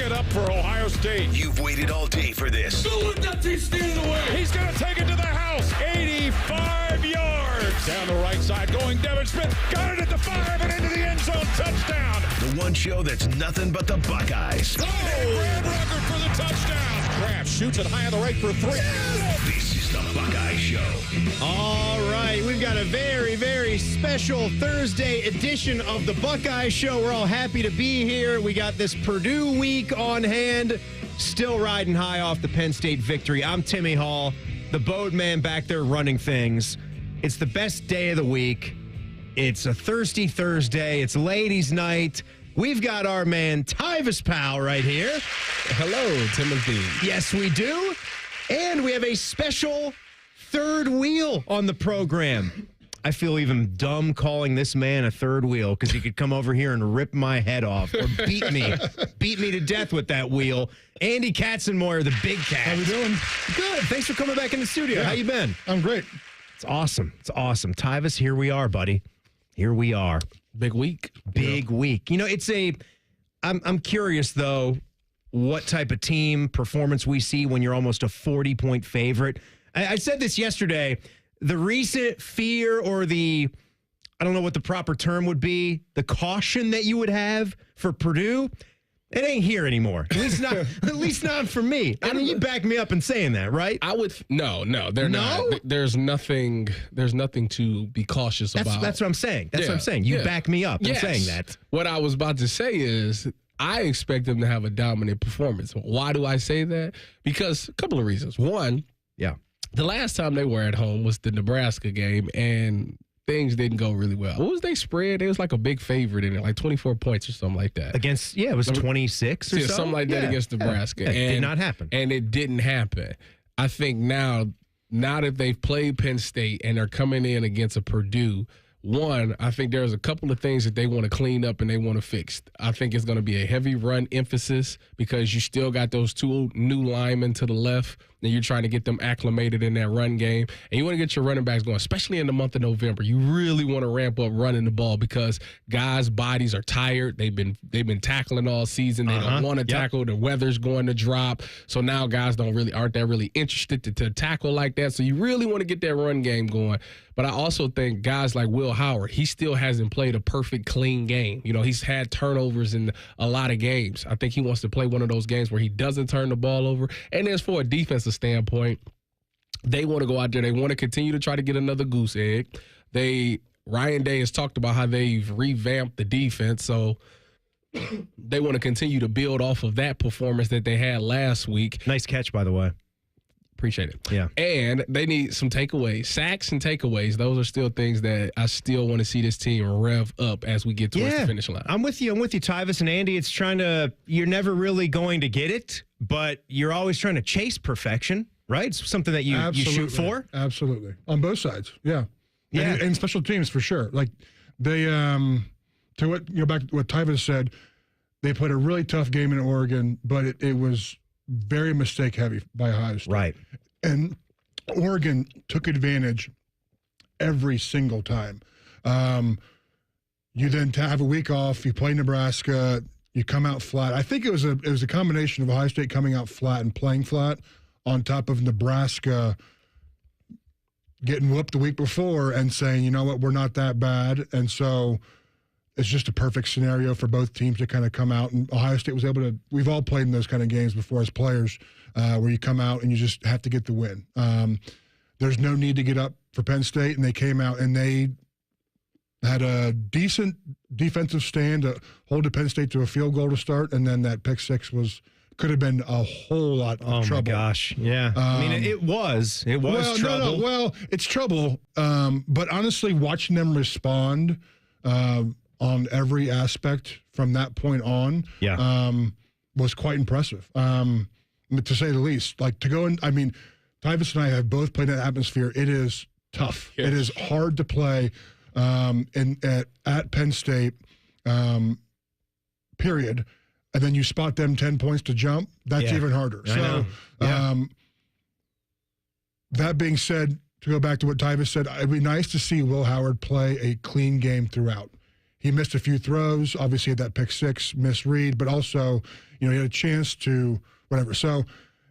it up for Ohio State. You've waited all day for this. Don't let that team stand in the way. He's going to take it to the house. 85 yards. Down the right side going Devin Smith. Got it at the 5 and into the end zone. Touchdown. The one show that's nothing but the Buckeyes. Oh, Graham Rucker for the touchdown. Graham shoots it high on the right for 3. This is the Buckeye Show. All right, we've got a very, very special Thursday edition of the Buckeye Show. We're all happy to be here. We got this Purdue week on hand, still riding high off the Penn State victory. I'm Timmy Hall, the boatman back there running things. It's the best day of the week. It's a thirsty Thursday. It's ladies' night. We've got our man Tyvis Pal right here. Hello, Timothy. Yes, we do. And we have a special third wheel on the program. I feel even dumb calling this man a third wheel because he could come over here and rip my head off or beat me to death with that wheel. Andy Katzenmoyer, the Big Kat. How we doing? Good. Thanks for coming back in the studio. Yeah. How you been? I'm great. It's awesome. It's awesome. Tyvis, here we are, buddy. Here we are. Big week. Big week. You know, I'm curious, though, what type of team performance we see when you're almost a 40-point favorite. I said this yesterday. The recent fear or I don't know what the proper term would be, the caution that you would have for Purdue, it ain't here anymore. At least not for me. I mean, you back me up in saying that, right? No, they're not. There's nothing to be cautious about. That's what I'm saying. That's what I'm saying. You back me up in saying that. What I was about to say is I expect them to have a dominant performance. Why do I say that? Because a couple of reasons. One, the last time they were at home was the Nebraska game, and things didn't go really well. What was they spread? It was like a big favorite in it, like 24 points or something like that. It was 26 or so. Something like that against Nebraska. It did not happen. And it didn't happen. I think now that they've played Penn State and they're coming in against a Purdue, one, I think there's a couple of things that they want to clean up and they want to fix. I think it's going to be a heavy run emphasis because you still got those two new linemen to the left, and you're trying to get them acclimated in that run game. And you want to get your running backs going, especially in the month of November. You really want to ramp up running the ball because guys' bodies are tired. They've been tackling all season. They don't want to tackle. The weather's going to drop. So now guys aren't that really interested to tackle like that. So you really want to get that run game going. But I also think guys like Will Howard, he still hasn't played a perfect, clean game. You know, he's had turnovers in a lot of games. I think he wants to play one of those games where he doesn't turn the ball over. And as for a defensive standpoint, they want to go out there. They want to continue to try to get another goose egg. Ryan Day has talked about how they've revamped the defense. So they want to continue to build off of that performance that they had last week. Nice catch, by the way. Appreciate it. Yeah. And they need some takeaways. Sacks and takeaways, those are still things that I still want to see this team rev up as we get towards the finish line. I'm with you, Tyvis and Andy. It's you're never really going to get it, but you're always trying to chase perfection, right? It's something that you shoot for. Absolutely. On both sides. Yeah. Yeah. And special teams for sure. Like they, back to what Tyvis said, they played a really tough game in Oregon, but it was very mistake heavy by Ohio State. Right. And Oregon took advantage every single time. You then have a week off, you play Nebraska, you come out flat. I think it was a combination of Ohio State coming out flat and playing flat on top of Nebraska getting whooped the week before and saying, you know what, we're not that bad. And so it's just a perfect scenario for both teams to kind of come out. And Ohio State was able to – we've all played in those kind of games before as players where you come out and you just have to get the win. There's no need to get up for Penn State, and they came out and they had a decent defensive stand to hold Penn State to a field goal to start, and then that pick six could have been a whole lot of trouble. Oh, my gosh. Yeah. I mean, it was trouble. Well, it's trouble. But honestly, watching them respond on every aspect from that point on was quite impressive, to say the least. Like, to go in, I mean, Tyvis and I have both played in that atmosphere. It is tough. Yes. It is hard to play at Penn State, period. And then you spot them 10 points to jump, that's even harder. So, that being said, to go back to what Tyvis said, it'd be nice to see Will Howard play a clean game throughout. He missed a few throws, obviously had that pick six misread, but also, he had a chance to whatever. So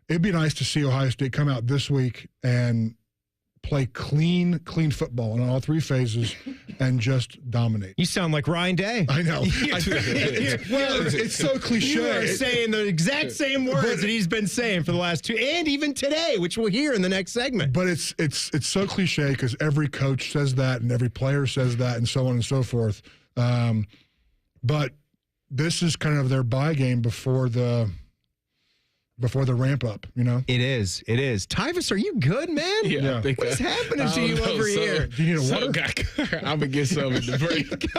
it'd be nice to see Ohio State come out this week and play clean football in all three phases and just dominate. You sound like Ryan Day. I know. It's so cliche. You are saying the exact same words that he's been saying for the last 2, and even today, which we'll hear in the next segment. But it's so cliche because every coach says that and every player says that and so on and so forth. But this is kind of their bye game before the ramp up, It is. Tyvis, are you good, man? Yeah. What's happening to you over here? Do you need a water? I'm going to get some in the break.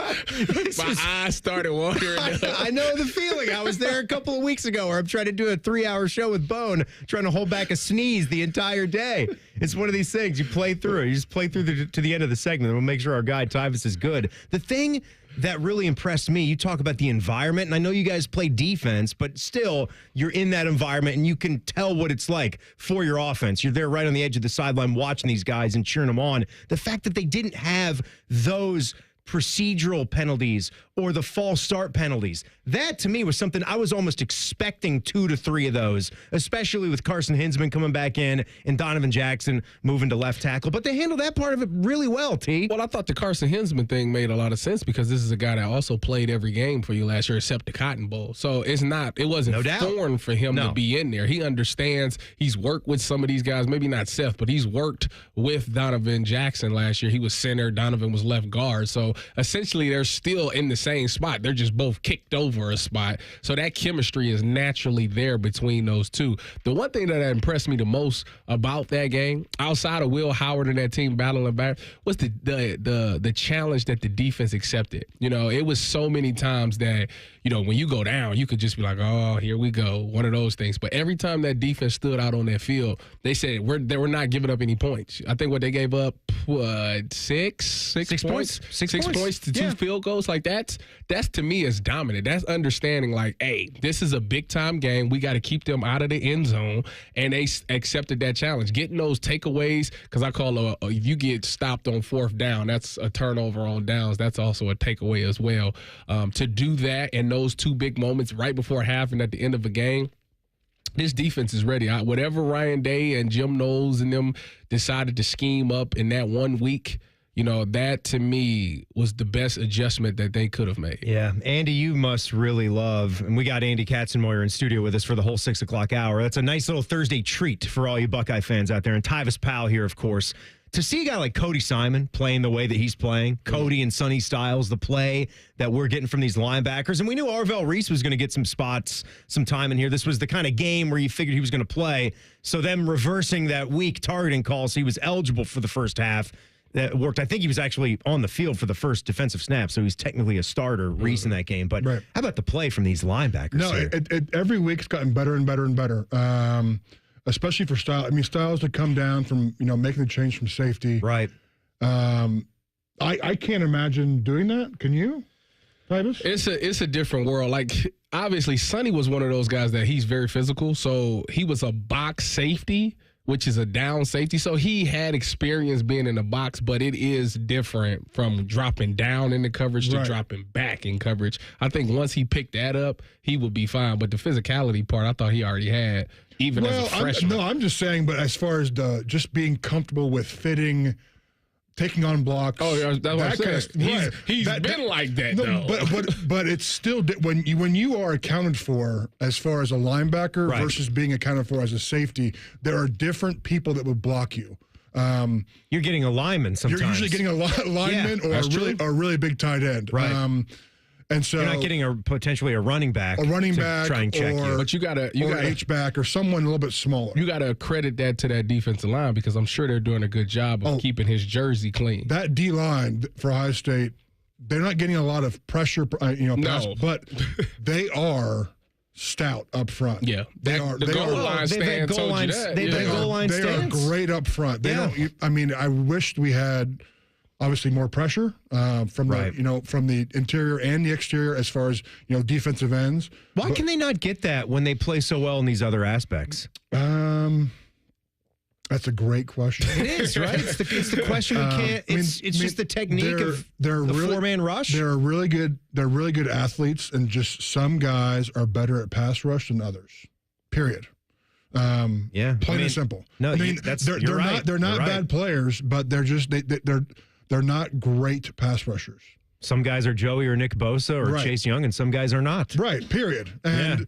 My eyes started watering. I know the feeling. I was there a couple of weeks ago where I'm trying to do a 3-hour show with Bone, trying to hold back a sneeze the entire day. It's one of these things. You play through it. You just play through to the end of the segment, and we'll make sure our guy Tyvis is good. The thing that really impressed me, you talk about the environment, and I know you guys play defense, but still, you're in that environment, and you can tell what it's like for your offense. You're there right on the edge of the sideline watching these guys and cheering them on. The fact that they didn't have those procedural penalties or the false start penalties, that to me was something I was almost expecting 2 to 3 of those, especially with Carson Hinsman coming back in and Donovan Jackson moving to left tackle. But they handled that part of it really well, T. Well, I thought the Carson Hinsman thing made a lot of sense because this is a guy that also played every game for you last year except the Cotton Bowl. So it wasn't foreign for him to be in there. He understands. He's worked with some of these guys, maybe not Seth, but he's worked with Donovan Jackson last year. He was center, Donovan was left guard. So essentially they're still in the same spot. They're just both kicked over a spot. So that chemistry is naturally there between those two. The one thing that impressed me the most about that game, outside of Will Howard and that team battling back, was the challenge that the defense accepted. It was so many times that, when you go down, you could just be like, oh, here we go, one of those things. But every time that defense stood out on that field, they said they were not giving up any points. I think they gave up, six points? 6 points to 2 field goals. Like that's to me is dominant. That's understanding like, hey, this is a big time game. We got to keep them out of the end zone. And they accepted that challenge. Getting those takeaways, because I call if you get stopped on 4th down, that's a turnover on downs. That's also a takeaway as well. To do that and those 2 big moments right before half and at the end of a game, this defense is ready. Whatever Ryan Day and Jim Knowles and them decided to scheme up in that 1 week, that to me was the best adjustment that they could have made. Yeah. Andy, you must really love, and we got Andy Katzenmoyer in studio with us for the whole 6 o'clock hour. That's a nice little Thursday treat for all you Buckeye fans out there. And Tyvis Powell here, of course. To see a guy like Cody Simon playing the way that he's playing, Cody and Sonny Styles, the play that we're getting from these linebackers. And we knew Arvell Reese was going to get some spots, some time in here. This was the kind of game where you figured he was going to play. So them reversing that weak targeting call so he was eligible for the first half. That worked. I think he was actually on the field for the first defensive snap, so he's technically a starter, Reese, in that game. But how about the play from these linebackers? No, every week it's gotten better and better and better, especially for Styles. I mean, Styles to come down from, making the change from safety. Right. I can't imagine doing that. Can you, Tyvis? It's a different world. Like, obviously, Sonny was one of those guys that he's very physical, so he was a box safety, which is a down safety. So he had experience being in the box, but it is different from dropping down in the coverage to dropping back in coverage. I think once he picked that up, he would be fine. But the physicality part, I thought he already had, even as a freshman. I'm just saying, but as far as just being comfortable with fitting, taking on blocks. Oh, that's what I'm saying. He's been like that, though. But it's still when you are accounted for as far as a linebacker versus being accounted for as a safety, there are different people that would block you. You're getting a lineman sometimes. You're usually getting a lineman or a really big tight end. Right. And so you're not getting potentially a running back. A running back, try and check you. But you got an H-back or someone a little bit smaller. You got to credit that to that defensive line because I'm sure they're doing a good job of keeping his jersey clean. That D-line for Ohio State, they're not getting a lot of pressure, pass, but they are stout up front. Yeah, they are. The goal line stand told you that. They've had goal line stands. They are great up front. They don't. I mean, I wished we had obviously more pressure from the interior and the exterior as far as defensive ends. Why can they not get that when they play so well in these other aspects? That's a great question. It is, right? It's the question we can't. It's just the technique of the four-man rush. They're really good athletes, and just some guys are better at pass rush than others. Period. Plain and simple. No, they're not bad players, but they're just they're not great pass rushers. Some guys are Joey or Nick Bosa or Chase Young, and some guys are not. Right, period. And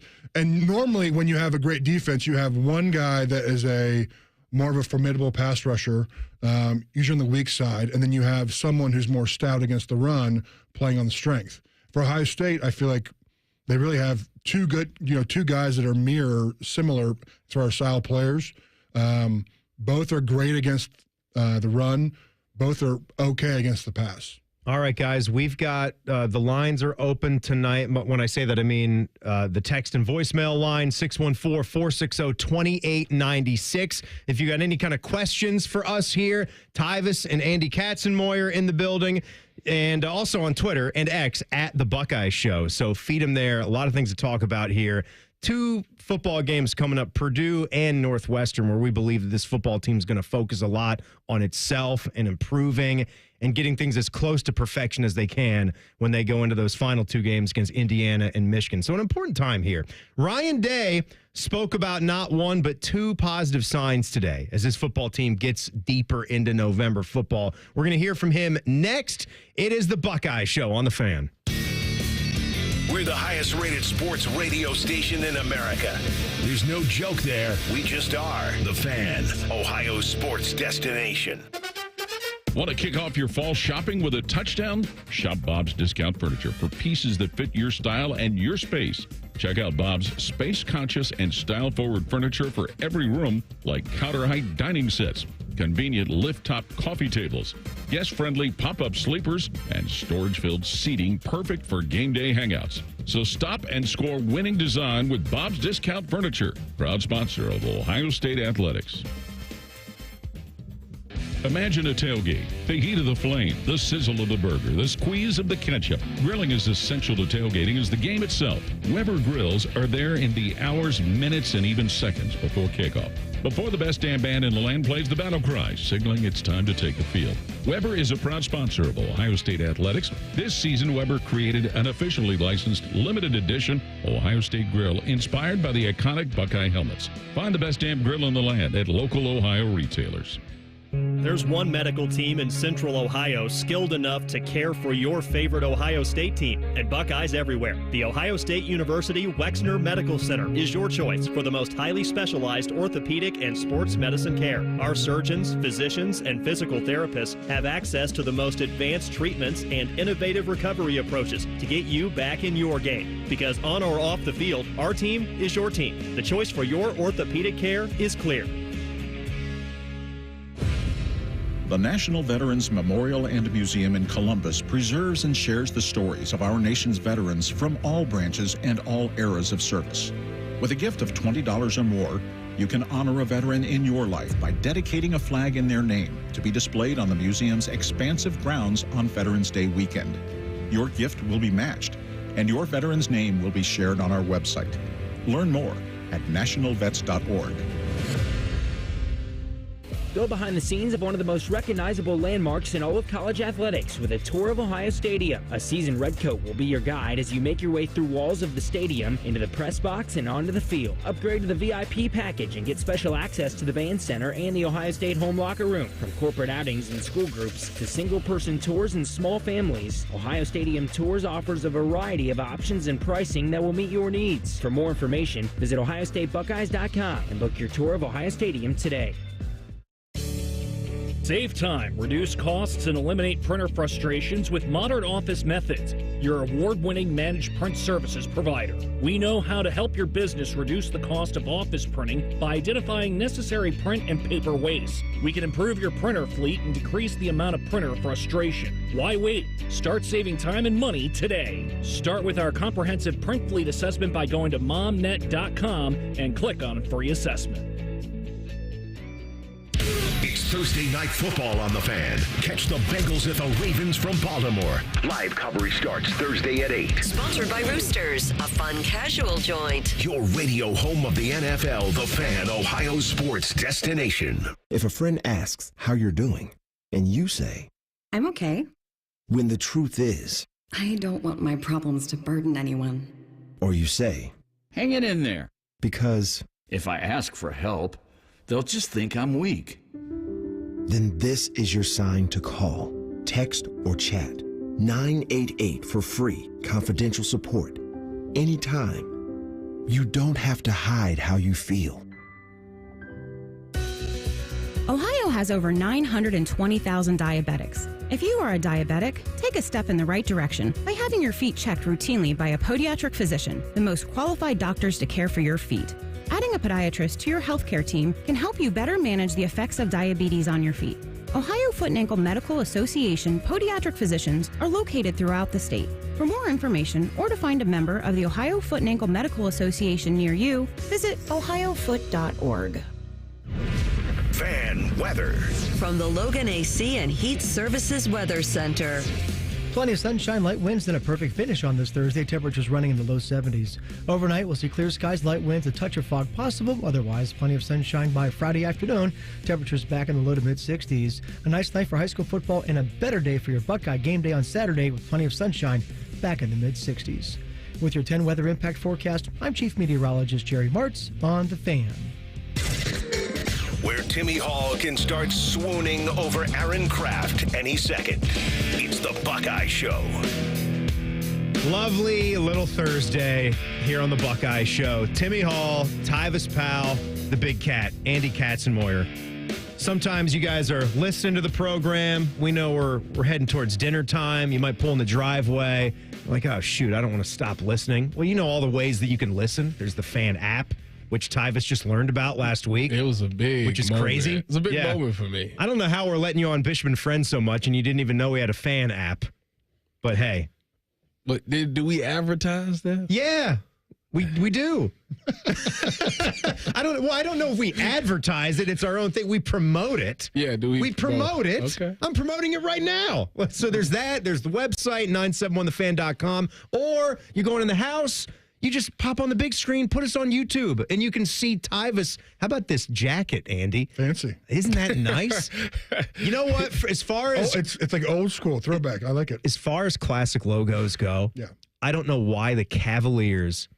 normally when you have a great defense, you have one guy that is more of a formidable pass rusher, usually on the weak side, and then you have someone who's more stout against the run playing on the strength. For Ohio State, I feel like they really have two guys that are similar to our style players. Both are great against the run. Both are okay against the pass. All right, guys, we've got the lines are open tonight. When I say that, I mean the text and voicemail line, 614-460-2896. If you got any kind of questions for us here, Tyvis and Andy Katzenmoyer in the building, and also on Twitter and X at the Buckeye Show. So feed them there. A lot of things to talk about here. 2 football games coming up, Purdue and Northwestern, where we believe that this football team is going to focus a lot on itself and improving and getting things as close to perfection as they can when they go into those final 2 games against Indiana and Michigan. So an important time here. Ryan Day spoke about not 1 but 2 positive signs today as his football team gets deeper into November football. We're going to hear from him next. It is the Buckeye Show on The Fan. We're the highest rated sports radio station in America. There's no joke there. We just are. The Fan, Ohio sports destination. Want to kick off your fall shopping with a touchdown? Shop Bob's Discount Furniture for pieces that fit your style and your space. Check out Bob's space-conscious and style-forward furniture for every room, like counter-height dining sets, convenient lift-top coffee tables, guest-friendly pop-up sleepers, and storage-filled seating perfect for game day hangouts. So stop and score winning design with Bob's Discount Furniture, proud sponsor of Ohio State Athletics. Imagine a tailgate, the heat of the flame, the sizzle of the burger, the squeeze of the ketchup. Grilling is essential to tailgating as the game itself. Weber grills are there in the hours, minutes, and even seconds before kickoff. Before the best damn band in the land plays the battle cry, signaling it's time to take the field. Weber is a proud sponsor of Ohio State Athletics. This season, Weber created an officially licensed, limited edition Ohio State grill inspired by the iconic Buckeye helmets. Find the best damn grill in the land at local Ohio retailers. There's one medical team in Central Ohio skilled enough to care for your favorite Ohio State team, and Buckeyes everywhere. The Ohio State University Wexner Medical Center is your choice for the most highly specialized orthopedic and sports medicine care. Our surgeons, physicians, and physical therapists have access to the most advanced treatments and innovative recovery approaches to get you back in your game. Because on or off the field, our team is your team. The choice for your orthopedic care is clear. The National Veterans Memorial and Museum in Columbus preserves and shares the stories of our nation's veterans from all branches and all eras of service. With a gift of $20 or more, you can honor a veteran in your life by dedicating a flag in their name to be displayed on the museum's expansive grounds on Veterans Day weekend. Your gift will be matched, and your veteran's name will be shared on our website. Learn more at nationalvets.org. Go behind the scenes of one of the most recognizable landmarks in all of college athletics with a tour of Ohio Stadium. A seasoned redcoat will be your guide as you make your way through walls of the stadium, into the press box, and onto the field. Upgrade to the VIP package and get special access to the band center and the Ohio State home locker room. From corporate outings and school groups to single-person tours and small families, Ohio Stadium Tours offers a variety of options and pricing that will meet your needs. For more information, visit ohiostatebuckeyes.com and book your tour of Ohio Stadium today. Save time, reduce costs, and eliminate printer frustrations with Modern Office Methods, your award-winning managed print services provider. We know how to help your business reduce the cost of office printing by identifying necessary print and paper waste. We can improve your printer fleet and decrease the amount of printer frustration. Why wait? Start saving time and money today. Start with our comprehensive print fleet assessment by going to momnet.com and click on Free Assessment. It's Thursday Night Football on the Fan. Catch the Bengals at the Ravens from Baltimore. Live coverage starts Thursday at 8. Sponsored by Roosters, a fun casual joint. Your radio home of the NFL, the Fan, Ohio sports destination. If a friend asks how you're doing, and you say, I'm okay. When the truth is, I don't want my problems to burden anyone. Or you say, hang it in there. Because if I ask for help, they'll just think I'm weak. Then this is your sign to call, text, or chat 988 for free, confidential support. Anytime. You don't have to hide how you feel. Ohio has over 920,000 diabetics. If you are a diabetic, take a step in the right direction by having your feet checked routinely by a podiatric physician, the most qualified doctors to care for your feet. Adding a podiatrist to your healthcare team can help you better manage the effects of diabetes on your feet. Ohio Foot and Ankle Medical Association podiatric physicians are located throughout the state. For more information or to find a member of the Ohio Foot and Ankle Medical Association near you, visit ohiofoot.org. Fan weather. From the Logan AC and Heat Services Weather Center. Plenty of sunshine, light winds, and a perfect finish on this Thursday. Temperatures running in the low 70s. Overnight, we'll see clear skies, light winds, a touch of fog possible. Otherwise, plenty of sunshine by Friday afternoon. Temperatures back in the low to mid 60s. A nice night for high school football and a better day for your Buckeye game day on Saturday with plenty of sunshine back in the mid 60s. With your 10 weather impact forecast, I'm Chief Meteorologist Jerry Martz on The Fan. Where Timmy Hall can start swooning over Aaron Kraft any second. It's the Buckeye Show. Lovely little Thursday here on the Buckeye Show. Timmy Hall, Tyvis Powell, the Big Kat, Andy Katzenmoyer. Sometimes you guys are listening to the program. We know we're heading towards dinner time. You might pull in the driveway. You're like, oh, shoot, I don't want to stop listening. Well, you know all the ways that you can listen. There's the Fan app, which Tyvis just learned about last week. It was a big Which is moment. crazy. It was a big moment for me. I don't know how we're letting you on Bishop and Friends so much, and you didn't even know we had a Fan app. But hey. But do we advertise that? Yeah. We do. I don't know if we advertise it. It's our own thing. We promote it. Yeah, do we? We promote it. Okay. I'm promoting it right now. So there's that. There's the website, 971thefan.com. Or you go in the house, you just pop on the big screen, put us on YouTube, and you can see Tyvis. How about this jacket, Andy? Fancy. Isn't that nice? You know what? As far as it's like old school throwback. I like it. As far as classic logos go, yeah. I don't know why the Cavaliers,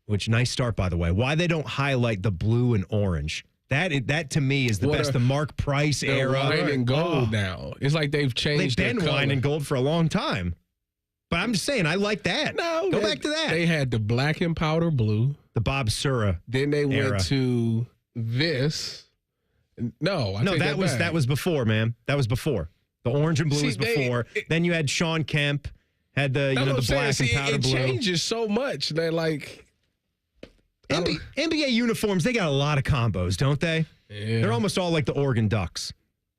which nice start by the way, why they don't highlight the blue and orange. That to me is the best. The Mark Price era. Wine and gold now. It's like they've changed. They've been wine and gold for a long time. But I'm just saying, I like that. No, go back to that. They had the black and powder blue, the Bob Sura. Then they era. went to this. No, that was before, man. That was before. The orange and blue was before. Then you had Sean Kemp, had the the black and powder blue. It changes so much that like NBA uniforms. They got a lot of combos, don't they? Yeah. They're almost all like the Oregon Ducks,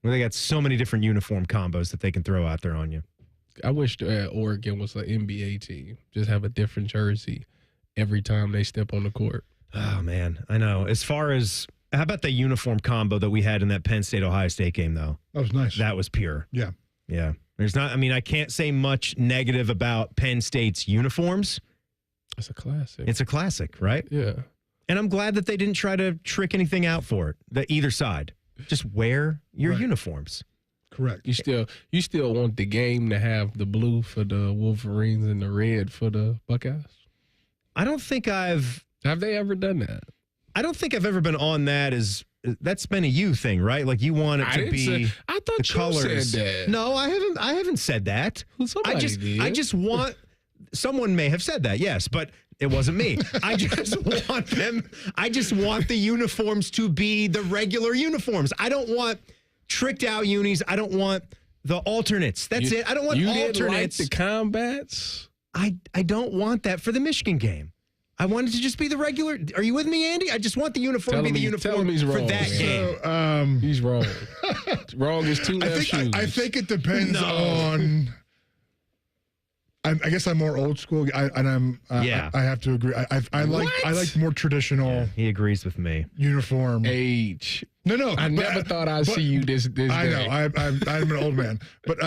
where they got so many different uniform combos that they can throw out there on you. I wish Oregon was an NBA team. Just have a different jersey every time they step on the court. Oh, man. I know. As far as, how about the uniform combo that we had in that Penn State-Ohio State game, though? That was nice. That was pure. Yeah. Yeah. I can't say much negative about Penn State's uniforms. It's a classic. It's a classic, right? Yeah. And I'm glad that they didn't try to trick anything out for it, either side. Just wear your uniforms. Correct. You still want the game to have the blue for the Wolverines and the red for the Buckeyes? I don't think Have they ever done that? I don't think I've ever been on that that's been a you thing, right? Like you want it to be I thought the you colors. said that. No, I haven't said that. Well, somebody did. I just want someone may have said that, yes, but it wasn't me. I just want the uniforms to be the regular uniforms. I don't want tricked out unis. I don't want the alternates. That's it. I don't want alternates. Didn't like the combats? I don't want that for the Michigan game. I want it to just be the regular. Are you with me, Andy? I just want the uniform to be the uniform for that game. So, he's wrong. Wrong is two left shoes. I think it depends on. I guess I'm more old school, I have to agree. I like more traditional. Yeah, he agrees with me. Uniform. Age. No. I never thought I'd see you this day. I know. I'm an old man, but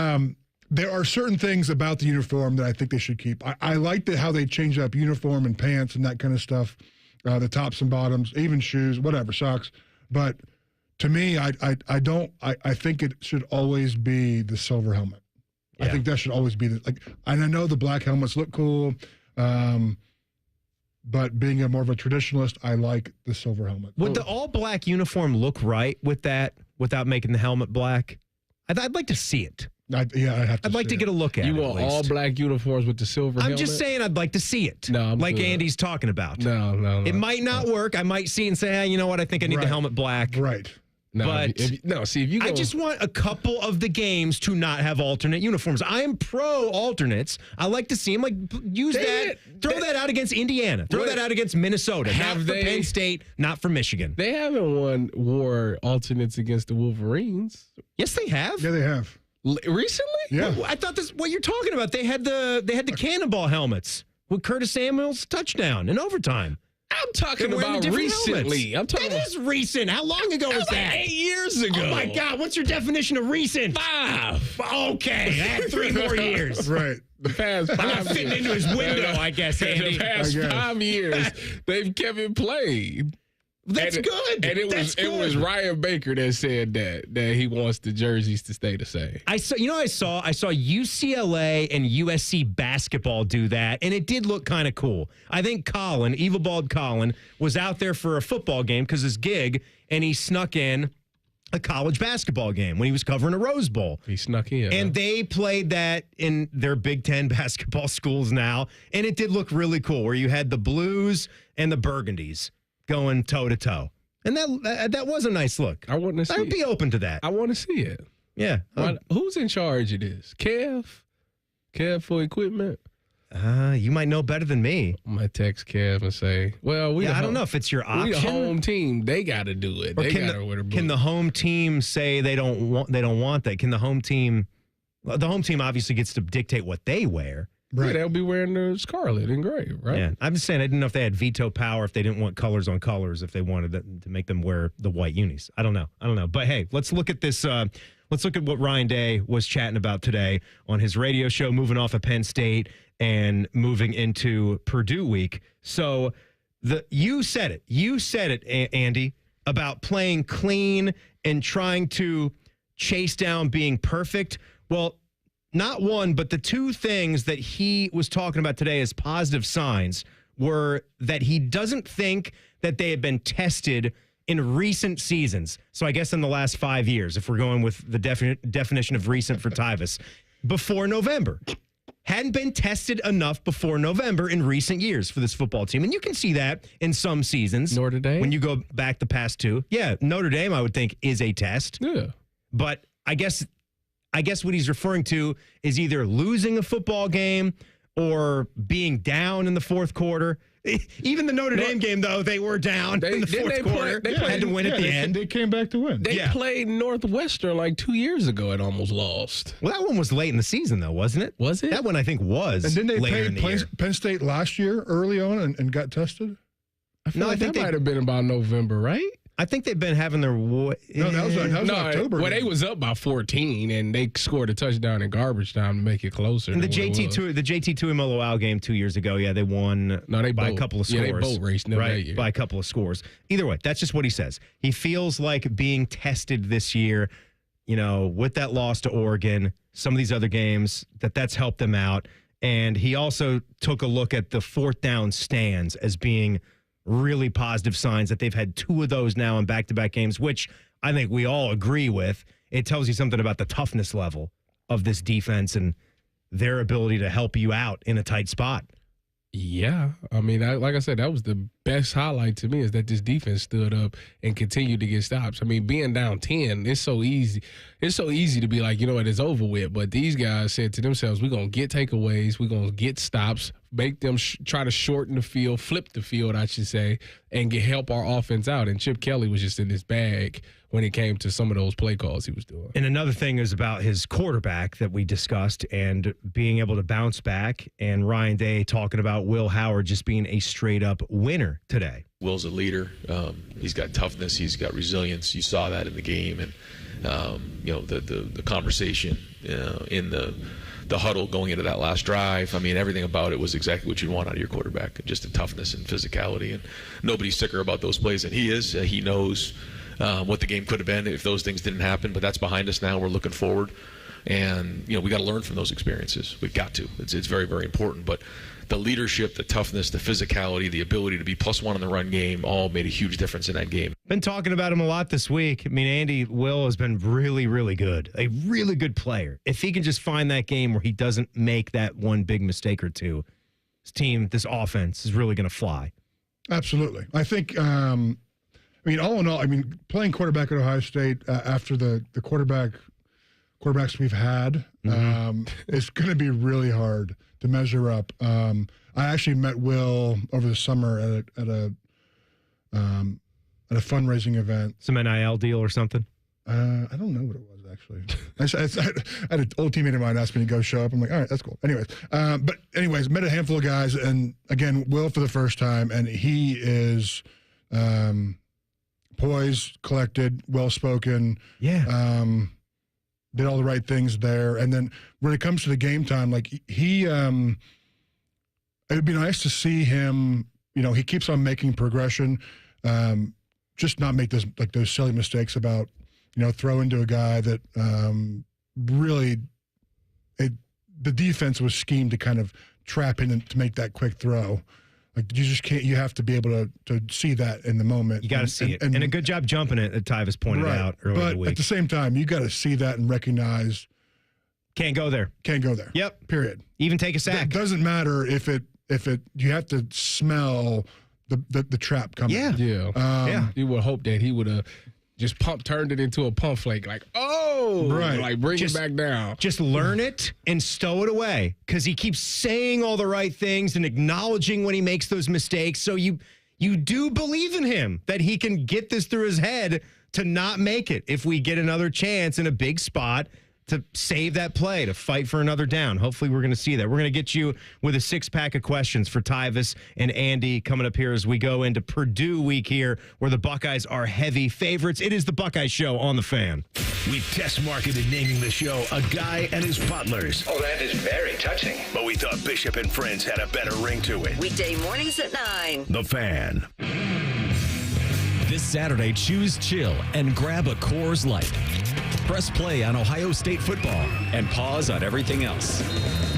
there are certain things about the uniform that I think they should keep. I like how they change up uniform and pants and that kind of stuff, the tops and bottoms, even shoes, whatever, socks. But to me, I think it should always be the silver helmet. Yeah. I think that should always be and I know the black helmets look cool, but being more of a traditionalist, I like the silver helmet. Would the all-black uniform look right with that without making the helmet black? I'd like to see it. I'd like to get a look at it. You want all black uniforms with the silver helmet? I'm just saying I'd like to see it. No, I'm good. Andy's talking about. No. It might not work. I might see it and say, hey, you know what? I think I need the helmet black. Right. No, but if you go, I just want a couple of the games to not have alternate uniforms. I am pro alternates. I like to see them throw that out against Indiana. Throw that out against Minnesota. Not for Penn State, not for Michigan. They haven't wore alternates against the Wolverines. Yes, they have. Yeah, they have. Recently? Yeah. I thought this what you're talking about. They had the cannonball helmets with Curtis Samuel's touchdown in overtime. I'm talking about recently. That is recent. How long ago was that? 8 years ago. Oh, my God. What's your definition of recent? 5. Okay. Add 3 more years. Right. The past 5 years. Fitting into his window, I guess, Andy. The past 5 years, they've kept it played. That's good. And it was Ryan Baker that said that he wants the jerseys to stay the same. I saw UCLA and USC basketball do that, and it did look kind of cool. I think Colin, Evil Bald Colin, was out there for a football game because his gig, and he snuck in a college basketball game when he was covering a Rose Bowl. He snuck in. And they played that in their Big Ten basketball schools now, and it did look really cool where you had the blues and the burgundies going toe-to-toe. And that was a nice look. I want to see I'd be open to that. I want to see it. Yeah. Who's in charge of this? Kev for equipment? You might know better than me. I might text Kev and say, well, I don't know if it's your option. We the home team. They got to do it. They got to wear the blue. Can the home team say they don't want that? Can the home team obviously gets to dictate what they wear. Right. Yeah, they'll be wearing the scarlet and gray, right? Yeah. I'm just saying I didn't know if they had veto power, if they didn't want colors on colors, if they wanted to make them wear the white unis. I don't know. But hey, let's look at this. Let's look at what Ryan Day was chatting about today on his radio show, moving off of Penn State and moving into Purdue week. So you said it, Andy, about playing clean and trying to chase down being perfect. Well, not one, but the 2 things that he was talking about today as positive signs were that he doesn't think that they had been tested in recent seasons. So I guess in the last 5 years, if we're going with the definition of recent for Tyvis, before November. Hadn't been tested enough before November in recent years for this football team. And you can see that in some seasons. Notre Dame? When you go back the past 2. Yeah, Notre Dame, I would think, is a test. Yeah. But I guess what he's referring to is either losing a football game or being down in the fourth quarter. Even the Notre Dame game, though, they were down in the fourth quarter. They had to win at the end. They came back to win. They played Northwestern like 2 years ago and almost lost. Well, that one was late in the season, though, wasn't it? Was it? That one, I think, was. And didn't they play Penn State last year early on and got tested? I think that might have been about November, right? I think they've been having their... No, that was October. Well, they was up by 14, and they scored a touchdown in garbage time to make it closer. And the JT Tuimoloau game 2 years ago, yeah, they won by a couple of scores. Yeah, they boat raced right, by a couple of scores. Either way, that's just what he says. He feels like being tested this year, with that loss to Oregon, some of these other games, that's helped them out. And he also took a look at the 4th down stands as being really positive signs that they've had 2 of those now in back-to-back games, which I think we all agree with. It tells you something about the toughness level of this defense and their ability to help you out in a tight spot. Yeah. I mean, like I said, that was the best highlight to me is that this defense stood up and continued to get stops. I mean, being down 10, it's so easy. It's so easy to be like, you know what, it's over with. But these guys said to themselves, we're going to get takeaways, we're going to get stops, make them try to shorten the field, flip the field, I should say, and help our offense out. And Chip Kelly was just in his bag when it came to some of those play calls he was doing. And another thing is about his quarterback that we discussed and being able to bounce back, and Ryan Day talking about Will Howard just being a straight-up winner today. Will's a leader. He's got toughness. He's got resilience. You saw that in the game. And, the conversation in the huddle going into that last drive, I mean, everything about it was exactly what you'd want out of your quarterback, just the toughness and physicality. And nobody's sicker about those plays than he is. He knows what the game could have been if those things didn't happen, but that's behind us now. We're looking forward, and we got to learn from those experiences. We've got to. It's very, very important. But the leadership, the toughness, the physicality, the ability to be +1 in the run game all made a huge difference in that game. Been talking about him a lot this week. I mean, Will has been really, really good. A really good player. If he can just find that game where he doesn't make that one big mistake or two, his team, this offense is really going to fly. Absolutely. I think, all in all, playing quarterback at Ohio State after the quarterbacks we've had, it's going to be really hard to measure up. I actually met Will over the summer at a fundraising event. Some NIL deal or something? I don't know what it was, actually. I had an old teammate of mine ask me to go show up. I'm like, all right, that's cool. Anyways, met a handful of guys, and again, Will for the first time, and he is poised, collected, well-spoken. Yeah. Did all the right things there. And then when it comes to the game time, like he it would be nice to see him, he keeps on making progression, just not make those silly mistakes about, throw into a guy that the defense was schemed to kind of trap in and to make that quick throw. Like, you just can't. You have to be able to see that in the moment. You got to see it, and a good job jumping it. Tyvis pointed out earlier in the week. But at the same time, you got to see that and recognize. Can't go there. Yep. Period. Even take a sack. It doesn't matter if it. You have to smell the trap coming. Yeah. You would hope that he would have just turned it into a pump flake, like, bring it back down. Just learn it and stow it away, because he keeps saying all the right things and acknowledging when he makes those mistakes. So you do believe in him that he can get this through his head to not make it if we get another chance in a big spot to save that play, to fight for another down. Hopefully we're going to see that. We're going to get you with a 6-pack of questions for Tyvis and Andy coming up here as we go into Purdue week here, where the Buckeyes are heavy favorites. It is the Buckeye Show on The Fan. We test marketed naming the show A Guy and His Butlers. Oh, that is very touching. But we thought Bishop and Friends had a better ring to it. Weekday mornings at 9. The Fan. This Saturday, choose chill and grab a Coors Light. Press play on Ohio State football and pause on everything else.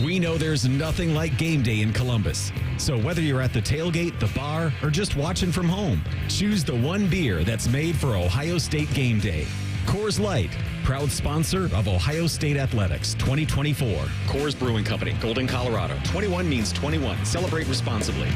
We know there's nothing like game day in Columbus. So whether you're at the tailgate, the bar, or just watching from home, choose the one beer that's made for Ohio State game day. Coors Light, proud sponsor of Ohio State Athletics 2024. Coors Brewing Company, Golden, Colorado. 21 means 21. Celebrate responsibly.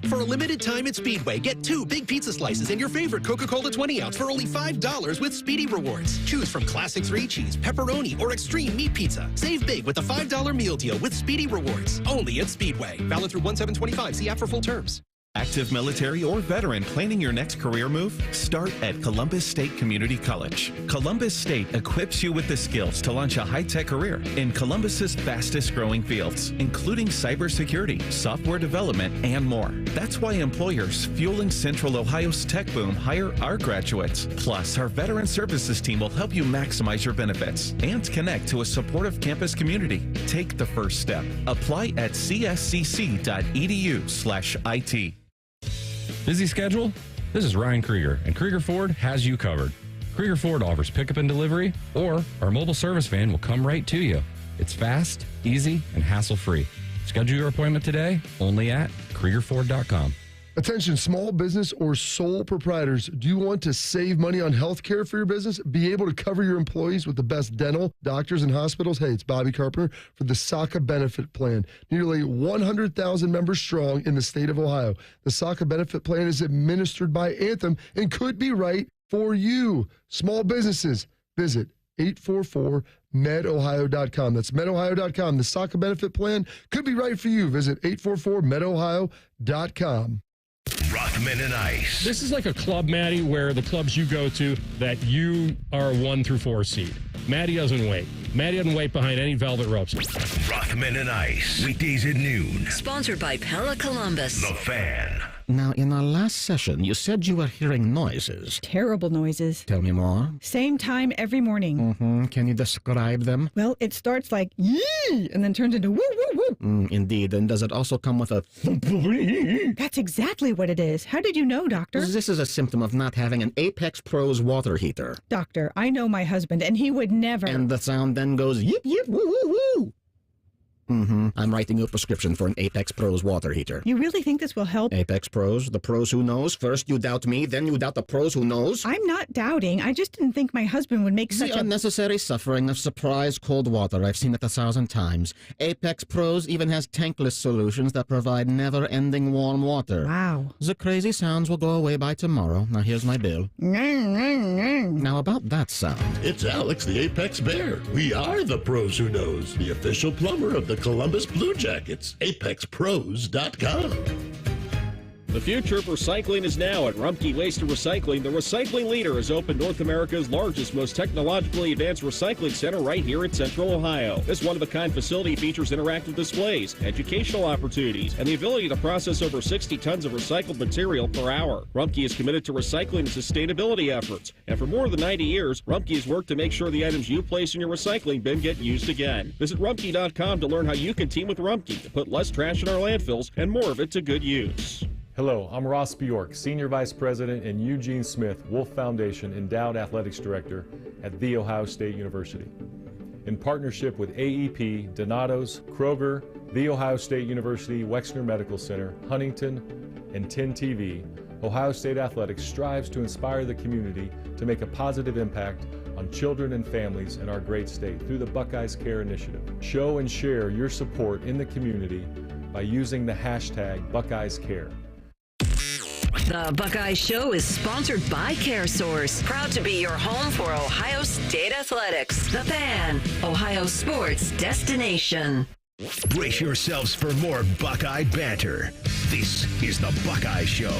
For a limited time at Speedway, get 2 big pizza slices and your favorite Coca-Cola 20-ounce for only $5 with Speedy Rewards. Choose from classic 3-cheese, pepperoni, or extreme meat pizza. Save big with the $5 meal deal with Speedy Rewards. Only at Speedway. Valid through 1/7/25. See app for full terms. Active military or veteran planning your next career move? Start at Columbus State Community College. Columbus State equips you with the skills to launch a high-tech career in Columbus's fastest growing fields, including cybersecurity, software development, and more. That's why employers fueling Central Ohio's tech boom hire our graduates. Plus, our veteran services team will help you maximize your benefits and connect to a supportive campus community. Take the first step. Apply at cscc.edu/IT. Busy schedule? This is Ryan Krieger, and Krieger Ford has you covered. Krieger Ford offers pickup and delivery, or our mobile service van will come right to you. It's fast, easy, and hassle-free. Schedule your appointment today only at KriegerFord.com. Attention, small business or sole proprietors. Do you want to save money on health care for your business? Be able to cover your employees with the best dental, doctors, and hospitals? Hey, it's Bobby Carpenter for the SACA Benefit Plan. Nearly 100,000 members strong in the state of Ohio. The SACA Benefit Plan is administered by Anthem and could be right for you. Small businesses, visit 844-medohio.com. That's medohio.com. The SACA Benefit Plan could be right for you. Visit 844-medohio.com. Rothman and Ice. This is like a club, Maddie, where the clubs you go to that you are a 1 through 4 seed. Maddie doesn't wait. Maddie doesn't wait behind any velvet ropes. Rothman and Ice. Weekdays at noon. Sponsored by Pella Columbus. The Fan. Now, in our last session, you said you were hearing noises. Terrible noises. Tell me more. Same time every morning. Can you describe them? Well, it starts like yee and then turns into woo woo woo. Indeed. And does it also come with a That's exactly what it is. How did you know, Doctor? This is a symptom of not having an Apex Pros water heater. Doctor, I know my husband, and he would never. And the sound then goes yip yip woo woo woo. I'm writing you a prescription for an Apex Pros water heater. You really think this will help? Apex Pros, the pros who knows. First you doubt me, then you doubt the pros who knows. I'm not doubting. I just didn't think my husband would make such the unnecessary suffering of surprise cold water. I've seen it 1,000 times. Apex Pros even has tankless solutions that provide never-ending warm water. Wow. The crazy sounds will go away by tomorrow. Now here's my bill. Now about that sound. It's Alex, the Apex Bear. We are the pros who knows, the official plumber of the Columbus Blue Jackets. ApexPros.com. The future of recycling is now at Rumpke Waste and Recycling. The recycling leader has opened North America's largest, most technologically advanced recycling center right here in Central Ohio. This one-of-a-kind facility features interactive displays, educational opportunities, and the ability to process over 60 tons of recycled material per hour. Rumpke is committed to recycling and sustainability efforts, and for more than 90 years, Rumpke has worked to make sure the items you place in your recycling bin get used again. Visit Rumpke.com to learn how you can team with Rumpke to put less trash in our landfills and more of it to good use. Hello, I'm Ross Bjork, Senior Vice President and Eugene Smith Wolf Foundation Endowed Athletics Director at The Ohio State University. In partnership with AEP, Donato's, Kroger, The Ohio State University Wexner Medical Center, Huntington, and 10 TV, Ohio State Athletics strives to inspire the community to make a positive impact on children and families in our great state through the Buckeyes Care Initiative. Show and share your support in the community by using the hashtag BuckeyesCare. The Buckeye Show is sponsored by CareSource, proud to be your home for Ohio State Athletics. The Fan, Ohio sports destination. Brace yourselves for more Buckeye banter. This is the Buckeye Show.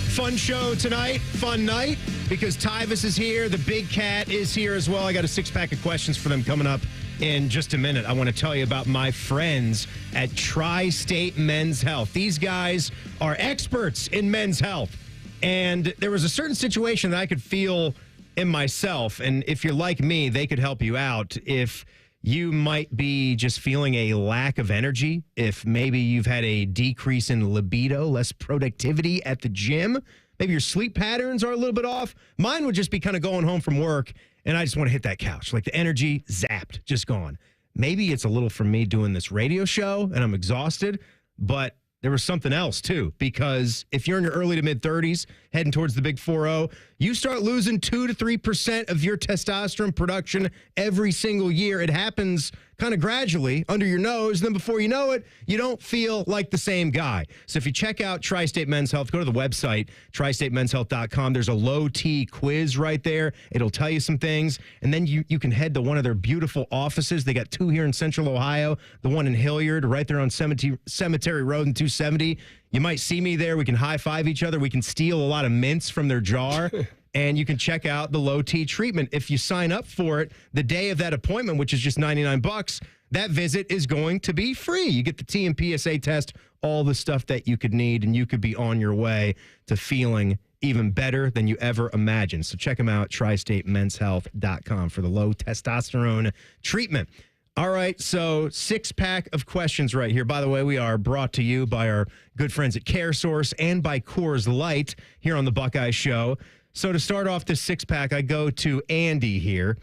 Fun show tonight, fun night, because Tyvis is here. The Big Kat is here as well. I got a 6-pack of questions for them coming up in just a minute. I want to tell you about my friends at Tri-State Men's Health. These guys are experts in men's health. And there was a certain situation that I could feel in myself. And if you're like me, they could help you out. If you might be just feeling a lack of energy, if maybe you've had a decrease in libido, less productivity at the gym, maybe your sleep patterns are a little bit off. Mine would just be kind of going home from work and I just want to hit that couch. Like the energy zapped, just gone. Maybe it's a little from me doing this radio show and I'm exhausted, but there was something else too, because if you're in your early to mid 30s, heading towards the big 4-0, you start losing 2 to 3% of your testosterone production every single year. It happens kind of gradually under your nose. Then before you know it, you don't feel like the same guy. So if you check out Tri-State Men's Health, go to the website, tristatemenshealth.com. There's a low T quiz right there. It'll tell you some things. And then you can head to one of their beautiful offices. They got 2 here in Central Ohio, the one in Hilliard, right there on Cemetery Road in 270. You might see me there. We can high-five each other. We can steal a lot of mints from their jar. And you can check out the low T treatment. If you sign up for it the day of that appointment, which is just $99, that visit is going to be free. You get the T and PSA test, all the stuff that you could need, and you could be on your way to feeling even better than you ever imagined. So check them out, tristatemenshealth.com for the low testosterone treatment. All right, so 6-pack of questions right here. By the way, we are brought to you by our good friends at CareSource and by Coors Light here on the Buckeye Show. So to start off this 6-pack, I go to Andy here.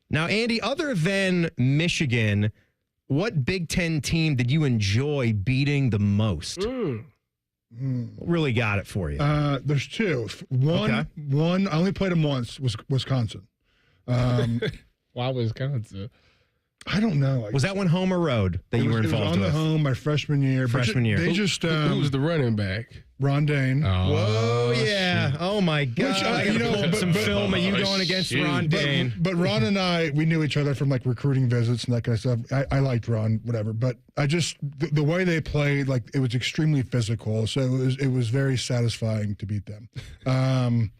Now, Andy, other than Michigan, what Big Ten team did you enjoy beating the most? really got it for you? There's two. One, I only played them once, was Wisconsin. Why Wisconsin? I don't know. Was that one home or road that you were involved with? It was on the home my freshman year. They just who was the running back? Ron Dane. Whoa, yeah. Oh, my God. I pull up some film of you going against Ron Dane. But Ron and I, we knew each other from like recruiting visits and that kind of stuff. I liked Ron, whatever. But I just, the way they played, like it was extremely physical. So it was very satisfying to beat them. And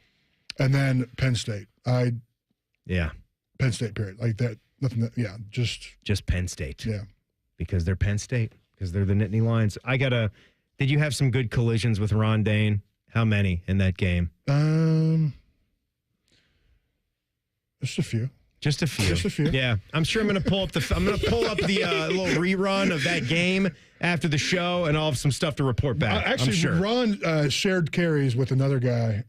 then Penn State. Penn State, period. Like that. Nothing. Just Penn State. Yeah, because they're Penn State. Because they're the Nittany Lions. Did you have some good collisions with Ron Dane? How many in that game? Just a few. Just a few. Yeah, I'm sure I'm going to pull up the little rerun of that game after the show, and I'll have some stuff to report back. Actually, I'm sure. Ron shared carries with another guy.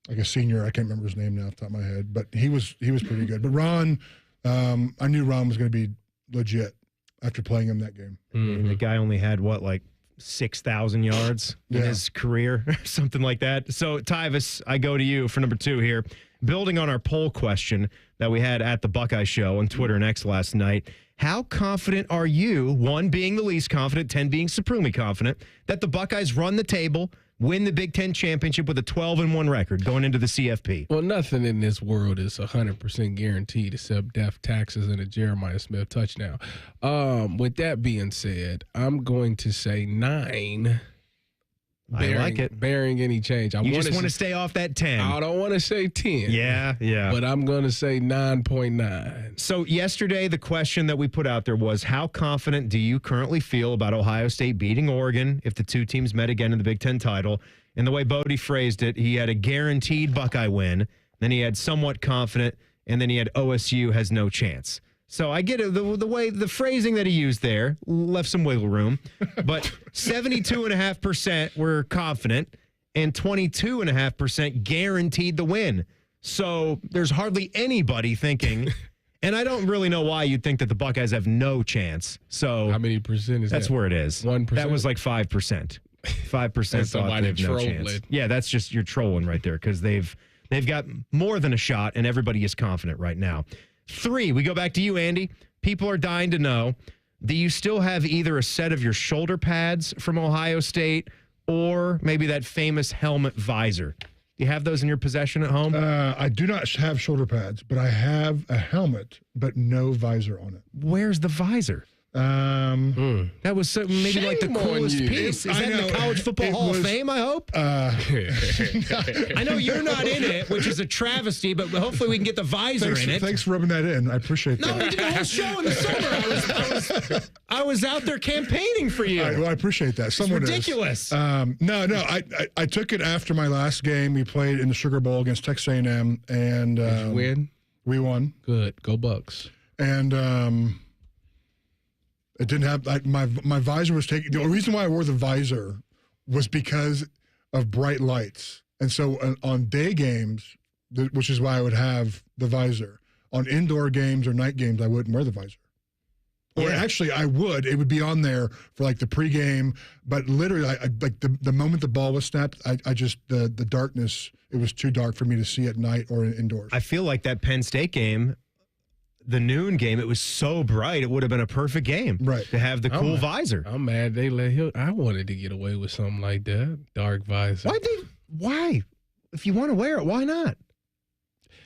Like a senior, I can't remember his name now off the top of my head, but he was pretty good. But Ron, I knew Ron was going to be legit after playing him that game. The guy only had, 6,000 yards in his career, or something like that. So, Tyvis, I go to you for number 2 here. Building on our poll question that we had at the Buckeye Show on Twitter and X last night, how confident are you, 1 being the least confident, 10 being supremely confident, that the Buckeyes run the table, win the Big Ten championship with a 12-1 record going into the CFP? Well, nothing in this world is 100% guaranteed except death, taxes, and a Jeremiah Smith touchdown. With that being said, I'm going to say 9. I like it. Bearing any change. You just want to stay off that 10. I don't want to say 10. Yeah. But I'm going to say 9.9. So yesterday, the question that we put out there was, how confident do you currently feel about Ohio State beating Oregon if the two teams met again in the Big Ten title? And the way Bodie phrased it, he had a guaranteed Buckeye win, then he had somewhat confident, and then he had OSU has no chance. So I get it. The phrasing that he used there left some wiggle room, but 72.5% were confident and 22.5% guaranteed the win. So there's hardly anybody thinking, and I don't really know why you'd think that the Buckeyes have no chance. So how many percent is that? That's where it is. 1%? That was like 5%. 5% thought they have no chance. Yeah, that's just you're trolling right there because they've got more than a shot, and everybody is confident right now. 3, we go back to you, Andy. People are dying to know, do you still have either a set of your shoulder pads from Ohio State or maybe that famous helmet visor? Do you have those in your possession at home? I do not have shoulder pads, but I have a helmet, but no visor on it. Where's the visor? That was maybe like the coolest piece. Is that in the College Football Hall of Fame, I hope? I know you're not in it, which is a travesty, but hopefully we can get the visor in it. Thanks for rubbing that in. I appreciate that. No, we did the whole show in the summer. I was out there campaigning for you. Well, I appreciate that. Someone it's ridiculous. No. I took it after my last game. We played in the Sugar Bowl against Texas A&M. And, did you win? We won. Good. Go Bucks. And it didn't have my visor was taken. The reason why I wore the visor was because of bright lights, and so on day games, which is why I would have the visor. On indoor games or night games, I wouldn't wear the visor. Or actually, I would. It would be on there for like the pregame, but literally, like the moment the ball was snapped, I just the darkness. It was too dark for me to see at night or indoors. I feel like that Penn State game. The noon game, it was so bright, it would have been a perfect game to have the cool visor. I'm mad they let him. I wanted to get away with something like that. Dark visor. Why? If you want to wear it, why not?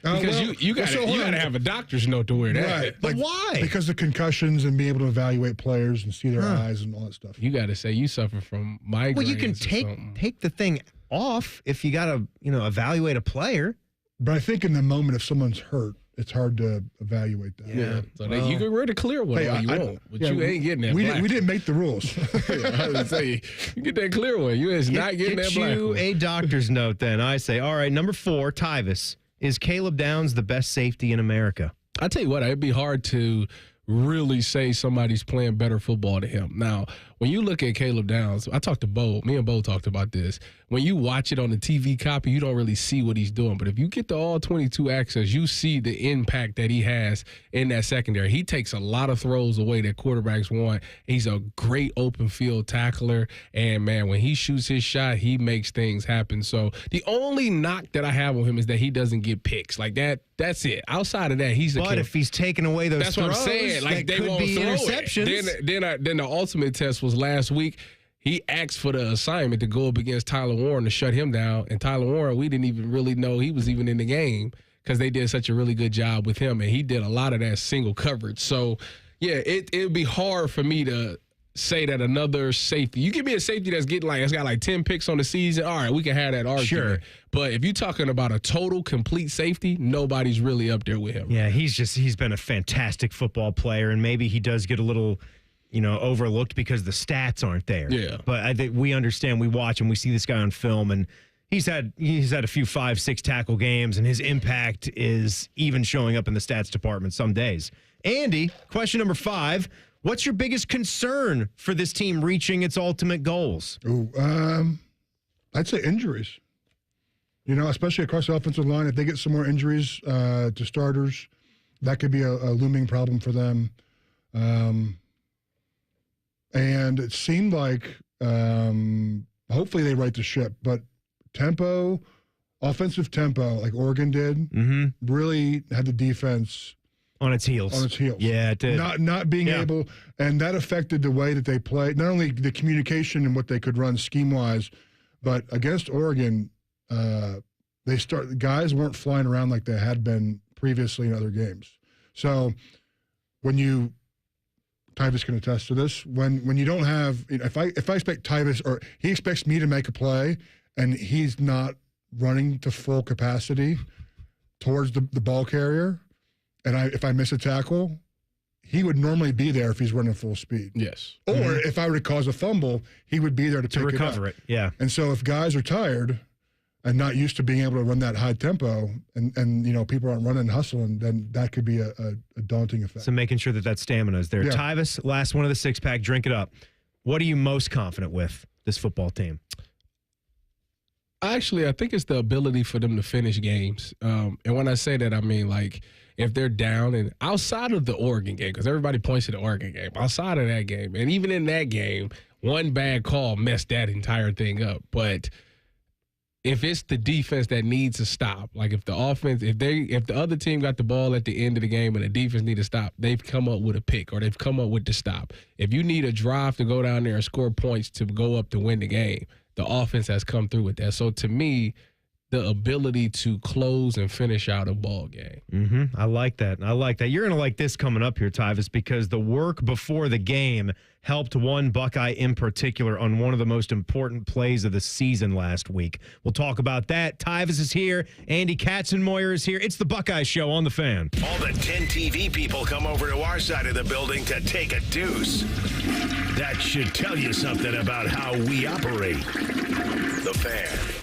Because you got to have a doctor's note to wear that. Right. But why? Because of concussions and being able to evaluate players and see their eyes and all that stuff. You got to say you suffer from migraines. Well, you can take the thing off if you got to evaluate a player. But I think in the moment, if someone's hurt, it's hard to evaluate that. Yeah. So you can wear the clear one all you want, but you ain't getting that black. We didn't make the rules. I was going to say, you get that clear one. You is not getting that black one. Get you a doctor's note then. I say, all right, number 4, Tyvis. Is Caleb Downs the best safety in America? I tell you what, it'd be hard to really say somebody's playing better football than him. Now, when you look at Caleb Downs, I talked to Bo. Me and Bo talked about this. When you watch it on the TV copy, you don't really see what he's doing. But if you get the all 22 access, you see the impact that he has in that secondary. He takes a lot of throws away that quarterbacks want. He's a great open field tackler. And, man, when he shoots his shot, he makes things happen. So the only knock that I have on him is that he doesn't get picks. Like that. That's it. Outside of that, he's a kid. But if he's taking away those that's throws, what I'm saying. Like, they could won't be throw interceptions. It. Then the ultimate test was last week. He asked for the assignment to go up against Tyler Warren to shut him down. And Tyler Warren, we didn't even really know he was even in the game because they did such a really good job with him. And he did a lot of that single coverage. So, yeah, it would be hard for me to say that another safety. You give me a safety that's got like 10 picks on the season. All right, we can have that argument. Sure. But if you're talking about a total complete safety, nobody's really up there with him. Yeah, he's been a fantastic football player, and maybe he does get a little, overlooked because the stats aren't there. Yeah. But I think we understand, we watch and we see this guy on film, and he's had a few 5-6 tackle games, and his impact is even showing up in the stats department some days. Andy, question number 5. What's your biggest concern for this team reaching its ultimate goals? I'd say injuries. Especially across the offensive line. If they get some more injuries to starters, that could be a looming problem for them. And it seemed like hopefully they right the ship. But offensive tempo, like Oregon did, really had the defense on its heels. Yeah, it did. Not being able, and that affected the way that they played, not only the communication and what they could run scheme-wise, but against Oregon, guys weren't flying around like they had been previously in other games. So when Tyvis can attest to this, when you don't have, if I expect Tyvis, or he expects me to make a play and he's not running to full capacity towards the ball carrier, and if I miss a tackle, he would normally be there if he's running full speed. Yes. Or if I were to cause a fumble, he would be there to recover it. Yeah. And so if guys are tired and not used to being able to run that high tempo, and people aren't running and hustling, then that could be a daunting effect. So making sure that stamina is there. Yeah. Tyvis, last one of the 6-pack, drink it up. What are you most confident with this football team? Actually, I think it's the ability for them to finish games. And when I say that, I mean, like, if they're down, and outside of the Oregon game, because everybody points to the Oregon game, outside of that game, and even in that game, one bad call messed that entire thing up. But if it's the defense that needs to stop, like if the offense, if the other team got the ball at the end of the game and the defense need to stop, they've come up with a pick or they've come up with the stop. If you need a drive to go down there and score points to go up to win the game, the offense has come through with that. So to me, the ability to close and finish out a ball game. I like that. You're going to like this coming up here, Tyvis, because the work before the game helped one Buckeye in particular on one of the most important plays of the season last week. We'll talk about that. Tyvis is here. Andy Katzenmoyer is here. It's the Buckeye Show on The Fan. All the 10 TV people come over to our side of the building to take a deuce. That should tell you something about how we operate. The Fan.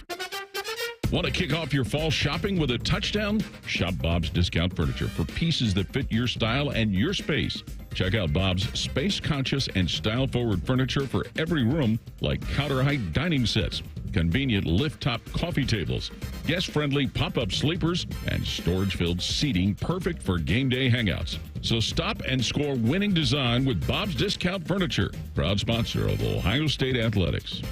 Want to kick off your fall shopping with a touchdown? Shop Bob's Discount Furniture for pieces that fit your style and your space. Check out Bob's space-conscious and style-forward furniture for every room, like counter-height dining sets, convenient lift-top coffee tables, guest-friendly pop-up sleepers, and storage-filled seating perfect for game day hangouts. So stop and score winning design with Bob's Discount Furniture, proud sponsor of Ohio State Athletics.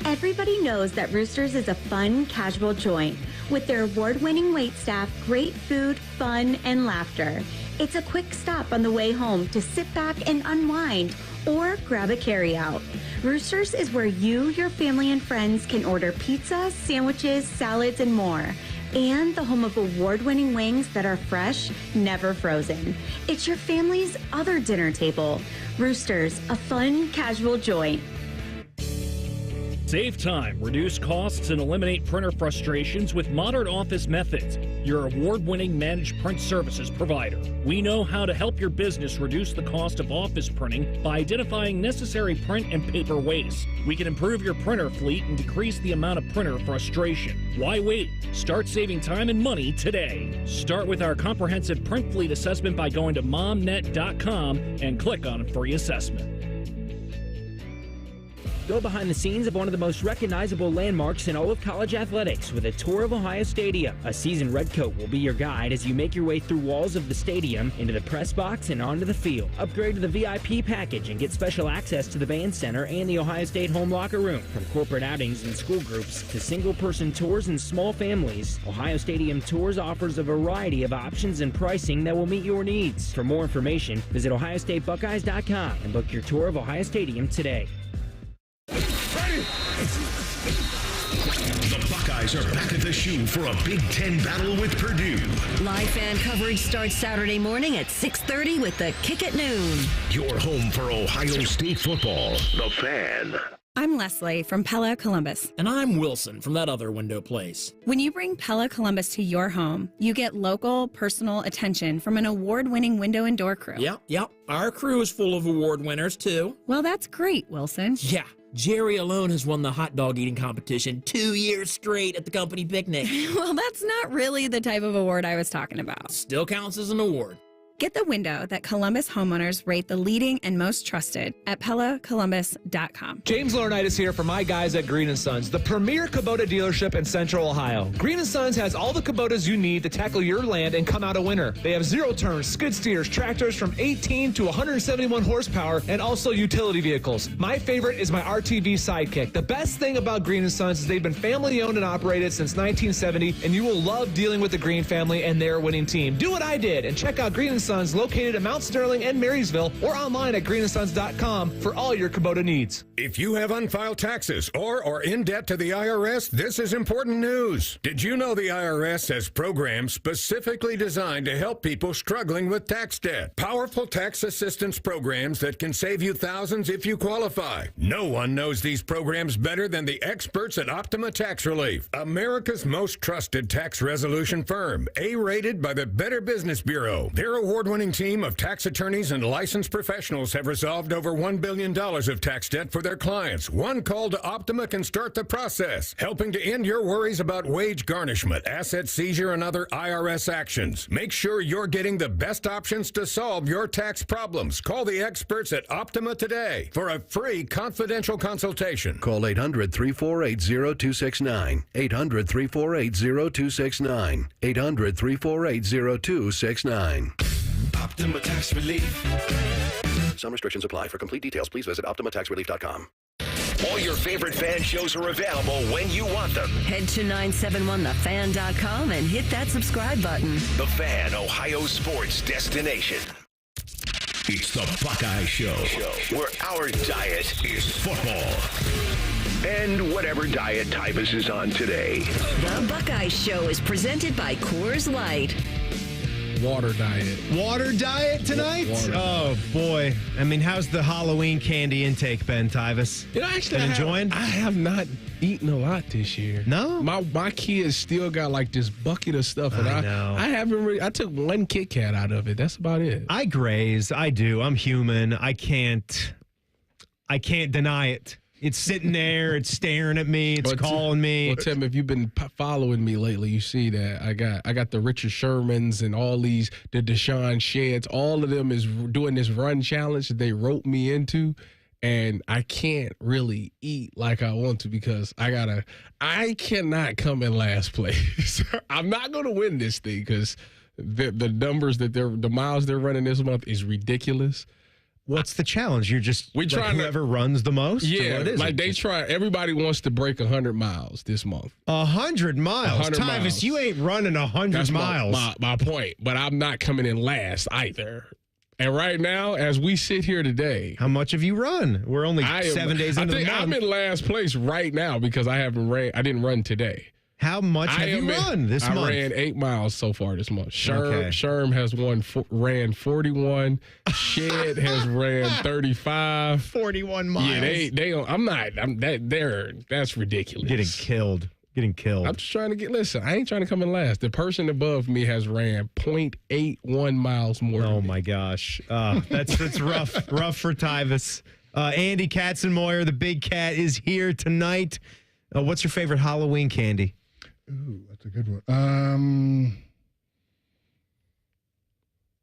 Everybody knows that Roosters is a fun, casual joint. With their award-winning waitstaff, great food, fun, and laughter. It's a quick stop on the way home to sit back and unwind or grab a carryout. Roosters is where you, your family, and friends can order pizza, sandwiches, salads, and more. And the home of award-winning wings that are fresh, never frozen. It's your family's other dinner table. Roosters, a fun, casual joint. Save time, reduce costs, and eliminate printer frustrations with modern office methods. Your award-winning managed print services provider. We know how to help your business reduce the cost of office printing by identifying necessary print and paper waste. We can improve your printer fleet and decrease the amount of printer frustration. Why wait? Start saving time and money today. Start with our comprehensive print fleet assessment by going to momnet.com and click on free assessment. Go behind the scenes of one of the most recognizable landmarks in all of college athletics with a tour of Ohio Stadium. A seasoned redcoat will be your guide as you make your way through walls of the stadium, into the press box, and onto the field. Upgrade to the VIP package and get special access to the band center and the Ohio State home locker room. From corporate outings and school groups to single-person tours and small families, Ohio Stadium Tours offers a variety of options and pricing that will meet your needs. For more information, visit ohiostatebuckeyes.com and book your tour of Ohio Stadium today. The Buckeyes are back at the shoe for a Big Ten battle with Purdue. Live fan coverage starts Saturday morning at 6:30 with the kick at noon. Your home for Ohio State football. The Fan. I'm Leslie from Pella Columbus. And I'm Wilson from that other window place. When you bring Pella Columbus to your home, you get local, personal attention from an award-winning window and door crew. Yep. Our crew is full of award winners, too. Well, that's great, Wilson. Yeah. Jerry alone has won the hot dog eating competition 2 years straight at the company picnic. Well, that's not really the type of award I was talking about. Still counts as an award. Get the window that Columbus homeowners rate the leading and most trusted at PellaColumbus.com. James Laurinaitis here for my guys at Green & Sons, the premier Kubota dealership in Central Ohio. Green & Sons has all the Kubotas you need to tackle your land and come out a winner. They have zero-turn, skid steers, tractors from 18 to 171 horsepower, and also utility vehicles. My favorite is my RTV Sidekick. The best thing about Green & Sons is they've been family-owned and operated since 1970, and you will love dealing with the Green family and their winning team. Do what I did and check out Green & Sons, located at Mount Sterling and Marysville, or online at greenandsons.com for all your Kubota needs. If you have unfiled taxes or are in debt to the IRS, this is important news. Did you know the IRS has programs specifically designed to help people struggling with tax debt? Powerful tax assistance programs that can save you thousands if you qualify. No one knows these programs better than the experts at Optima Tax Relief, America's most trusted tax resolution firm, A-rated by the Better Business Bureau. Their award-winning team of tax attorneys and licensed professionals have resolved over $1 billion of tax debt for their clients. One call to Optima can start the process, helping to end your worries about wage garnishment, asset seizure, and other IRS actions. Make sure you're getting the best options to solve your tax problems. Call the experts at Optima today for a free confidential consultation. Call 800-348-0269. 800-348-0269. 800-348-0269. Optima Tax Relief. Some restrictions apply. For complete details, please visit OptimaTaxRelief.com. All your favorite fan shows are available when you want them. Head to 971thefan.com and hit that subscribe button. The Fan, Ohio sports destination. It's the Buckeye Show, where our diet is football. And whatever diet Tyvis is on today. The Buckeye Show is presented by Coors Light. Water diet. Water diet tonight? Water. Oh, boy. I mean, how's the Halloween candy intake been, Tyvis? You know, actually, been enjoying? I have not eaten a lot this year. No? My kids still got like this bucket of stuff. And I know. I haven't really, I took one Kit Kat out of it. That's about it. I graze. I do. I'm human. I can't deny it. It's sitting there. It's staring at me. It's calling me. Well, Tim, if you've been following me lately, you see that I got the Richard Shermans and all these, the Deshaun Sheds. All of them is doing this run challenge that they roped me into, and I can't really eat like I want to because I cannot come in last place. I'm not going to win this thing because the numbers that the miles they're running this month is ridiculous. What's the challenge? You're just whoever runs the most? Yeah, like they try. Everybody wants to break 100 miles this month. 100 miles? 100 Tyvis, miles. you ain't running 100 miles. My point. But I'm not coming in last either. And right now, as we sit here today, how much have you run? We're only 7 days into the month. I'm in last place right now because I didn't run today. How much have you run this month? I ran 8 miles so far this month. Sherm has ran 41. Shed has ran 35. 41 miles. Yeah, they don't. That's ridiculous. Getting killed. I'm just trying to listen, I ain't trying to come in last. The person above me has ran 0.81 miles more than me. Oh, my gosh. That's rough. Rough for Tyvis. Andy Katzenmoyer, the Big Kat, is here tonight. What's your favorite Halloween candy? Ooh, that's a good one.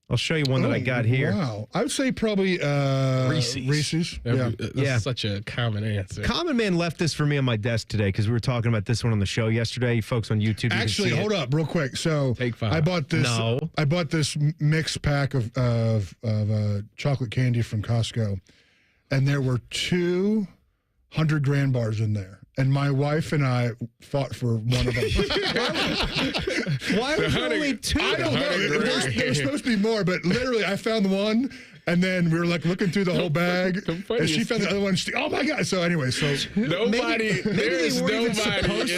I'll show you one that I got here. Wow. I would say probably Reese's. That's such a common answer. Common Man left this for me on my desk today because we were talking about this one on the show yesterday. You folks on YouTube. Actually, hold up real quick. So Take 5. I bought this mixed pack of chocolate candy from Costco, and there were 200 grand bars in there. And my wife and I fought for one of them. Why was there only 2? I don't know. There was supposed to be more, but literally I found one, and then we were like looking through the whole bag, and she found the other one. Oh my God! So anyway, there's maybe nobody in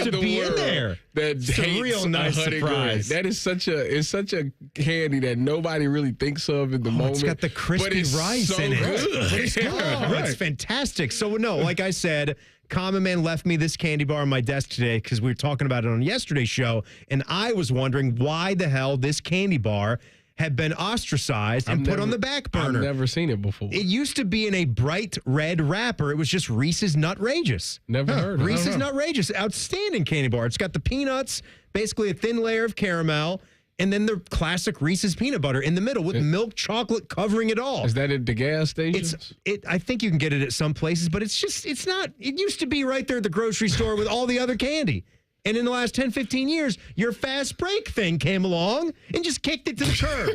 the world there that it's hates a real nice surprise. That is such a candy that nobody really thinks of in the moment. It's got the crispy rice so in it. good. It's good. Right. It's fantastic. So no, like I said, Common Man left me this candy bar on my desk today because we were talking about it on yesterday's show, and I was wondering why the hell this candy bar had been ostracized and put on the back burner. I've never seen it before. It used to be in a bright red wrapper. It was just Reese's Nutrageous. Never heard of it. Reese's Nutrageous. Outstanding candy bar. It's got the peanuts, basically a thin layer of caramel, and then the classic Reese's peanut butter in the middle with milk chocolate covering it all. Is that at the gas station? I think you can get it at some places, but it's not. It used to be right there at the grocery store with all the other candy. And in the last 10, 15 years, your fast break thing came along and just kicked it to the curb.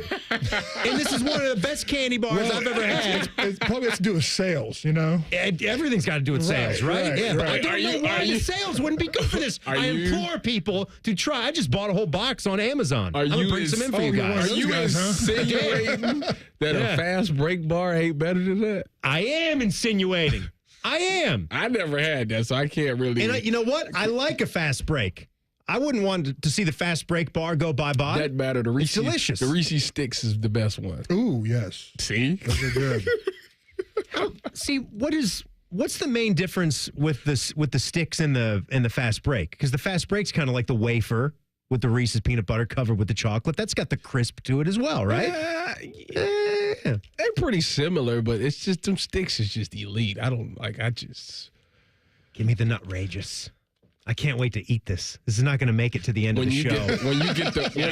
And this is one of the best candy bars I've ever had. It probably has to do with sales, you know? Everything's got to do with sales, right? Yeah, but I don't know why the sales wouldn't be good for this. I implore people to try. I just bought a whole box on Amazon. I'm going to bring some in for you guys. Are you insinuating that a fast break bar ain't better than that? I am insinuating. I am. I never had that, so I can't really. And you know what? I like a fast break. I wouldn't want to see the fast break bar go bye-bye. That matter. It's delicious. The Reese's Sticks is the best one. Ooh, yes. See? Those are good. What's the main difference with the sticks and the fast break? Because the fast break's kind of like the wafer with the Reese's peanut butter covered with the chocolate. That's got the crisp to it as well, right? Yeah. They're pretty similar, but it's just them sticks is just elite. Give me the Nutrageous. I can't wait to eat this. This is not going to make it to the end of the show. When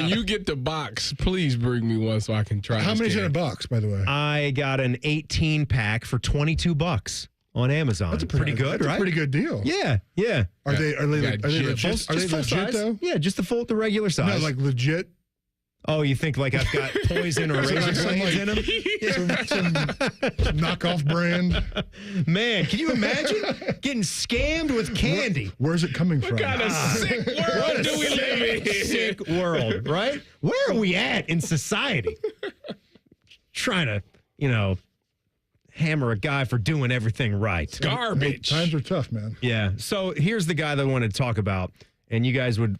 you get the box, please bring me one so I can try. How many's in a box, by the way? I got an 18-pack for $22 on Amazon. That's pretty good, right? A pretty good deal. Yeah. Are they legit? Are they legit though? Yeah, just the regular size. No, like legit. Oh, you think like I've got poison or razor blades in them? Some knockoff brand. Man, can you imagine getting scammed with candy? Where's it coming from? What kind of sick world do we live in? Sick world, right? Where are we at in society? Trying to, hammer a guy for doing everything right. Garbage. Times are tough, man. Yeah. So here's the guy that I wanted to talk about. And you guys would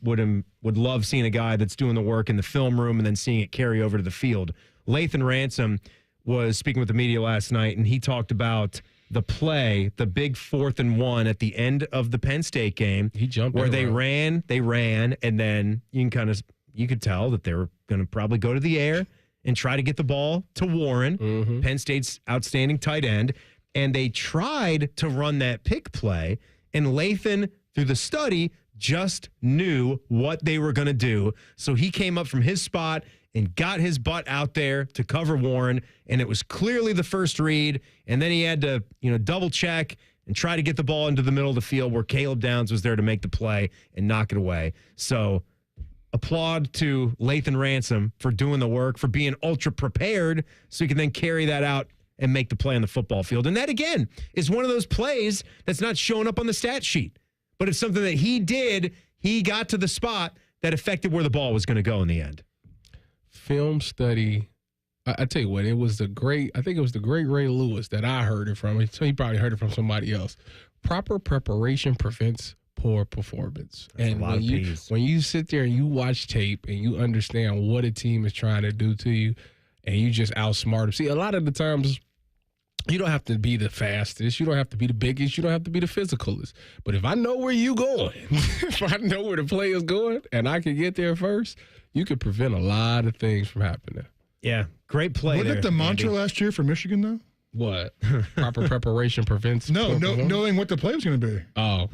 love seeing a guy that's doing the work in the film room and then seeing it carry over to the field. Lathan Ransom was speaking with the media last night, and he talked about the play, the big 4th and 1 at the end of the Penn State game. He jumped where they ran, and then you could tell that they were going to probably go to the air and try to get the ball to Warren, Penn State's outstanding tight end. And they tried to run that pick play, and Lathan, through the study, just knew what they were going to do. So he came up from his spot and got his butt out there to cover Warren, and it was clearly the first read. And then he had to, double check and try to get the ball into the middle of the field where Caleb Downs was there to make the play and knock it away. So applaud to Lathan Ransom for doing the work, for being ultra prepared so he can then carry that out and make the play on the football field. And that, again, is one of those plays that's not showing up on the stat sheet. But it's something that he did. He got to the spot that affected where the ball was going to go in the end. Film study. I tell you what, I think it was the great Ray Lewis that I heard it from. So he probably heard it from somebody else. Proper preparation prevents poor performance. That's and a lot of P's. When you sit there and you watch tape and you understand what a team is trying to do to you, and you just outsmart them. See, a lot of the times, you don't have to be the fastest. You don't have to be the biggest. You don't have to be the physicalest. But if I know where you going, if I know where the play is going, and I can get there first, you can prevent a lot of things from happening. Yeah, great play. Wasn't it the mantra last year for Michigan, though? What? Proper preparation prevents. Knowing what the play was going to be. Oh.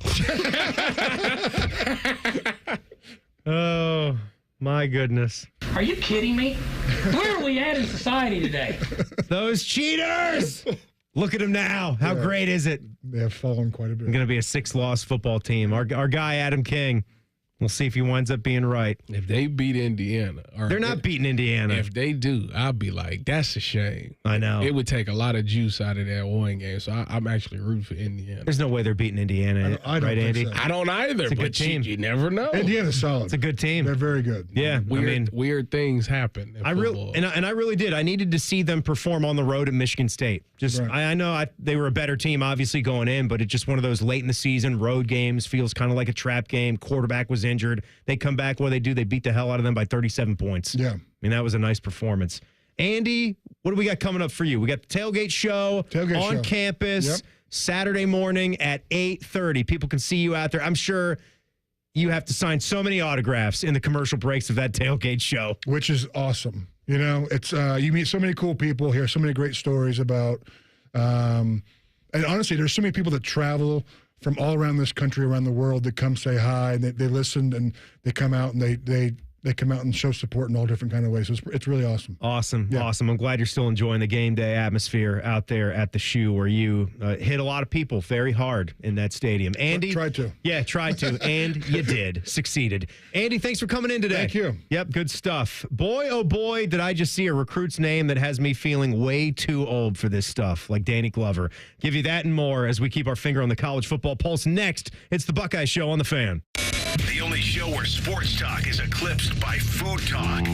Oh, my goodness. Are you kidding me? Where are we at in society today? Those cheaters! Look at them now. How great is it? They have fallen quite a bit. Going to be a 6-loss football team. Our guy, Adam King. We'll see if he winds up being right. If they beat Indiana. They're not beating Indiana. If they do, I'll be like, that's a shame. I know. It would take a lot of juice out of that one game, so I'm actually rooting for Indiana. There's no way they're beating Indiana, I don't right, think Andy? so. I don't either, It's a but good team. You never know. Indiana's solid. It's a good team. They're very good. Yeah, Weird things happen. I really did. I needed to see them perform on the road at Michigan State. I know they were a better team, obviously, going in, but it's just one of those late in the season road games. Feels kind of like a trap game. Quarterback was injured. They come back. What do? They beat the hell out of them by 37 points. Yeah. I mean, that was a nice performance. Andy, what do we got coming up for you? We got the tailgate show on campus Saturday morning at 8:30. People can see you out there. I'm sure you have to sign so many autographs in the commercial breaks of that tailgate show. Which is awesome. You know, it's you meet so many cool people, hear so many great stories about, and honestly, there's so many people that travel from all around this country, around the world, that come say hi, and they listen, and they come out and they come out and show support in all different kind of ways. So it's really awesome. Awesome. I'm glad you're still enjoying the game day atmosphere out there at the Shoe, where you hit a lot of people very hard in that stadium. Andy, tried to. Yeah, tried to, and you did. Succeeded. Andy, thanks for coming in today. Thank you. Yep, good stuff. Boy, oh boy, did I just see a recruit's name that has me feeling way too old for this stuff, like Danny Glover. Give you that and more as we keep our finger on the college football pulse. Next, it's the Buckeye Show on the Fan. The only show where sports talk is eclipsed by food talk.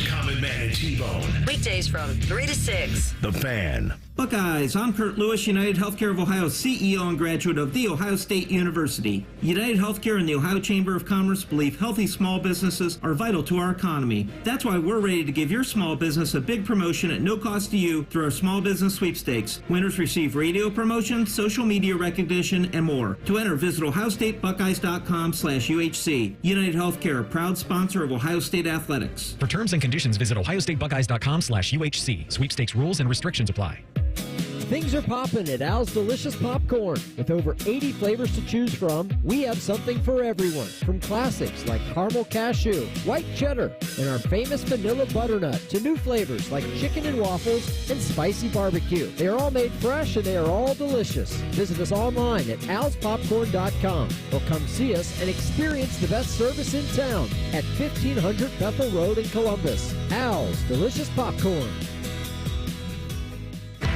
Common Man and T-Bone. Weekdays from 3 to 6. The Fan. Buckeyes, I'm Kurt Lewis, United Healthcare of Ohio CEO and graduate of The Ohio State University. United Healthcare and the Ohio Chamber of Commerce believe healthy small businesses are vital to our economy. That's why we're ready to give your small business a big promotion at no cost to you through our small business sweepstakes. Winners receive radio promotion, social media recognition, and more. To enter, visit ohiostatebuckeyes.com/UHC. United Healthcare, proud sponsor of Ohio State Athletics. For terms and conditions, visit ohiostatebuckeyes.com/UHC. Sweepstakes rules and restrictions apply. Things are popping at Al's Delicious Popcorn. With over 80 flavors to choose from, we have something for everyone. From classics like caramel cashew, white cheddar, and our famous vanilla butternut, to new flavors like chicken and waffles and spicy barbecue. They are all made fresh and they are all delicious. Visit us online at alspopcorn.com or come see us and experience the best service in town at 1500 Bethel Road in Columbus. Al's Delicious Popcorn.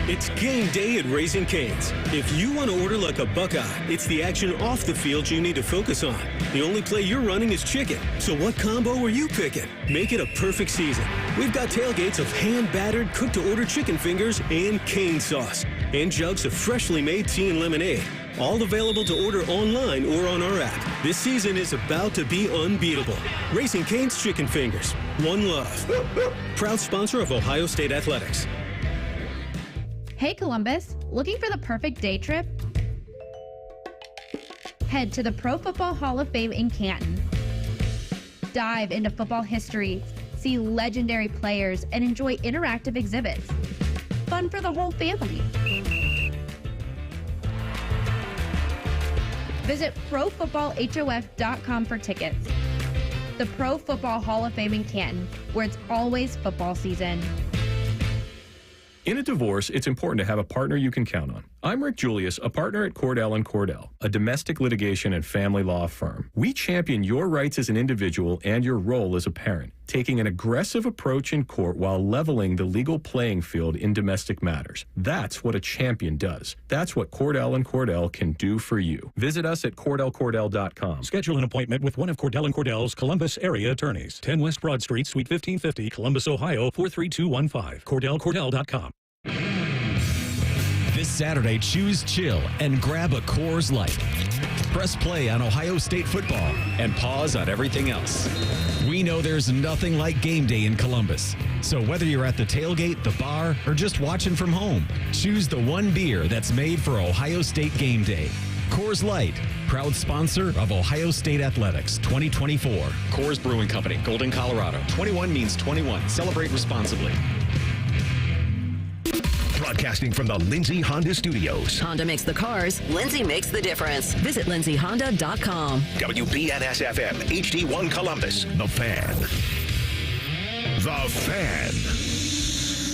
It's game day at Raising Cane's. If you want to order like a Buckeye, it's the action off the field you need to focus on. The only play you're running is chicken. So what combo are you picking? Make it a perfect season. We've got tailgates of hand-battered, cooked-to-order chicken fingers and cane sauce. And jugs of freshly made tea and lemonade. All available to order online or on our app. This season is about to be unbeatable. Raising Cane's Chicken Fingers. One love. Proud sponsor of Ohio State Athletics. Hey Columbus, looking for the perfect day trip? Head to the Pro Football Hall of Fame in Canton. Dive into football history, see legendary players, and enjoy interactive exhibits. Fun for the whole family. Visit ProFootballHOF.com for tickets. The Pro Football Hall of Fame in Canton, where it's always football season. In a divorce, it's important to have a partner you can count on. I'm Rick Julius, a partner at Cordell & Cordell, a domestic litigation and family law firm. We champion your rights as an individual and your role as a parent, taking an aggressive approach in court while leveling the legal playing field in domestic matters. That's what a champion does. That's what Cordell & Cordell can do for you. Visit us at CordellCordell.com. Schedule an appointment with one of Cordell & Cordell's Columbus area attorneys. 10 West Broad Street, Suite 1550, Columbus, Ohio, 43215. CordellCordell.com. This Saturday, choose chill and grab a Coors Light. Press play on Ohio State football and pause on everything else. We know there's nothing like game day in Columbus. So whether you're at the tailgate, the bar, or just watching from home, choose the one beer that's made for Ohio State game day. Coors Light, proud sponsor of Ohio State Athletics 2024. Coors Brewing Company, Golden, Colorado. 21 means 21. Celebrate responsibly. Broadcasting from the Lindsay Honda Studios. Honda makes the cars. Lindsay makes the difference. Visit lindsayhonda.com. WBNS-FM, HD1 Columbus. The Fan. The Fan.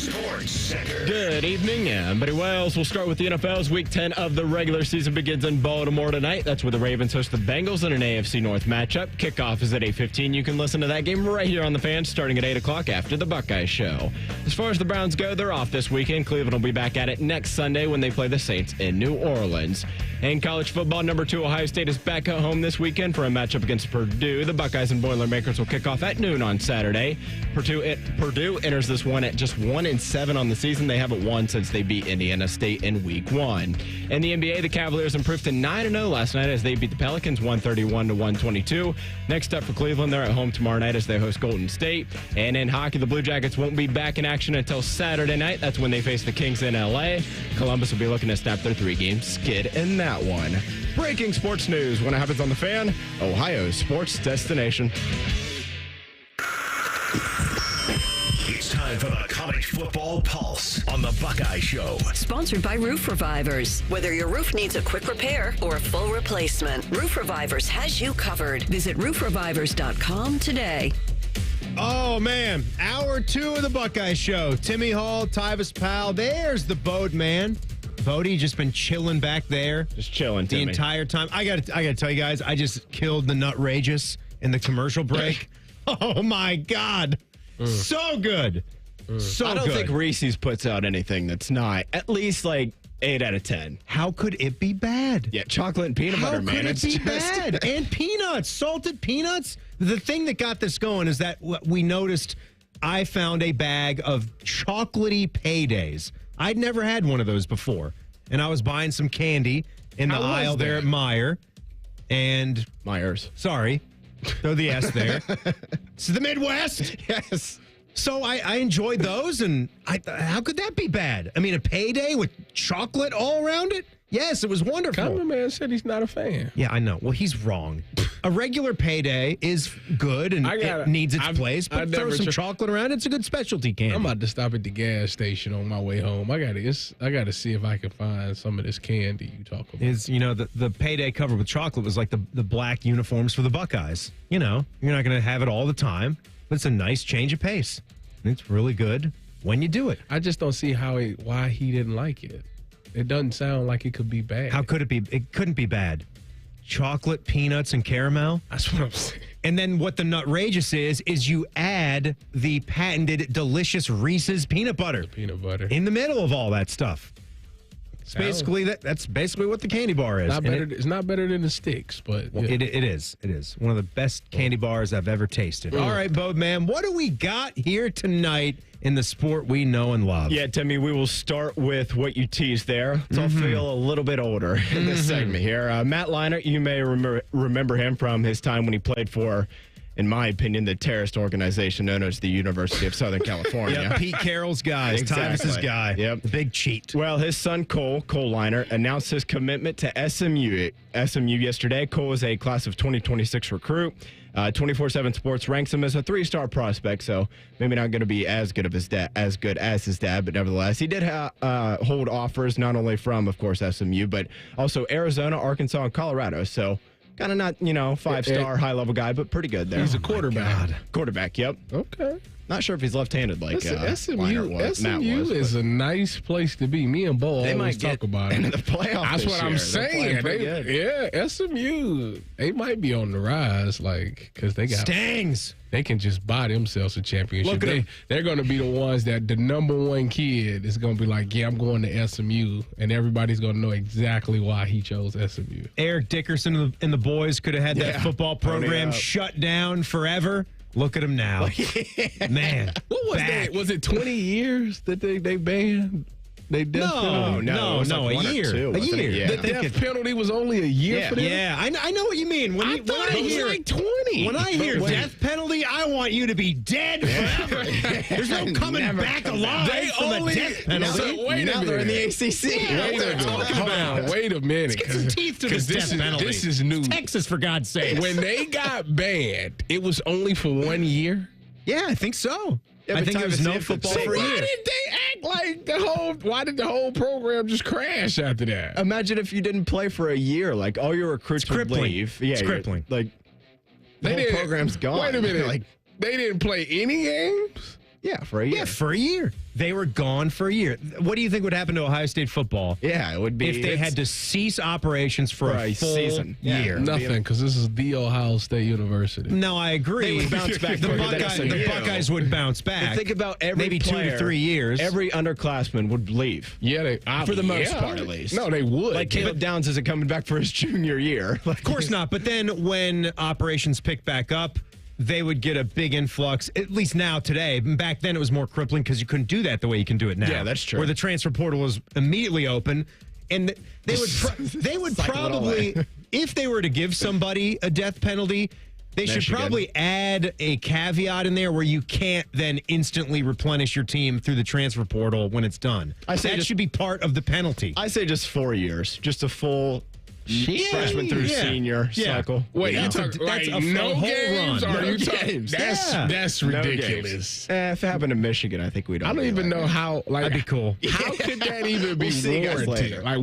Sports Center. Good evening, I'm Buddy Wells. We'll start with the NFL's Week 10 of the regular season begins in Baltimore tonight. That's where the Ravens host the Bengals in an AFC North matchup. Kickoff is at 8:15. You can listen to that game right here on the Fan starting at 8 o'clock after the Buckeye Show. As far as the Browns go, they're off this weekend. Cleveland will be back at it next Sunday when they play the Saints in New Orleans. In college football, number 2 Ohio State is back at home this weekend for a matchup against Purdue. The Buckeyes and Boilermakers will kick off at noon on Saturday. Purdue enters this one at just 1-7 on the season. They haven't won since they beat Indiana State in Week 1. In the NBA, the Cavaliers improved to 9-0 last night as they beat the Pelicans 131-122. Next up for Cleveland, they're at home tomorrow night as they host Golden State. And in hockey, the Blue Jackets won't be back in action until Saturday night. That's when they face the Kings in LA. Columbus will be looking to snap their 3-game skid in that one. Breaking sports news when it happens on the Fan, Ohio's sports destination. It's time for the College Football Pulse on the Buckeye Show. Sponsored by Roof Revivers. Whether your roof needs a quick repair or a full replacement, Roof Revivers has you covered. Visit roofrevivers.com today. Oh, man. Hour 2 of the Buckeye Show. Timmy Hall, Tyvis Powell. There's the boat, man. Bodie just been chilling back there. Just chilling, Timmy. The entire time. I gotta tell you guys, I just killed the Nutrageous in the commercial break. Oh, my God. So good. So I don't good. think Reese's puts out anything that's not at least like 8 out of 10. How could it be bad? Yeah, chocolate and peanut butter, man. How could it be just bad? And peanuts, salted peanuts. The thing that got this going is that we noticed I found a bag of chocolatey Paydays. I'd never had one of those before. And I was buying some candy in the aisle there at Meijer. And Myers. Sorry. Throw the S there. It's the Midwest. Yes. So I enjoyed those, and how could that be bad? I mean, a payday with chocolate all around it? Yes, it was wonderful. Common Man said he's not a fan. Yeah, I know. Well, he's wrong. A regular payday is good and it needs its place, but throw some chocolate around, it's a good specialty candy. I'm about to stop at the gas station on my way home. I gotta see if I can find some of this candy you talk about. The payday covered with chocolate was like the black uniforms for the Buckeyes. You know, you're not going to have it all the time, but it's a nice change of pace. And it's really good when you do it. I just don't see why he didn't like it. It doesn't sound like it could be bad. How could it be? It couldn't be bad. Chocolate, peanuts, and caramel. That's what I'm saying. And then what the Nutrageous is you add the patented delicious Reese's peanut butter. Peanut butter. In the middle of all that stuff. It's basically that's basically what the candy bar is. It's not better than the sticks, but yeah. It is. It is one of the best candy bars I've ever tasted. All right, Bode Man, what do we got here tonight in the sport we know and love? Yeah, Timmy, we will start with what you teased there. I'll feel a little bit older in this segment here. Matt Leinart, you may remember him from his time when he played for, in my opinion, the terrorist organization known as the University of Southern California. Yeah, Pete Carroll's guy, Exactly. Tyvis's guy. Yep. The big cheat. Well, his son, Cole Leinart, announced his commitment to SMU yesterday. Cole is a class of 2026 recruit. 24/7 Sports ranks him as a 3-star prospect, so maybe not going to be as good as his dad, but nevertheless, he did hold offers not only from, of course, SMU, but also Arizona, Arkansas, and Colorado. So kind of not, 5-star high-level guy, but pretty good there. He's a quarterback. Quarterback, yep. Okay. Not sure if he's left-handed like SMU was, is a nice place to be. Me and Bo always talk about it. The playoffs. That's what I'm saying. SMU, they might be on the rise, because they got Stangs. They can just buy themselves a championship. They're going to be the ones that the number one kid is going to be like, yeah, I'm going to SMU, and everybody's going to know exactly why he chose SMU. Eric Dickerson and the boys could have had that football program shut down forever. Look at him now. Man. What was that? Was it 20 years that they banned They death penalty. No, a year. A year. Yeah. The death penalty was only a year for them? Yeah, I know what you mean. When I hear like 20. When I hear death penalty, I want you to be dead forever. There's no coming back alive from a death penalty. So, wait a minute. They're in the ACC. Wait a minute. Let's get some teeth to this death penalty. This is new. Texas, for God's sake. When they got banned, it was only for 1 year? Yeah, I think so. Yeah, I think it was no football for a year. Why did they act like why did the whole program just crash after that? Imagine if you didn't play for a year, like all your recruits would leave. Yeah, it's crippling. Like the whole program's gone. Wait a minute. Like they didn't play any games? Yeah, for a year. Yeah, for a year. They were gone for a year. What do you think would happen to Ohio State football? Yeah, it would be if they had to cease operations for a full season. year. Nothing, because this is the Ohio State University. No, I agree. They would bounce back. The Buckeyes would bounce back. But think about every maybe player, 2 to 3 years. Every underclassman would leave. Yeah, for the most part, at least. No, they would. Like Caleb Downs isn't coming back for his junior year. Of course not. But then when operations pick back up, they would get a big influx, at least now today. Back then it was more crippling because you couldn't do that the way you can do it now. Yeah, that's true. Where the transfer portal was immediately open. And they would probably, if they were to give somebody a death penalty, they should probably add a caveat in there where you can't then instantly replenish your team through the transfer portal when it's done. That should be part of the penalty. I say just 4 years, just a full freshman through senior cycle. Wait, you talk that's a no whole games? run. Or you talk, games. That's ridiculous. If it happened in Michigan, I think we'd all I don't even know how. Like, that'd be cool. How could that even be warranted? Later. Like,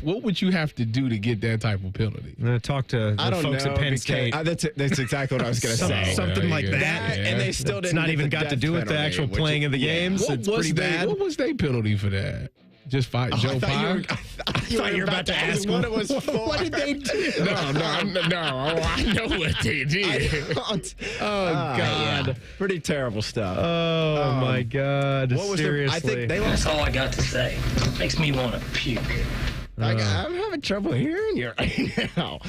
what would you have to do to get that type of penalty? I'm going to talk to the folks at Penn State. That's exactly what I was going to say. Something like that. And they still didn't. It's not even got to do with the actual playing of the games. It's pretty bad. What was their penalty for that? Just fight Joe Pye? I thought you were about to ask what it was for. What did they do? No. I know what they did. God. Yeah. Pretty terrible stuff. Oh, my God. What Seriously. I think they That's all I got to say. Makes me want to puke. I'm having trouble hearing you right now.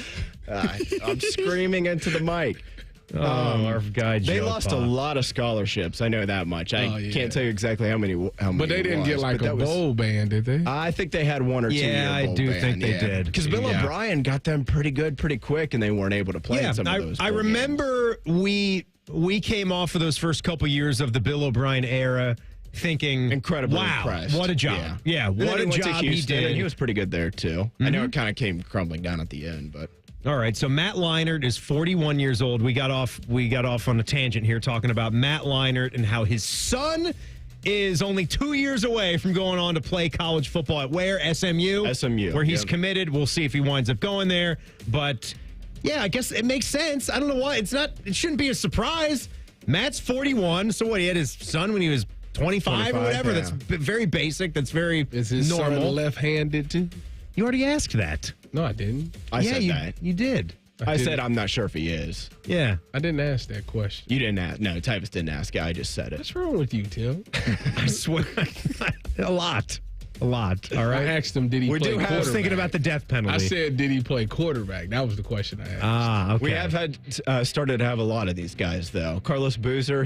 I'm screaming into the mic. Our guy Joe They lost Pye. a lot of scholarships. I know that much. I can't tell you exactly how many. But they didn't get like a bowl ban, did they? I think they had 1 or 2. Yeah, I do think they did. Because Bill O'Brien got them pretty good, pretty quick, and they weren't able to play in some of those. I remember we came off of those first couple years of the Bill O'Brien era thinking, incredibly wow, impressed. what a job. Yeah, what a job he did. And he was pretty good there, too. I know it kind of came crumbling down at the end, but. All right, so Matt Leinart is 41 years old. We got off on a tangent here talking about Matt Leinart and how his son is only 2 years away from going on to play college football at where? SMU? SMU. Where he's committed. We'll see if he winds up going there. But, yeah, I guess it makes sense. I don't know why. It shouldn't be a surprise. Matt's 41, so what, he had his son when he was 25 or whatever? Yeah. That's very basic. That's very Is his normal. son left-handed, too? You already asked that. No, I didn't. I said that. You did. I said I'm not sure if he is. Yeah. I didn't ask that question. You didn't ask. No, Tyvis didn't ask. I just said it. What's wrong with you, Tim? I swear. A lot. All right. I asked him, did he play quarterback? I was thinking about the death penalty. I said, did he play quarterback? That was the question I asked. Okay. We have started to have a lot of these guys, though. Carlos Boozer,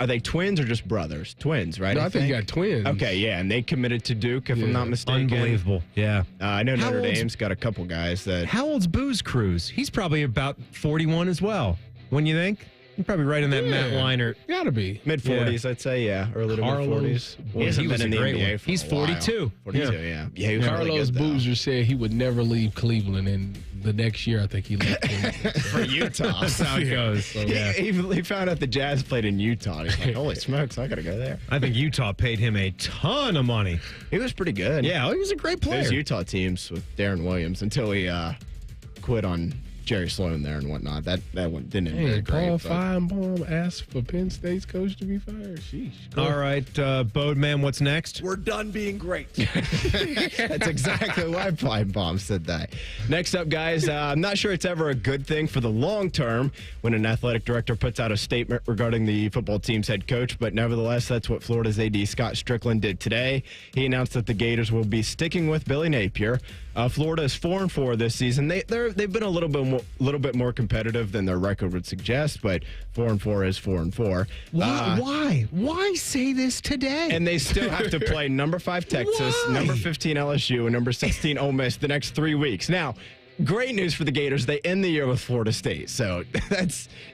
are they twins or just brothers? Twins, right? No, I think you got twins. Okay, yeah, and they committed to Duke, if I'm not mistaken. Unbelievable. Yeah. I know Notre Dame's got a couple guys that. How old's Booze Cruz? He's probably about 41 as well. Wouldn't you think? You're probably right in that Matt Leinart. Gotta be. Mid-40s, I'd say, early to mid-40s. He hasn't been in the NBA for He's 42. 42, yeah. He was Carlos really good, Boozer said he would never leave Cleveland, and the next year I think he left Cleveland. For Utah. That's how it goes. So, He found out the Jazz played in Utah. He's like, holy smokes, I got to go there. I think Utah paid him a ton of money. He was pretty good. Yeah, he was a great player. Those Utah teams with Darren Williams until he quit on Jerry Sloan there and whatnot. That one didn't end very great. Paul Feinbaum asked for Penn State's coach to be fired. Sheesh. All right, Bodeman, what's next? We're done being great. That's exactly why Feinbaum said that. Next up, guys, I'm not sure it's ever a good thing for the long term when an athletic director puts out a statement regarding the football team's head coach, but nevertheless, that's what Florida's AD Scott Strickland did today. He announced that the Gators will be sticking with Billy Napier. Florida is 4-4 this season. They've been a little bit little bit more competitive than their record would suggest, but 4-4 is 4-4. Why? Why say this today? And they still have to play number 5 Texas, number 15 LSU, and number 16 Ole Miss the next 3 weeks. Now, great news for the Gators. They end the year with Florida State. So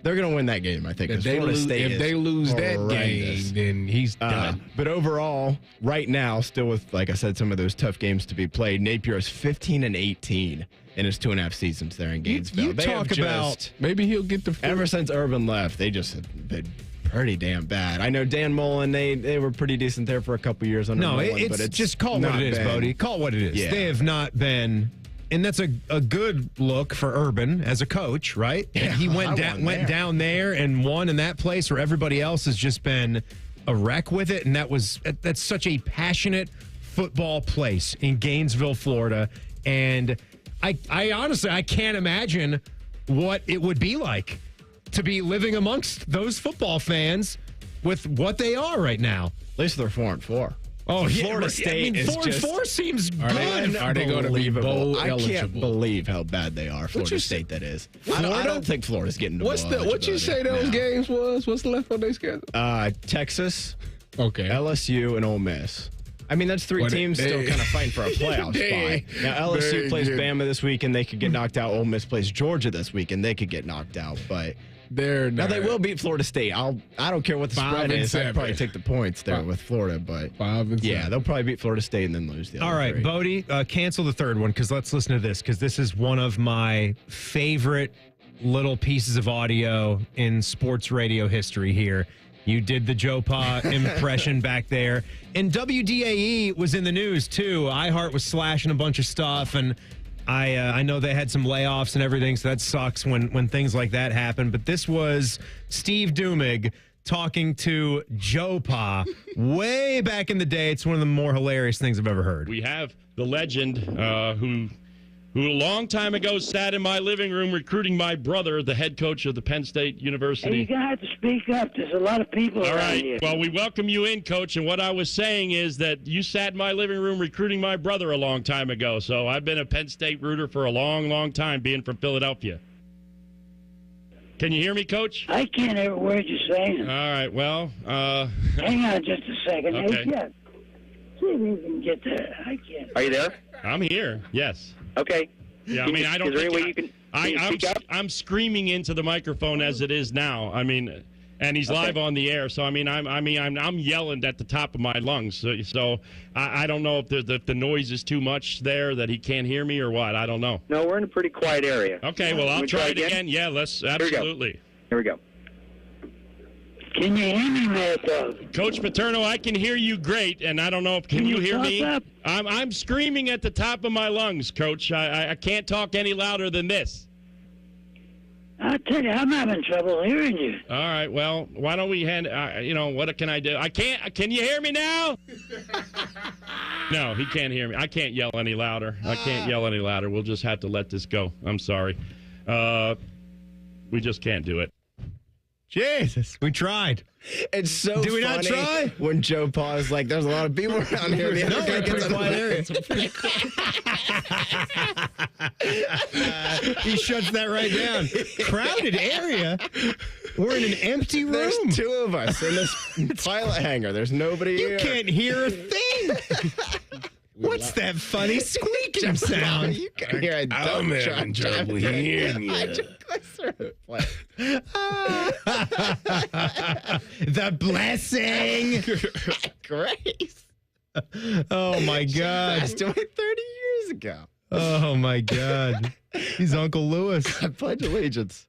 they're going to win that game, I think. If they lose that game, then he's done. But overall, right now, still with, like I said, some of those tough games to be played, Napier is 15-18 in his 2.5 seasons there in Gainesville. You talk about maybe he'll get the ever since Urban left, they just have been pretty damn bad. I know Dan Mullen, they were pretty decent there for a couple years under Mullen, but it's just call it what it is, Bodie. Call it what it is. Yeah. They have not been. And that's a good look for Urban as a coach, right? Yeah, and he went down there and won in that place where everybody else has just been a wreck with it. And that's such a passionate football place in Gainesville, Florida. And I honestly, I can't imagine what it would be like to be living amongst those football fans with what they are right now. At least they're 4-4. Oh, Florida State is 4-4 seems good. Are they going to be bowl eligible? I can't believe how bad they are. Florida State, that is. I don't think Florida's getting to bowl eligibility. What you say those games was? What's left on their schedule? Texas, okay, LSU, and Ole Miss. I mean, that's 3 teams still kind of fighting for a playoff spot. Now, LSU plays Bama this week, and they could get knocked out. Ole Miss plays Georgia this week, and they could get knocked out. But now they will beat Florida State. I don't care what the spread is. I'd probably take the points there with Florida. But 5-7. they'll probably beat Florida State and then lose the other All right, 3. Bodie, cancel the third one because let's listen to this because this is one of my favorite little pieces of audio in sports radio history here. You did the Joe Pa impression back there. And WDAE was in the news, too. iHeart was slashing a bunch of stuff, and I know they had some layoffs and everything, so that sucks when things like that happen. But this was Steve Dumig talking to Joe Pa way back in the day. It's one of the more hilarious things I've ever heard. We have the legend who a long time ago sat in my living room recruiting my brother, the head coach of the Penn State University. Hey, you're going to have to speak up. There's a lot of people around here. Well, we welcome you in, Coach. And what I was saying is that you sat in my living room recruiting my brother a long time ago. So I've been a Penn State rooter for a long, long time, being from Philadelphia. Can you hear me, Coach? I can't hear a word you're saying. All right, well. Hang on just a second. Okay. Hey, Jeff, see if you can get there. I can't. Are you there? I'm here, yes. Okay. Yeah, I mean, I don't Is there think any way you can speak up? I'm screaming into the microphone as it is now. I mean, and he's live on the air, so I'm yelling at the top of my lungs. So I don't know if the noise is too much there that he can't hear me or what. I don't know. No, we're in a pretty quiet area. Okay, well, I'll try it again. Yeah, let's absolutely. Here we go. Can you hear me, Mad Dog? Coach Paterno, I can hear you great, and I don't know if can you hear me? Up? I'm screaming at the top of my lungs, Coach. I can't talk any louder than this. I'll tell you, I'm having trouble hearing you. All right, well, why don't we what can I do? I can't. Can you hear me now? No, he can't hear me. I can't yell any louder. I can't yell any louder. We'll just have to let this go. I'm sorry. We just can't do it. Jesus, we tried. It's so Did we not try? When Joe Pa is like, there's a lot of people around here. The other guy gets he shuts that right down. Crowded area. We're in an empty room. There's 2 of us in this pilot hangar. There's nobody here. You can't hear a thing. What's that funny squeaking sound? You can hear a dumb having trouble hearing you. The blessing. Grace. Oh, my God. Passed away 30 years ago. Oh, my God. He's Uncle Lewis. I pledge allegiance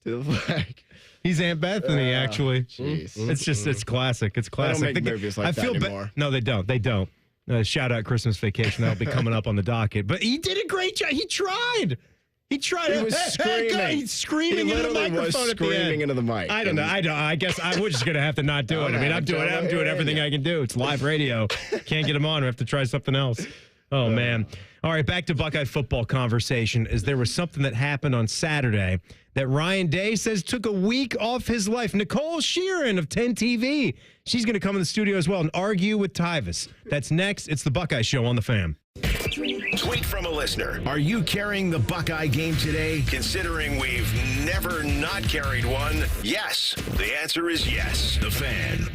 to the flag. He's Aunt Bethany, actually. Jeez. It's classic. It's classic. They don't make movies like that anymore. No, they don't. They don't. Shout out Christmas Vacation. That'll be coming up on the docket. But he did a great job. He tried. He was screaming. He's screaming into the microphone at the end. Screaming into the mic. I don't know. I guess we're just gonna have to not do it. I mean, I'm doing everything I can do. It's live radio. Can't get him on. We have to try something else. Oh man. All right, back to Buckeye football conversation. As there was something that happened on Saturday that Ryan Day says took a week off his life. Nicole Shearin of 10 TV. She's going to come in the studio as well and argue with Tyvis. That's next. It's the Buckeye Show on the Fan. Tweet from a listener. Are you carrying the Buckeye game today? Considering we've never not carried one, yes. The answer is yes. The Fan.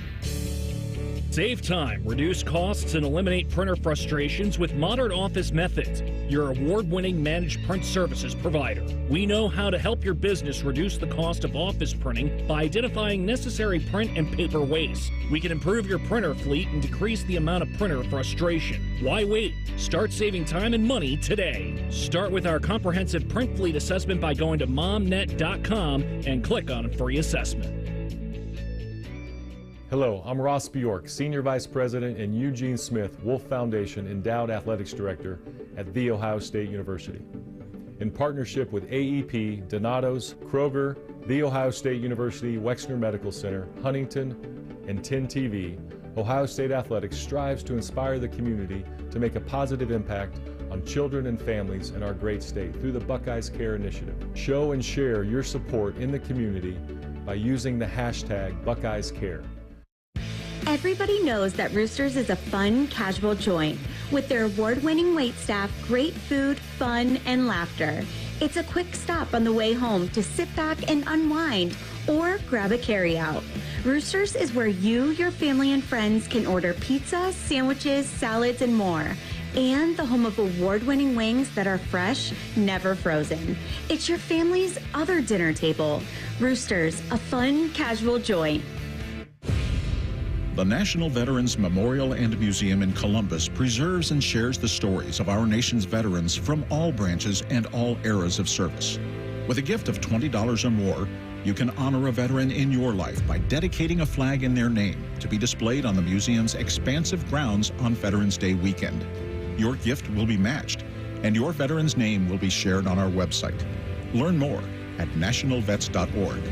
Save time, reduce costs, and eliminate printer frustrations with modern office methods. Your award-winning managed print services provider. We know how to help your business reduce the cost of office printing by identifying necessary print and paper waste. We can improve your printer fleet and decrease the amount of printer frustration. Why wait? Start saving time and money today. Start with our comprehensive print fleet assessment by going to momnet.com and click on a free assessment. Hello, I'm Ross Bjork, Senior Vice President and Eugene Smith Wolf Foundation Endowed Athletics Director at The Ohio State University. In partnership with AEP, Donato's, Kroger, The Ohio State University Wexner Medical Center, Huntington, and 10 TV, Ohio State Athletics strives to inspire the community to make a positive impact on children and families in our great state through the Buckeyes Care Initiative. Show and share your support in the community by using the hashtag BuckeyesCare. Everybody knows that Roosters is a fun, casual joint. With their award-winning waitstaff, great food, fun, and laughter. It's a quick stop on the way home to sit back and unwind or grab a carryout. Roosters is where you, your family, and friends can order pizza, sandwiches, salads, and more. And the home of award-winning wings that are fresh, never frozen. It's your family's other dinner table. Roosters, a fun, casual joint. The National Veterans Memorial and Museum in Columbus preserves and shares the stories of our nation's veterans from all branches and all eras of service. With a gift of $20 or more, you can honor a veteran in your life by dedicating a flag in their name to be displayed on the museum's expansive grounds on Veterans Day weekend. Your gift will be matched, and your veteran's name will be shared on our website. Learn more at nationalvets.org.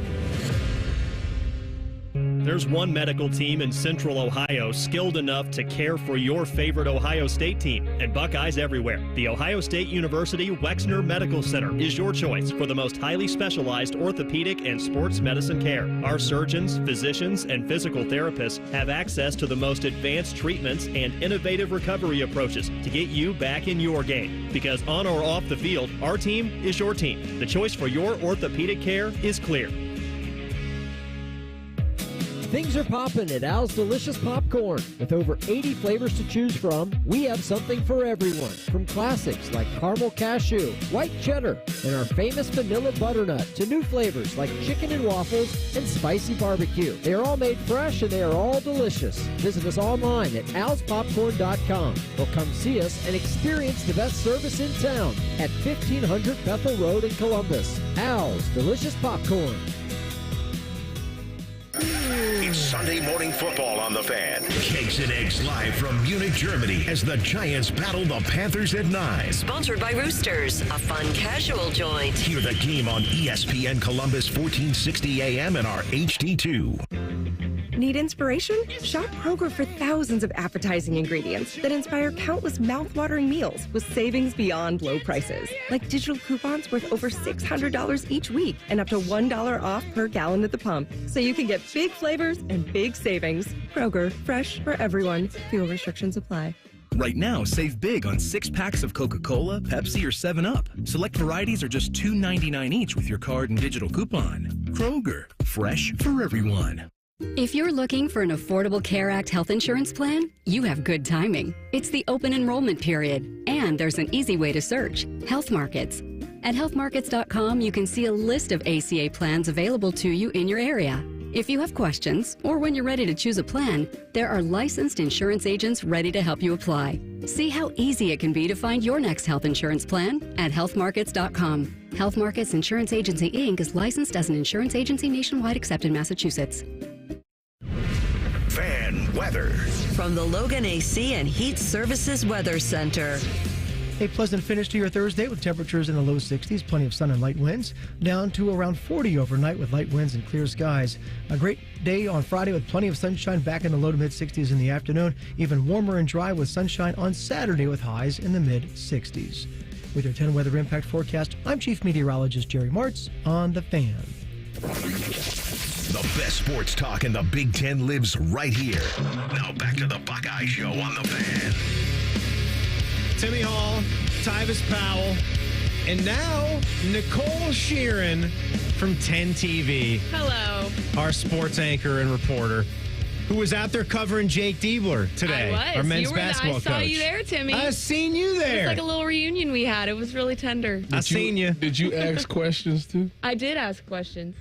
There's one medical team in Central Ohio skilled enough to care for your favorite Ohio State team, and Buckeyes everywhere. The Ohio State University Wexner Medical Center is your choice for the most highly specialized orthopedic and sports medicine care. Our surgeons, physicians, and physical therapists have access to the most advanced treatments and innovative recovery approaches to get you back in your game. Because on or off the field, our team is your team. The choice for your orthopedic care is clear. Things are popping at Al's Delicious Popcorn. With over 80 flavors to choose from, we have something for everyone. From classics like caramel cashew, white cheddar, and our famous vanilla butternut to new flavors like chicken and waffles and spicy barbecue. They are all made fresh and they are all delicious. Visit us online at alspopcorn.com or come see us and experience the best service in town at 1500 Bethel Road in Columbus. Al's Delicious Popcorn. It's Sunday morning football on the Fan. Cakes and Eggs live from Munich, Germany as the Giants battle the Panthers at 9. Sponsored by Roosters, a fun casual joint. Hear the game on ESPN Columbus 1460 AM and our HD2. Need inspiration? Shop Kroger for thousands of appetizing ingredients that inspire countless mouth-watering meals with savings beyond low prices. Like digital coupons worth over $600 each week and up to $1 off per gallon at the pump. So you can get big flavors and big savings. Kroger, fresh for everyone. Fuel restrictions apply. Right now, save big on 6 packs of Coca-Cola, Pepsi, or 7-Up. Select varieties are just $2.99 each with your card and digital coupon. Kroger, fresh for everyone. If you're looking for an Affordable Care Act health insurance plan, you have good timing. It's the open enrollment period, and there's an easy way to search, Health Markets. At healthmarkets.com, you can see a list of ACA plans available to you in your area. If you have questions, or when you're ready to choose a plan, there are licensed insurance agents ready to help you apply. See how easy it can be to find your next health insurance plan at healthmarkets.com. Health Markets Insurance Agency, Inc. is licensed as an insurance agency nationwide except in Massachusetts. Fan weather. From the Logan AC and Heat Services Weather Center. A pleasant finish to your Thursday with temperatures in the low 60s, plenty of sun and light winds, down to around 40 overnight with light winds and clear skies. A great day on Friday with plenty of sunshine back in the low to mid 60s in the afternoon, even warmer and dry with sunshine on Saturday with highs in the mid 60s. With your 10 weather impact forecast, I'm Chief Meteorologist Jerry Martz on The Fan. The best sports talk in the Big Ten lives right here. Now back to the Buckeye Show on The Fan. Timmy Hall, Tyvis Powell, and now Nicole Shearin from 10 TV. Hello. Our sports anchor and reporter, who was out there covering Jake Diebler today. I was. Our men's basketball I saw coach. you there, Timmy. I seen you there. It was like a little reunion we had. It was really tender. I seen you. Did you ask questions too? I did ask questions.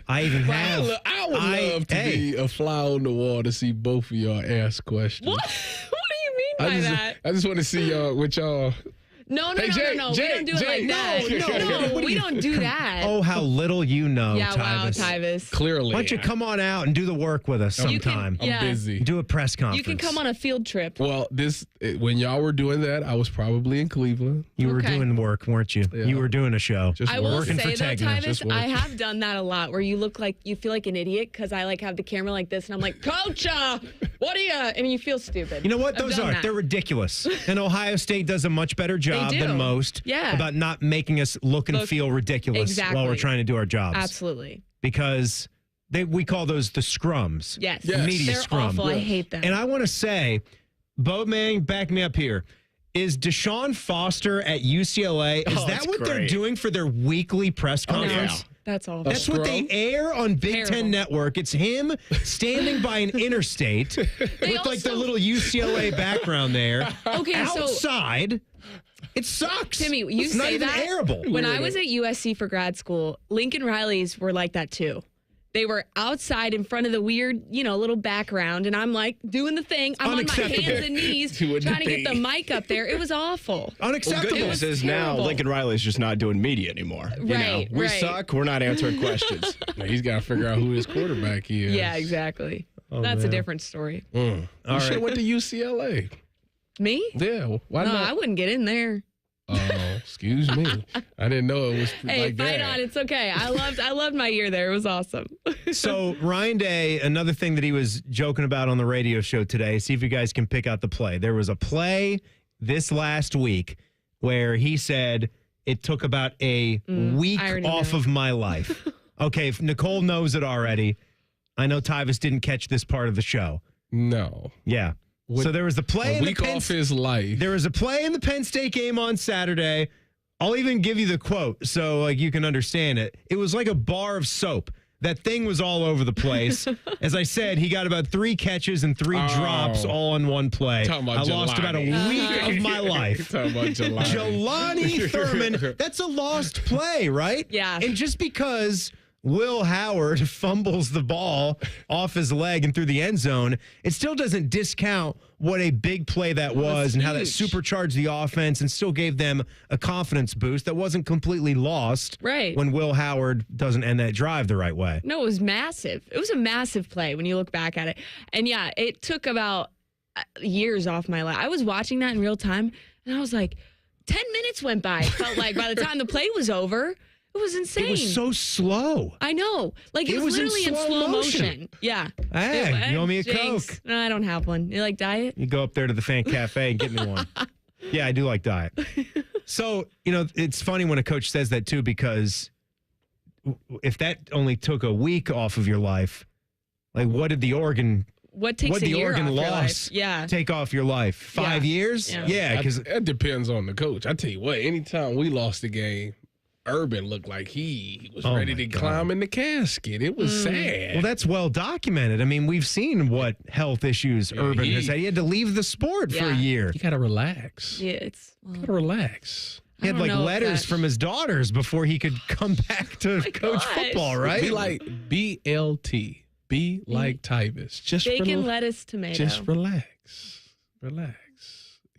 I even have. I would love to be a fly on the wall to see both of y'all ask questions. What? What do you mean by that? I just want to see y'all with y'all. No. Hey, Jake, we don't do it like that. No, we don't do that. Oh, how little you know, Yeah, Tyvis. wow, Tyvis. Clearly. Why don't you come on out and do the work with us sometime? I'm busy. Do a press conference. You can come on a field trip. Well, when y'all were doing that, I was probably in Cleveland. You were doing work, weren't you? Yeah. You were doing a show. I will working say for though, Tegna. Tyvis, I have done that a lot where you feel like an idiot because I have the camera like this and I'm like, Coach, what are you? And you feel stupid. You know what? I've Those done are. that. They're ridiculous. And Ohio State does a much better job do. than most about not making us look and feel ridiculous while we're trying to do our jobs. Absolutely. Because we call those the scrums. Yes. The media They're scrum. awful. I hate them. And I want to say, Boatman, back me up here. Is Deshaun Foster at UCLA? Is that what they're doing for their weekly press conference? That's all. That's what they air on Big Ten Network. It's him standing by an interstate with the little UCLA background there. Okay, outside. It sucks. Timmy, you it's say not even that. airable. When I was at USC for grad school, Lincoln Rileys were like that too. They were outside in front of the weird, little background, and I'm like doing the thing. I'm on my hands and knees trying to get the mic up there. It was awful. Unacceptable. Well, good news is now Lincoln Riley's just not doing media anymore. Right, We right. suck. We're not answering questions. He's got to figure out who his quarterback is. Yeah, exactly. That's a different story. You should have went to UCLA. Me? Yeah. Why no, not? I wouldn't get in there. Oh, excuse me. I didn't know it was Hey, like fight that. on. It's okay. I loved my year there. It was awesome. So Ryan Day, another thing that he was joking about on the radio show today, see if you guys can pick out the play. There was a play this last week where he said it took about a week off of my life. Okay, if Nicole knows it already. I know Tyvis didn't catch this part of the show. No. Yeah. So there was the play in the Penn off his life. There was a play in the Penn State game on Saturday. I'll even give you the quote so you can understand it. It was like a bar of soap. That thing was all over the place. As I said, he got about 3 catches and 3 drops all in one play. I lost about a week of my life. Talking about Jelani Thurman. That's a lost play, right? Yeah. And just because Will Howard fumbles the ball off his leg and through the end zone, it still doesn't discount what a big play that was and how that supercharged the offense and still gave them a confidence boost that wasn't completely lost when Will Howard doesn't end that drive the right way. No, it was massive. It was a massive play when you look back at it. And yeah, it took about years off my life. I was watching that in real time and I was like, 10 minutes went by. It felt like by the time the play was over. It was insane. It was so slow. I know. Like, it was literally in slow motion. Yeah. Hey, you owe me a Jinx. Coke. No, I don't have one. You like diet? You go up there to the Fan Cafe and get me one. Yeah, I do like diet. So, it's funny when a coach says that too, because if that only took a week off of your life, like what did the Oregon a year off your loss life? take off your life? 5 years? Yeah, because it depends on the coach. I tell you what, anytime we lost the game, Urban looked like he was ready to climb in the casket. It was sad. Well, that's well documented. I mean, we've seen what health issues Urban has had. He had to leave the sport for a year. You got to relax. Yeah, it's got to relax. He had letters from his daughters before he could come back to coach football, right? Be like BLT. Be like Tyvis. Just bacon, lettuce, tomato. Just relax. Relax.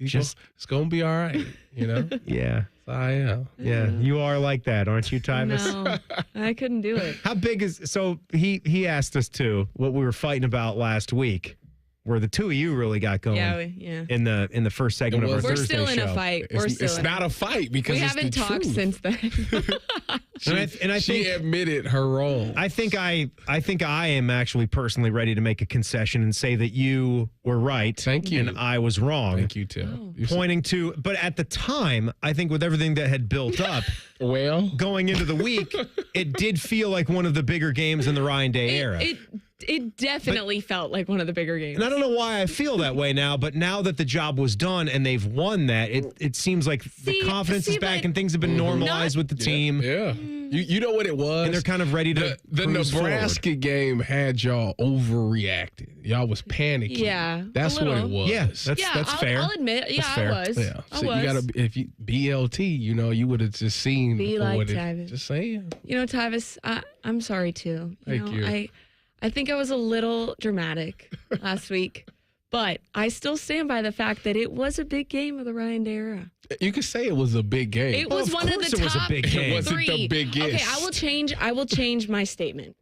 It's going to be all right, Yeah. I am. Yeah, you are like that, aren't you, Tyvis? No, I couldn't do it. How big is so? He asked us too what we were fighting about last week, where the two of you really got going. Yeah. In the first segment of our Thursday show. We're still in a fight. It's not a fight because we haven't talked since then. I think admitted her role. I think I am actually personally ready to make a concession and say that you were right. Thank you. And I was wrong. Thank you, Tim. Pointing to, but at the time, I think with everything that had built up, going into the week, it did feel like one of the bigger games in the Ryan Day era. It It definitely felt like one of the bigger games. And I don't know why I feel that way now, but now that the job was done and they've won that, it seems like the confidence is back and things have been normalized with the team. Yeah. You know what it was? And they're kind of ready to The Nebraska game had y'all overreacted. Y'all was panicking. Yeah. That's what it was. Yeah, that's fair. I'll admit. Yeah, That's fair. I was. Yeah. I So was. you gotta if you BLT, you would have just seen Be like Tyvis. Just saying. Tyvis, I'm sorry too. Thank you. I think I was a little dramatic last week, but I still stand by the fact that it was a big game of the Ryan Day era. You could say it was a big game. It was one of the top It wasn't the biggest. Okay, I will change my statement.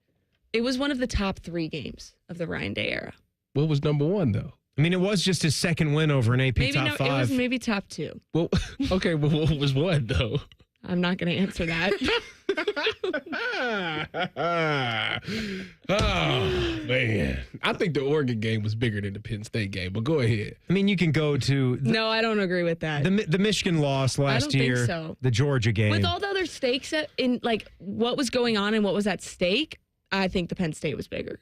It was one of the top 3 games of the Ryan Day era. What was number 1 though? I mean, it was just his second win over an AP top 5. It was maybe top 2. Well, okay, but what was 1 though? I'm not going to answer that. Oh, man. I think the Oregon game was bigger than the Penn State game, but go ahead. I mean, you can go to... No, I don't agree with that. The Michigan loss last year. Think so. The Georgia game. With all the other stakes in like what was going on and what was at stake, I think the Penn State was bigger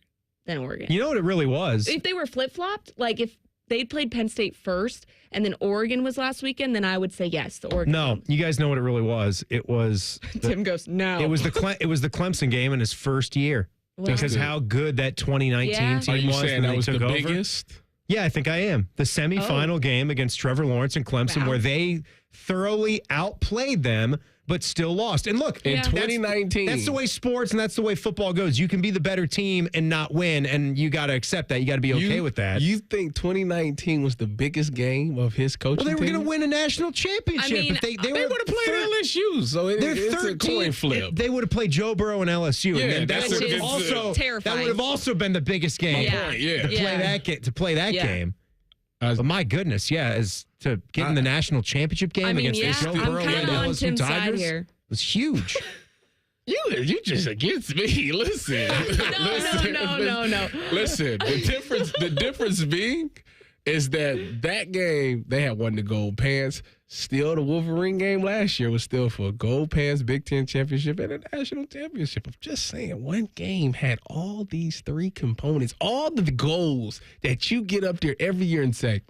than Oregon. You know what it really was? If they were flip-flopped, like if they'd played Penn State first and then Oregon was last weekend, then I would say yes, the Oregon No, game. you guys know what it really was. It was... Tim goes, no. It was the Clemson game in his first year. Wow. Because how good that 2019 Yeah. team Are you was saying when that was they the took over. biggest? Yeah, I think I am. The semifinal game against Trevor Lawrence and Clemson, Wow. where they thoroughly outplayed them, but still lost. And look, In 2019. that's the way sports and that's the way football goes. You can be the better team and not win, and you got to accept that. You got to be okay with that. You think 2019 was the biggest game of his coaching Well, they were team? going to win a national championship. I mean, if they They would have played LSU, so it's a coin flip. They would have played Joe Burrow and LSU. Yeah, and then that's Which is also terrifying. That would have also been the biggest game. Yeah. point, yeah. To play that Yeah. game. But my goodness, as to get in the national championship game I mean, against yeah, Joe I'm Burrow kind and of on LSU Tim's side Tigers here. was huge. You just against me. Listen. No. Listen, the difference being is that game, they had won the gold pants. Still, the Wolverine game last year was still for a gold pants, Big Ten championship, and a national championship. I'm just saying, one game had all these 3 components, all the goals that you get up there every year and say,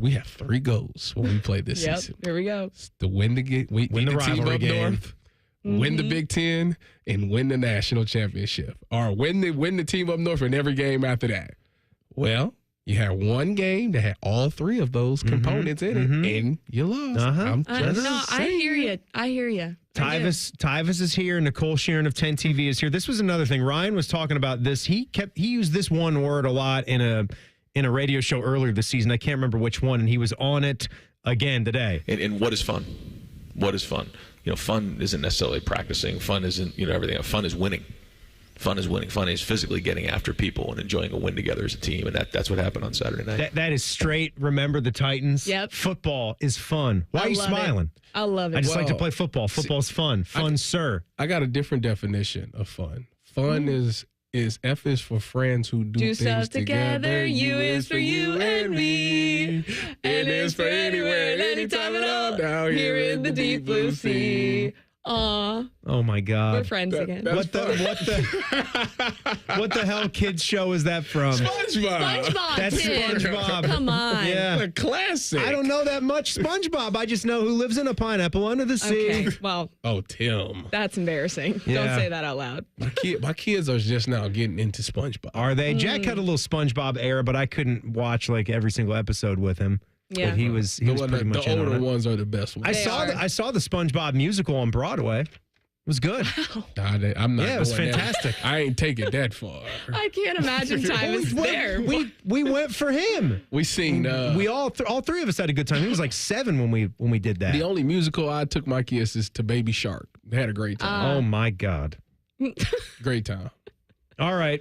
we have 3 goals when we play this season. Here we go. It's to win the team rivalry up game. north, win the Big Ten, and win the national championship. Or win the team up north in every game after that. Well, you had one game that had all 3 of those components in it, and you lost. I'm just I hear you. Tyvis is here. Nicole Shearin of 10 TV is here. This was another thing. Ryan was talking about this. He used this one word a lot in a radio show earlier this season. I can't remember which one, and he was on it again today. And what is fun? What is fun? Fun isn't necessarily practicing. Fun isn't, everything. Fun is winning. Fun is winning. Fun is physically getting after people and enjoying a win together as a team. And that's what happened on Saturday night. That is straight. Remember the Titans. Yep. Football is fun. Why are you love smiling? it. I love it. I just like to play football. Football's fun. Fun, sir. I got a different definition of fun. Fun is F is for friends who do stuff things together. U is for you and me. N is for anywhere and anytime at all. Down Here in the deep blue sea. Aw. Oh my God. We're friends again. What the hell kids show is that from? SpongeBob. That's Tim. SpongeBob. Come on. Yeah. A classic. I don't know that much SpongeBob. I just know who lives in a pineapple under the sea. Okay, well, Oh, Tim. that's embarrassing. Yeah. Don't say that out loud. My kids are just now getting into SpongeBob. Are they? Jack had a little SpongeBob era, but I couldn't watch like every single episode with him. Yeah. But he was pretty much the in on older it. ones are the best ones. I saw the SpongeBob musical on Broadway. It was good. I'm not. Yeah, it was going that- fantastic. I ain't taking it that far. I can't imagine Tyvis there. We went for him. We seen. We all 3 of us had a good time. He was like 7 when we did that. The only musical I took my kids is to Baby Shark. They had a great time. Oh my God. Great time. All right.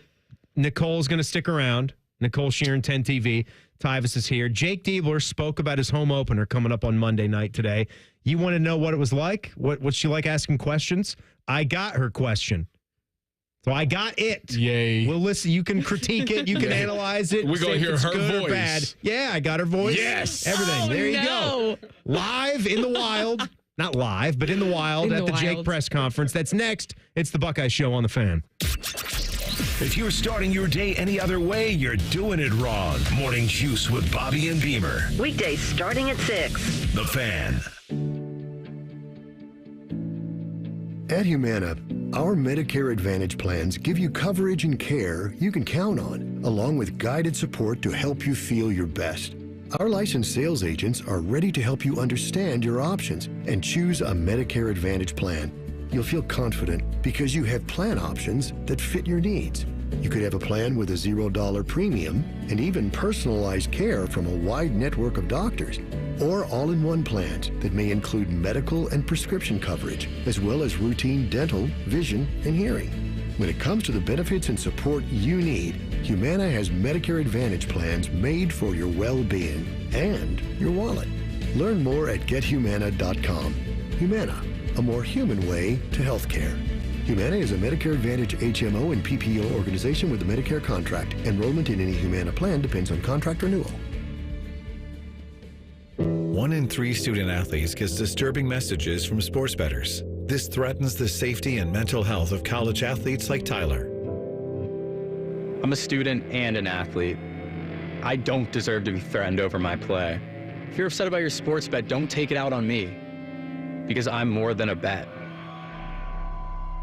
Nicole's going to stick around. Nicole Shearin, 10 TV. Tyvis is here. Jake Diebler spoke about his home opener coming up on Monday night today. You want to know what it was like? What's she like asking questions? I got her question. So I got it. Yay. Well, listen, you can critique it. You can analyze it. We're say gonna if hear it's her good or voice. bad. Yeah, I got her voice. Yes. Everything. Oh, there you go. Live in the wild. Not live, but in the wild In at the the Jake wild. press conference. That's next. It's the Buckeye Show on the Fan. If you're starting your day any other way, you're doing it wrong. Morning Juice with Bobby and Beamer. Weekdays starting at 6. The Fan. At Humana, our Medicare Advantage plans give you coverage and care you can count on, along with guided support to help you feel your best. Our licensed sales agents are ready to help you understand your options and choose a Medicare Advantage plan. You'll feel confident because you have plan options that fit your needs. You could have a plan with a $0 premium and even personalized care from a wide network of doctors, or all-in-one plans that may include medical and prescription coverage, as well as routine dental, vision, and hearing. When it comes to the benefits and support you need, Humana has Medicare Advantage plans made for your well-being and your wallet. Learn more at gethumana.com. Humana, a more human way to healthcare. Humana is a Medicare Advantage HMO and PPO organization with a Medicare contract. Enrollment in any Humana plan depends on contract renewal. 1 in 3 student athletes gets disturbing messages from sports bettors. This threatens the safety and mental health of college athletes like Tyler. I'm a student and an athlete. I don't deserve to be threatened over my play. If you're upset about your sports bet, don't take it out on me, because I'm more than a bet.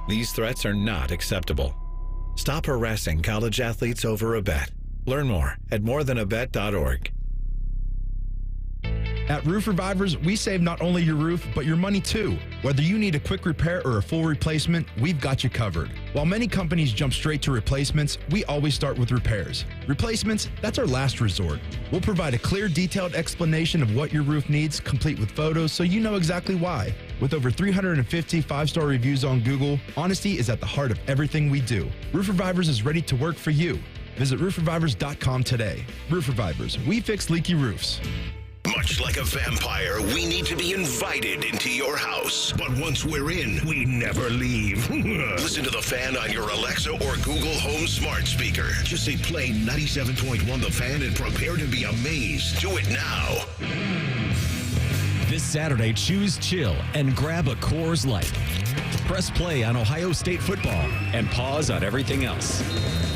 These threats are not acceptable. Stop harassing college athletes over a bet. Learn more at morethanabet.org. At Roof Revivers, we save not only your roof, but your money too. Whether you need a quick repair or a full replacement, we've got you covered. While many companies jump straight to replacements, we always start with repairs. Replacements, that's our last resort. We'll provide a clear, detailed explanation of what your roof needs, complete with photos, so you know exactly why. With over 350 5-star reviews on Google, honesty is at the heart of everything we do. Roof Revivers is ready to work for you. Visit roofrevivers.com today. Roof Revivers, we fix leaky roofs. Much like a vampire, we need to be invited into your house. But once we're in, we never leave. Listen to The Fan on your Alexa or Google Home smart speaker. Just say play 97.1 The Fan and prepare to be amazed. Do it now. This Saturday, choose chill and grab a Coors Light. Press play on Ohio State football and pause on everything else.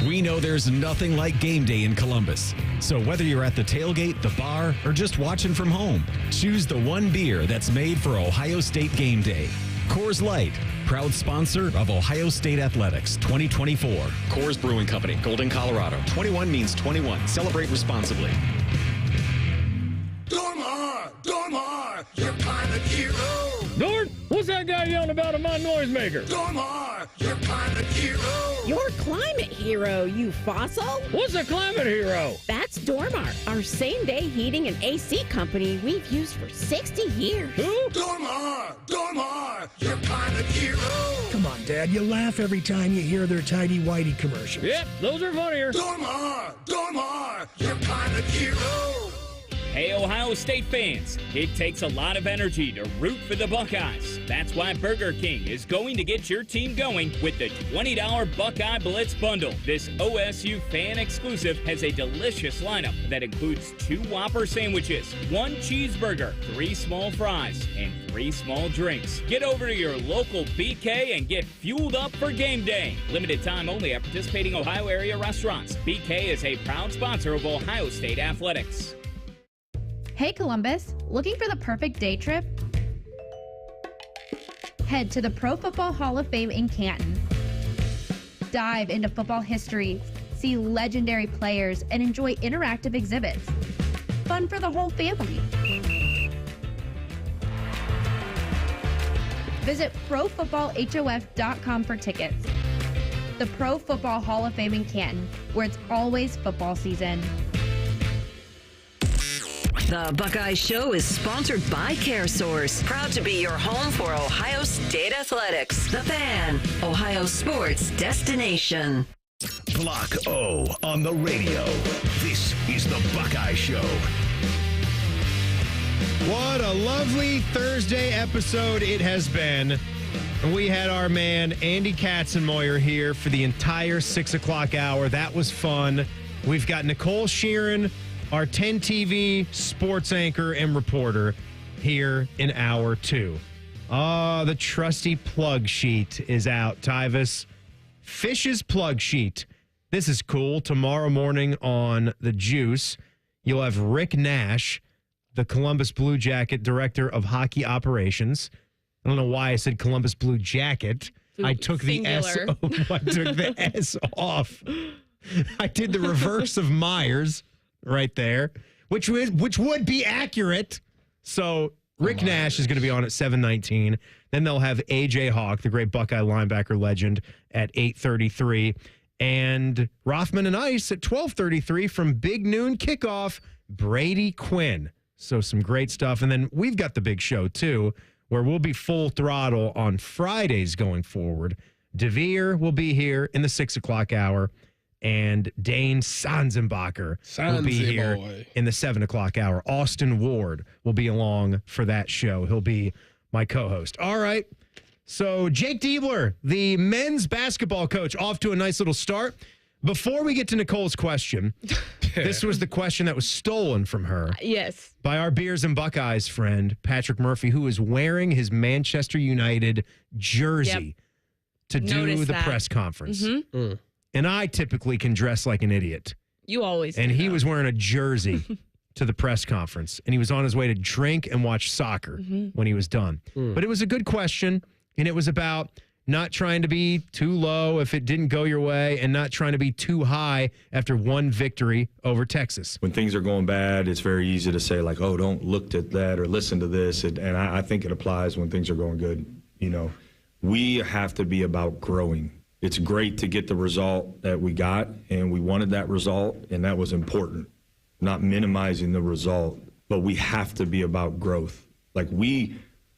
We know there's nothing like game day in Columbus. So whether you're at the tailgate, the bar, or just watching from home, choose the one beer that's made for Ohio State game day. Coors Light, proud sponsor of Ohio State Athletics 2024. Coors Brewing Company, Golden, Colorado. 21 means 21. Celebrate responsibly. Dormar, your pilot hero. Dort, what's that guy yelling about in my noisemaker? Dormar, your pilot hero. Your climate hero, you fossil. What's a climate hero? That's Dormar, our same-day heating and AC company we've used for 60 years. Who? Dormar, your pilot hero. Come on, Dad, you laugh every time you hear their Tidy Whitey commercials. Yep, those are funnier. Dormar, your pilot hero. Hey, Ohio State fans, it takes a lot of energy to root for the Buckeyes. That's why Burger King is going to get your team going with the $20 Buckeye Blitz Bundle. This OSU fan exclusive has a delicious lineup that includes 2 Whopper sandwiches, 1 cheeseburger, 3 small fries, and 3 small drinks. Get over to your local BK and get fueled up for game day. Limited time only at participating Ohio area restaurants. BK is a proud sponsor of Ohio State Athletics. Hey Columbus, looking for the perfect day trip? Head to the Pro Football Hall of Fame in Canton. Dive into football history, see legendary players, and enjoy interactive exhibits. Fun for the whole family. Visit ProFootballHOF.com for tickets. The Pro Football Hall of Fame in Canton, where it's always football season. The Buckeye Show is sponsored by CareSource, proud to be your home for Ohio State Athletics. The Fan, Ohio sports destination. Block O on the radio. This is the Buckeye Show. What a lovely Thursday episode it has been. We had our man Andy Katzenmoyer here for the entire 6 o'clock hour. That was fun. We've got Nicole Shearin, our 10 TV sports anchor and reporter, here in hour 2. The trusty plug sheet is out. Tyvis, Fish's plug sheet. This is cool. Tomorrow morning on The Juice, you'll have Rick Nash, the Columbus Blue Jacket Director of Hockey Operations. I don't know why I said Columbus Blue Jacket. I took Singular. I took the S off. I did the reverse of Myers right there, which would be accurate. So Rick Nash is going to be on at 7:19. Then they'll have A.J. Hawk, the great Buckeye linebacker legend, at 8:33. And Rothman and Ice at 12:33 from Big Noon Kickoff, Brady Quinn. So some great stuff. And then we've got the big show, too, where we'll be full throttle on Fridays going forward. DeVere will be here in the 6 o'clock hour, and Dane Sanzenbacher will be here in the 7 o'clock hour. Austin Ward will be along for that show. He'll be my co-host. All right. So Jake Diebler, the men's basketball coach, off to a nice little start. Before we get to Nicole's question, this was the question that was stolen from her. Yes. By our Beers and Buckeyes friend, Patrick Murphy, who is wearing his Manchester United jersey to do the press conference. Mm-hmm. And I typically can dress like an idiot. You always do. And he was wearing a jersey to the press conference. And he was on his way to drink and watch soccer when he was done. But it was a good question. And it was about not trying to be too low if it didn't go your way and not trying to be too high after one victory over Texas. When things are going bad, it's very easy to say, like, oh, don't look at that or listen to this. And I think it applies when things are going good. You know, we have to be about growing. It's great to get the result that we got, and we wanted that result, and that was important. Not minimizing the result, but we have to be about growth. Like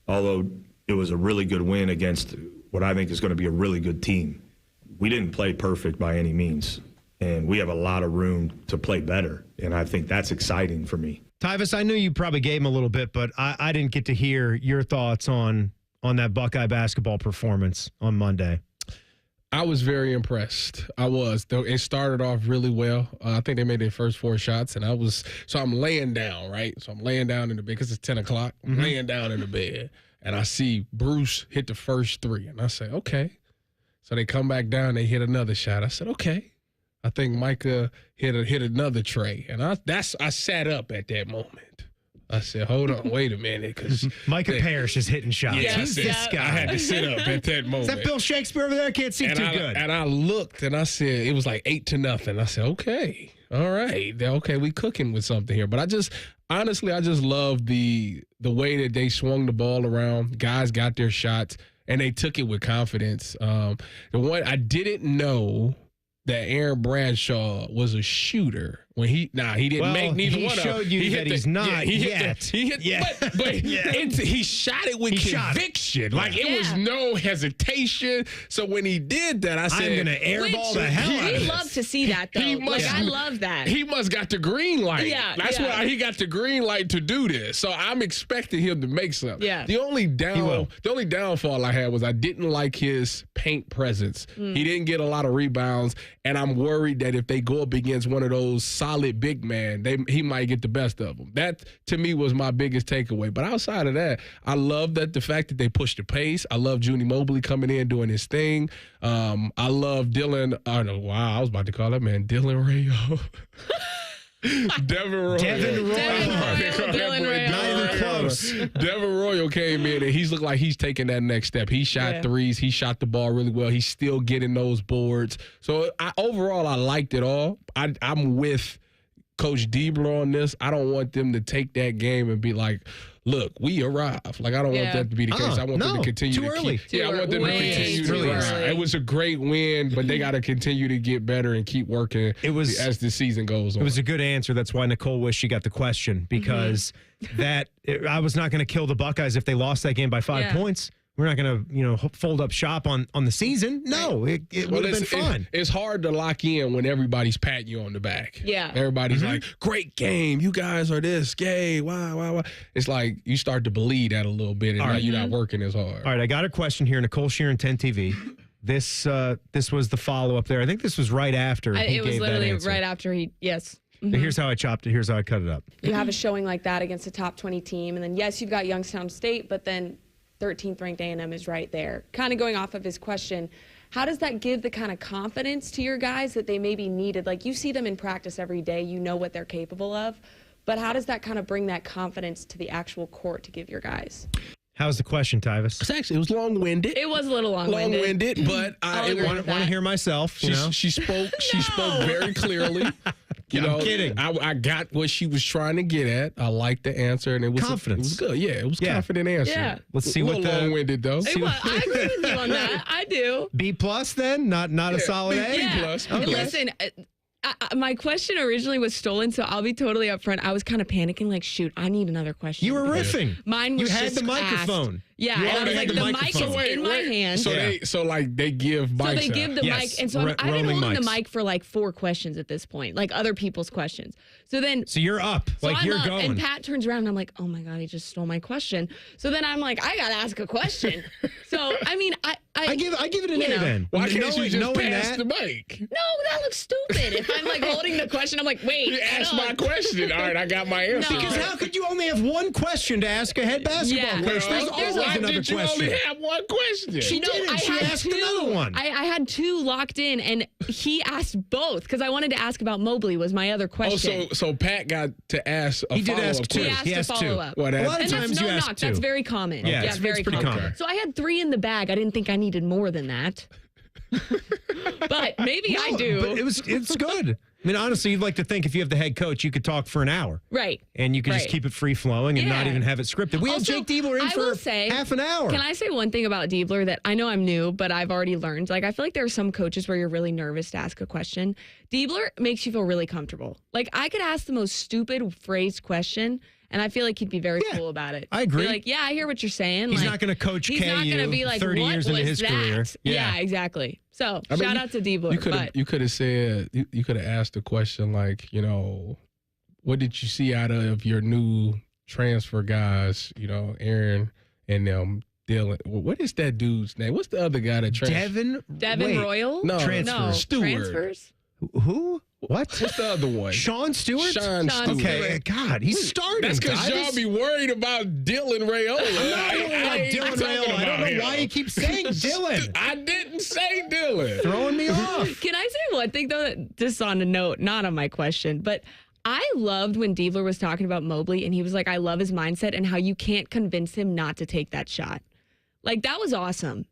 although it was a really good win against what I think is going to be a really good team, we didn't play perfect by any means, and we have a lot of room to play better, and I think that's exciting for me. Tyvis, I knew you probably gave him a little bit, but I didn't get to hear your thoughts on that Buckeye basketball performance on Monday. I was very impressed. I was. It started off really well. I think they made their first 4 shots, and I'm laying down, right? So I'm laying down in the bed because it's 10 o'clock. I'm laying down in the bed, and I see Bruce hit the first 3, and I say, okay. So they come back down, they hit another shot. I said, okay. I think Micah hit another tray, and I sat up at that moment. I said, hold on, wait a minute, because Micah Parrish is hitting shots. Yeah, Who's this guy? I had to sit up at that moment. Is that Bill Shakespeare over there? I can't see too good. And I looked, and I said, it was like 8-0. I said, okay, all right, okay, we cooking with something here. But I just love the way that they swung the ball around. Guys got their shots, and they took it with confidence. The one I didn't know that Aaron Bradshaw was a shooter. When he didn't make neither one of them. He showed you that he's not yet. But he shot it with conviction. It was no hesitation. So when he did that, I said, I'm going to airball the hell out of We this. love to see that, though. I love that. He must got the green light. Yeah, That's why he got the green light to do this. So I'm expecting him to make something. Yeah. The only downfall I had was I didn't like his paint presence. He didn't get a lot of rebounds, and I'm worried that if they go up against one of those solid big man, he might get the best of them. That, to me, was my biggest takeaway. But outside of that, I love the fact that they pushed the pace. I love Junie Mobley coming in, doing his thing. I love Dylan. I was about to call that man Dylan Rayo. Devin Royal. Not even close. Devin Royal came in, and he's looked like he's taking that next step. He shot threes. He shot the ball really well. He's still getting those boards. So overall, I liked it all. I'm with Coach Diebler on this. I don't want them to take that game and be like, look, we arrived. Like, I don't want that to be the case. I want them to continue too early. I want them to continue to ride. It was a great win, but they got to continue to get better and keep working as the season goes on. It was a good answer. That's why Nicole wished she got the question, because I was not going to kill the Buckeyes if they lost that game by 5 points. We're not going to, fold up shop on the season. No, it would have been fun. It's hard to lock in when everybody's patting you on the back. Yeah. Everybody's like, great game. You guys are this. Yay. Wow. It's like you start to believe that a little bit, and now you're not working as hard. All right, I got a question here. Nicole Shearin, 10 TV. This was the follow-up there. I think this was right after he it was gave literally that answer. right after yes. Here's how I chopped it. Here's how I cut it up. You have a showing like that against a top 20 team, and then, yes, you've got Youngstown State, but then 13th ranked A&M is right there. Kind of going off of his question, how does that give the kind of confidence to your guys that they maybe needed? Like, you see them in practice every day, you know what they're capable of, but how does that kind of bring that confidence to the actual court to give your guys? How's the question, Tyvis? It was long-winded. It was a little long-winded. But I want to hear myself. She spoke very clearly. I'm kidding. I got what she was trying to get at. I liked the answer, and it was confidence. It was good. Yeah, it was confident answer. Yeah. Let's see what the long-winded though. I agree with you on that. I do. B+ then, not a solid A. Yeah. B+. Listen. My question originally was stolen, so I'll be totally upfront. I was kind of panicking, like, shoot, I need another question. You were riffing. Mine was You had just the microphone. Asked. Yeah, You and I was already like, had the the mic is microphone. in my hand. So they give mics. So they give the Yes. mic, and so I've been Rolling holding the mics. mic for like 4 questions at this point, like other people's questions. So you're up, so like you're I'm up, going. and Pat turns around, and I'm like, oh my god, he just stole my question. So then I'm like, I gotta ask a question. So I mean, I give it an A then. Why can't you just knowing pass that, the mic? No, that looks stupid. If I'm like holding the question, I'm like, wait. You asked my question. All right, I got my answer. No. Because how could you only have one question to ask a head basketball Yeah. coach? There's always Why another did you question. only have one question? She didn't. She asked another one. I had 2 locked in, and he asked both because I wanted to ask about Mobley was my other question. So Pat got to ask a He did ask follow-up two. question. He asked a follow-up. What A lot happened? of And times that's you no ask knock. 2. That's very common. Yeah, it's very pretty common. So I had 3 in the bag. I didn't think I needed more than that. But maybe I do. But it's good. I mean, honestly, you'd like to think if you have the head coach, you could talk for an hour. Right. And you could just Right. keep it free flowing and not Yeah. even have it scripted. We had Also, Jake Diebler in I for will say, half an hour. Can I say one thing about Diebler that I know I'm new, but I've already learned? Like, I feel like there are some coaches where you're really nervous to ask a question. Diebler makes you feel really comfortable. Like, I could ask the most stupid phrased question, and I feel like he'd be very cool about it. I agree. Be like, yeah, I hear what you're saying. He's like, not going to coach He's not KU going to be like, 30 what years was into his that? career. Yeah, exactly. So, shout out to Diebler. You could have said, you could have asked a question like, what did you see out of your new transfer guys, Aaron and Dylan? What is that dude's name? What's the other guy that transferred? Devin Royal? No, transfers. Stewart. Transfers? Who? What? What's the other one? Sean Stewart? Sean Stewart. Okay, God, he's starting. That's because y'all Tyvis. be worried about Dylan Rayola. Dylan Rayola. I don't know why you keep saying Dylan. I didn't say Dylan. Throwing me off. Can I say one thing, though, just on a note, not on my question, but I loved when Diebler was talking about Mobley, and he was like, I love his mindset and how you can't convince him not to take that shot. Like, that was awesome.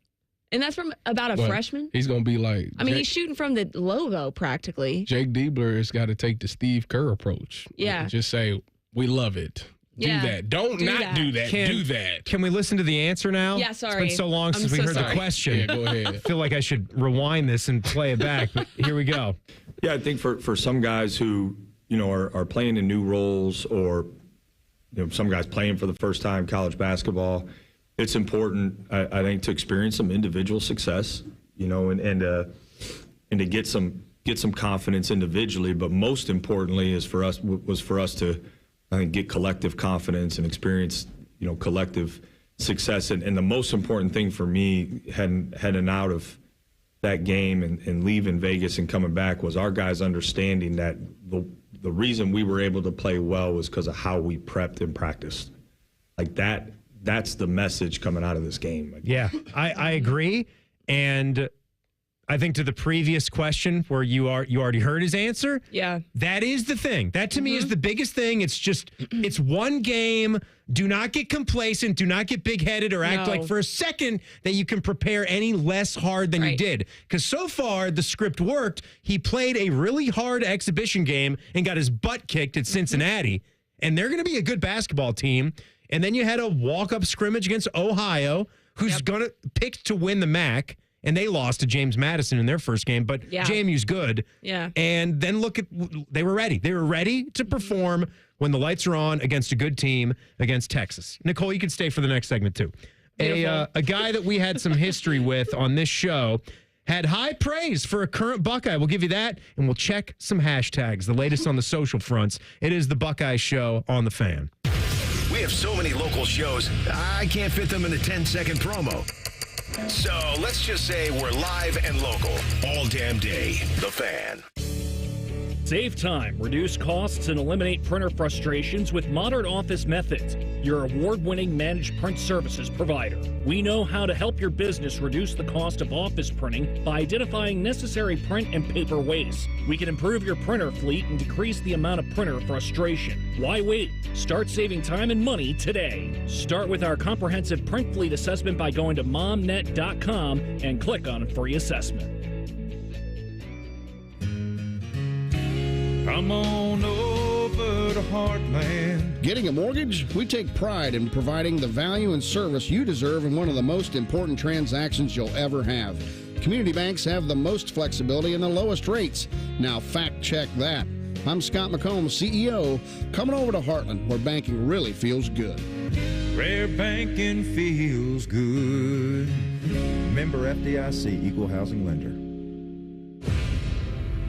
And that's from about a freshman? He's going to be like... I mean, he's shooting from the logo, practically. Jake Diebler has got to take the Steve Kerr approach. Yeah. Just say, we love it. Yeah. Do that. Don't Do not that. do that. Can- do that. Can we listen to the answer now? Yeah, sorry. It's been so long since I'm we so heard sorry. the question. Yeah, go ahead. I feel like I should rewind this and play it back, but here we go. Yeah, I think for some guys who, are playing in new roles or, some guys playing for the first time college basketball, it's important, I think, to experience some individual success, and to get some confidence individually. But most importantly was for us to, I think, get collective confidence and experience, collective success. And the most important thing for me heading out of that game and leaving Vegas and coming back was our guys understanding that the reason we were able to play well was because of how we prepped and practiced. Like that's the message coming out of this game. Yeah, I agree. And I think to the previous question where you already heard his answer. Yeah. That is the thing. That to me is the biggest thing. It's one game. Do not get complacent. Do not get big-headed or act like for a second that you can prepare any less hard than you did. Because so far, the script worked. He played a really hard exhibition game and got his butt kicked at Cincinnati. And they're going to be a good basketball team. And then you had a walk-up scrimmage against Ohio, who's going to pick to win the MAC. And they lost to James Madison in their first game, but JMU's good. Yeah. And then they were ready. They were ready to perform when the lights are on against a good team against Texas. Nicole, you can stay for the next segment too. A guy that we had some history with on this show had high praise for a current Buckeye. We'll give you that, and we'll check some hashtags, the latest on the social fronts. It is the Buckeye Show on The Fan. We have so many local shows, I can't fit them in a 10-second promo. So let's just say we're live and local all damn day. The Fan. Save time, reduce costs, and eliminate printer frustrations with modern office methods. Your award-winning managed print services provider. We know how to help your business reduce the cost of office printing by identifying necessary print and paper waste. We can improve your printer fleet and decrease the amount of printer frustration. Why wait? Start saving time and money today. Start with our comprehensive print fleet assessment by going to momnet.com and click on free assessment. Come on over to Heartland. Getting a mortgage? We take pride in providing the value and service you deserve in one of the most important transactions you'll ever have. Community banks have the most flexibility and the lowest rates. Now fact check that. I'm Scott McComb, CEO. Coming over to Heartland, where banking really feels good. Where banking feels good. Member FDIC, Equal Housing Lender.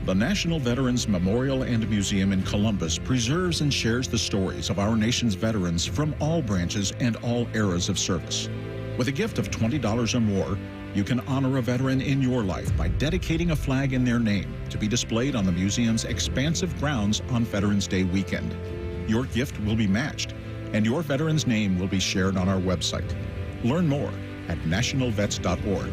The National Veterans Memorial and Museum in Columbus preserves and shares the stories of our nation's veterans from all branches and all eras of service. With a gift of $20 or more, you can honor a veteran in your life by dedicating a flag in their name to be displayed on the museum's expansive grounds on Veterans Day weekend. Your gift will be matched, and your veteran's name will be shared on our website. Learn more at nationalvets.org.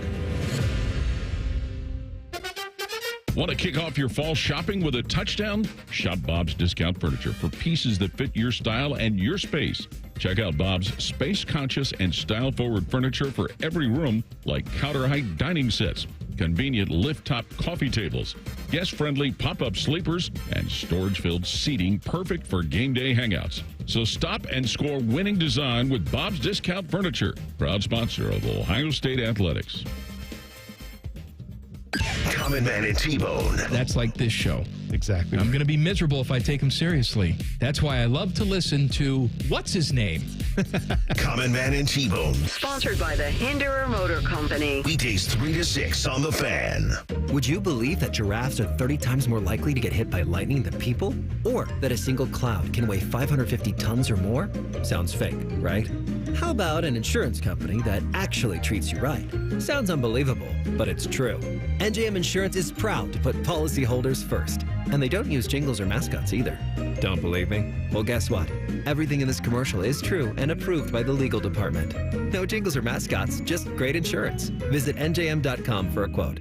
Want to kick off your fall shopping with a touchdown? Shop Bob's Discount Furniture for pieces that fit your style and your space. Check out Bob's space-conscious and style-forward furniture for every room, like counter-height dining sets, convenient lift-top coffee tables, guest-friendly pop-up sleepers, and storage-filled seating perfect for game day hangouts. So stop and score winning design with Bob's Discount Furniture, proud sponsor of Ohio State Athletics. Common Man and T-Bone. That's like this show. Exactly. I'm going to be miserable if I take him seriously. That's why I love to listen to, what's his name? Common Man and T-Bone. Sponsored by the Hinderer Motor Company. Weekdays 3 to 6 on The Fan. Would you believe that giraffes are 30 times more likely to get hit by lightning than people? Or that a single cloud can weigh 550 tons or more? Sounds fake, right? How about an insurance company that actually treats you right? Sounds unbelievable, but it's true. NJM Insurance is proud to put policyholders first. And they don't use jingles or mascots either. Don't believe me? Well, guess what? Everything in this commercial is true and approved by the legal department. No jingles or mascots, just great insurance. Visit njm.com for a quote.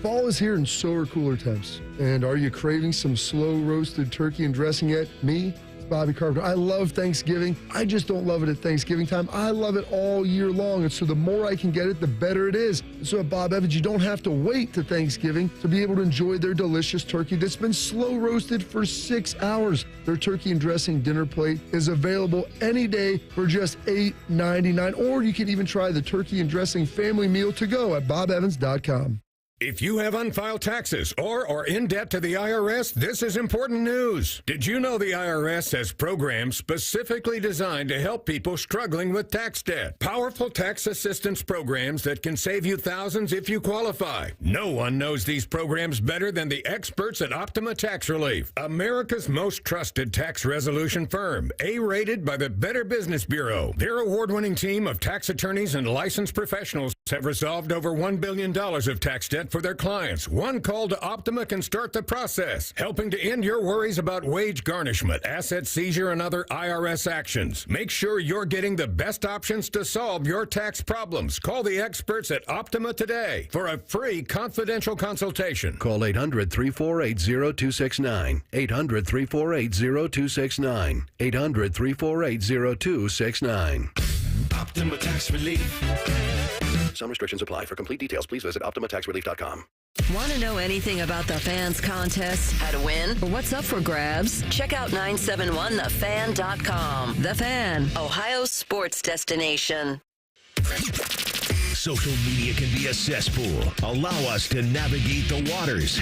Fall is here and so are cooler temps. And are you craving some slow roasted turkey and dressing yet? Me? Bobby Carpenter. I love Thanksgiving. I just don't love it at Thanksgiving time. I love it all year long. And so the more I can get it, the better it is. And so at Bob Evans, you don't have to wait to Thanksgiving to be able to enjoy their delicious turkey that's been slow roasted for 6 hours. Their turkey and dressing dinner plate is available any day for just $8.99. Or you can even try the turkey and dressing family meal to go at bobevans.com. If you have unfiled taxes or are in debt to the IRS, this is important news. Did you know the IRS has programs specifically designed to help people struggling with tax debt? Powerful tax assistance programs that can save you thousands if you qualify. No one knows these programs better than the experts at Optima Tax Relief, America's most trusted tax resolution firm, A-rated by the Better Business Bureau. Their award-winning team of tax attorneys and licensed professionals have resolved over $1 billion of tax debt for their clients. One call to Optima can start the process, helping to end your worries about wage garnishment, asset seizure, and other IRS actions. Make sure you're getting the best options to solve your tax problems. Call the experts at Optima today for a free confidential consultation. Call 800-348-0269. 800-348-0269. 800-348-0269. Optima Tax Relief. Some restrictions apply. For complete details, please visit OptimaTaxRelief.com. Want to know anything about the Fans contest, how to win, or what's up for grabs? Check out 971thefan.com. The Fan, Ohio sports destination. Social media can be a cesspool. Allow us to navigate the waters.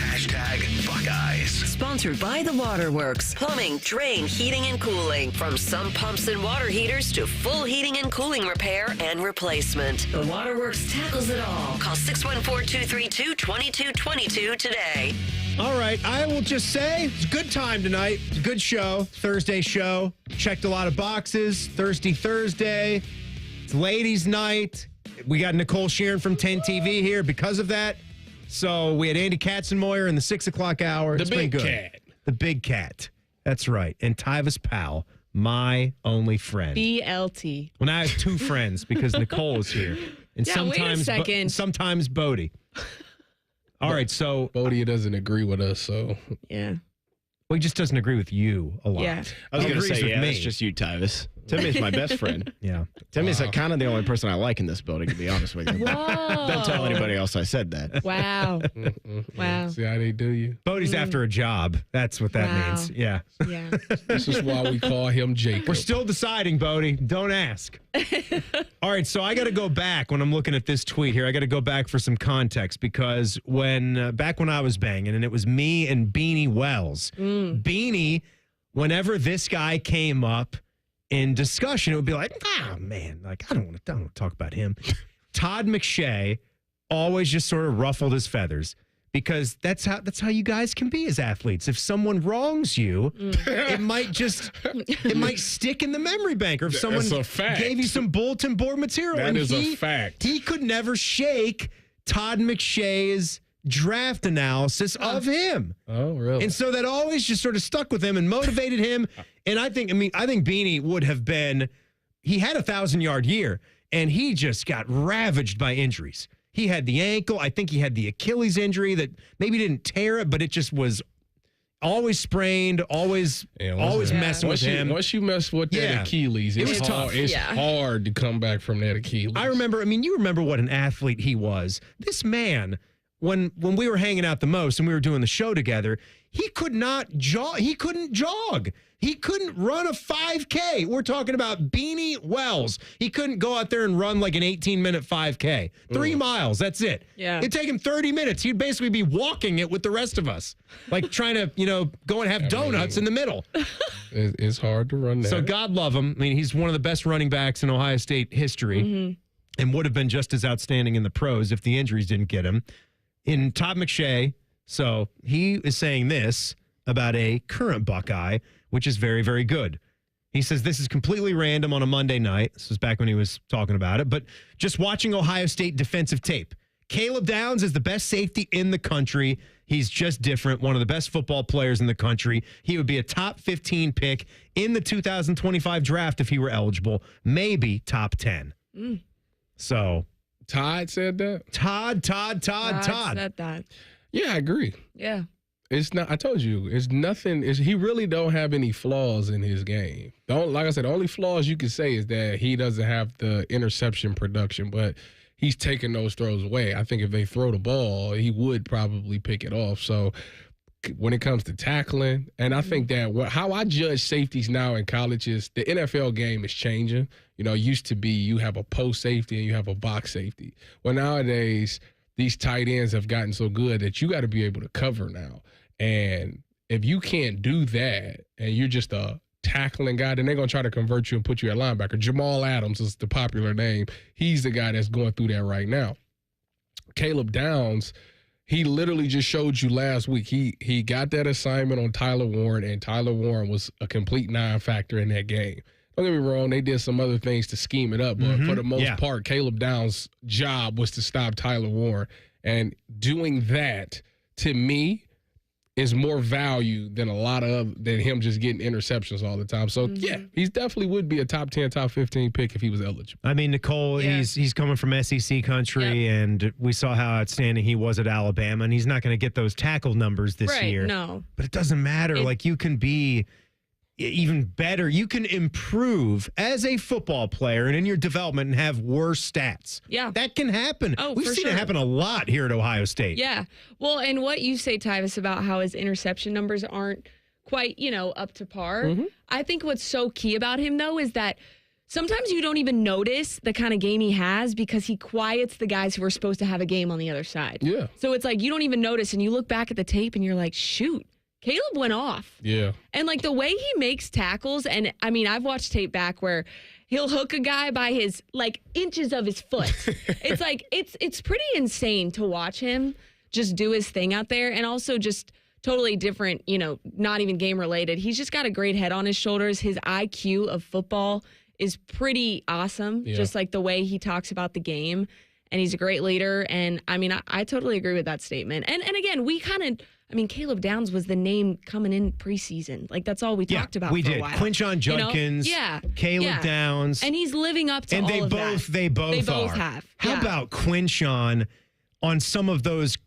#Buckeyes. Sponsored by The Waterworks. Plumbing, drain, heating, and cooling. From sump pumps and water heaters to full heating and cooling repair and replacement. The Waterworks tackles it all. Call 614-232-2222 today. All right, I will just say it's a good time tonight. It's a good show, Thursday show. Checked a lot of boxes. Thirsty Thursday. It's ladies' night. We got Nicole Shearin from 10 TV here because of that. So we had Andy Katzenmoyer in the 6 o'clock hour. The It's been Big good. Cat. The Big Cat. That's right. And Tyvis Powell, my only friend. BLT. Well, now I have two friends because Nicole is here. And Yeah, wait a second. sometimes Bodie. All right, so Bodie doesn't agree with us, so Yeah. well, he just doesn't agree with you a lot. Yeah. I was He going to agrees say, with yeah, me. it's just you, Tyvis. Timmy's my best friend. Yeah. Timmy's kind of the only person I like in this building, to be honest with you. Whoa. Don't tell anybody else I said that. Wow. Wow. see how they do you. Bodie's after a job. That's what that Wow. means. Yeah. Yeah. This is why we call him Jacob. We're still deciding, Bodie. Don't ask. All right, so I got to go back when I'm looking at this tweet here. I got to go back for some context because back when I was banging, and it was me and Beanie Wells. Beanie, whenever this guy came up in discussion, it would be like, man, like I don't want to talk about him. Todd McShay always just sort of ruffled his feathers. Because that's how you guys can be as athletes. If someone wrongs you, it might stick in the memory bank. Or if someone That's a fact. gave you some bulletin board material. That and is a fact. He could never shake Todd McShay's draft analysis of him. Oh, really? And so that always just sort of stuck with him and motivated him. And I think Beanie would have been, he had a 1,000-yard year, and he just got ravaged by injuries. He had the ankle. I think he had the Achilles injury that maybe didn't tear it, but it just was always sprained, always messing with him. Once you mess with that Achilles, It it's was hard. tough. It's hard to come back from that Achilles. You remember what an athlete he was. This man, when we were hanging out the most and we were doing the show together, he could not jog. He couldn't jog. He couldn't run a 5K. We're talking about Beanie Wells. He couldn't go out there and run like an 18-minute 5K. 3 miles, that's it. Yeah. It'd take him 30 minutes. He'd basically be walking it with the rest of us. Like trying to, go and have donuts in the middle. It's hard to run that. So God love him. I mean, he's one of the best running backs in Ohio State history and would have been just as outstanding in the pros if the injuries didn't get him. In Todd McShay, so he is saying this about a current Buckeye, which is very, very good. He says this is completely random on a Monday night. This was back when he was talking about it. But just watching Ohio State defensive tape. Caleb Downs is the best safety in the country. He's just different. One of the best football players in the country. He would be a top 15 pick in the 2025 draft if he were eligible. Maybe top 10. So Todd said that? Todd. Todd said that. Yeah, I agree. Yeah. It's not. I told you, it's nothing. He really don't have any flaws in his game. Like I said, the only flaws you could say is that he doesn't have the interception production, but he's taking those throws away. I think if they throw the ball, he would probably pick it off. So when it comes to tackling, and I think that how I judge safeties now in college is the NFL game is changing. It used to be you have a post safety and you have a box safety. Well, nowadays these tight ends have gotten so good that you got to be able to cover now. And if you can't do that and you're just a tackling guy, then they're going to try to convert you and put you at linebacker. Jamal Adams is the popular name. He's the guy that's going through that right now. Caleb Downs, he literally just showed you last week. He got that assignment on Tyler Warren, and Tyler Warren was a complete non-factor in that game. Don't get me wrong, they did some other things to scheme it up, but for the most part, Caleb Downs' job was to stop Tyler Warren. And doing that, to me, is more value than than him just getting interceptions all the time. So, yeah, he definitely would be a top 10, top 15 pick if he was eligible. I mean, Nicole, he's coming from SEC country, and we saw how outstanding he was at Alabama, and he's not going to get those tackle numbers this year. No. But it doesn't matter. You can be even better. You can improve as a football player and in your development and have worse stats. Yeah. That can happen. Oh, We've for seen sure. it happen a lot here at Ohio State. Yeah. Well, and what you say, Tyvis, about how his interception numbers aren't quite, up to par. I think what's so key about him, though, is that sometimes you don't even notice the kind of game he has because he quiets the guys who are supposed to have a game on the other side. Yeah. So it's like you don't even notice, and you look back at the tape and you're like, shoot, Caleb went off. Yeah. And the way he makes tackles, and I mean, I've watched tape back where he'll hook a guy by his inches of his foot. It's pretty insane to watch him just do his thing out there, and also just totally different, not even game related. He's just got a great head on his shoulders. His IQ of football is pretty awesome, just the way he talks about the game. and he's a great leader. And I mean, I totally agree with that statement. And again, we kind of, I mean, Caleb Downs was the name coming in preseason. Like, that's all we talked about we for did. a while. Quinshon Judkins, Caleb Downs. And he's living up to all of that. They both have. How about Quinshon on some of those,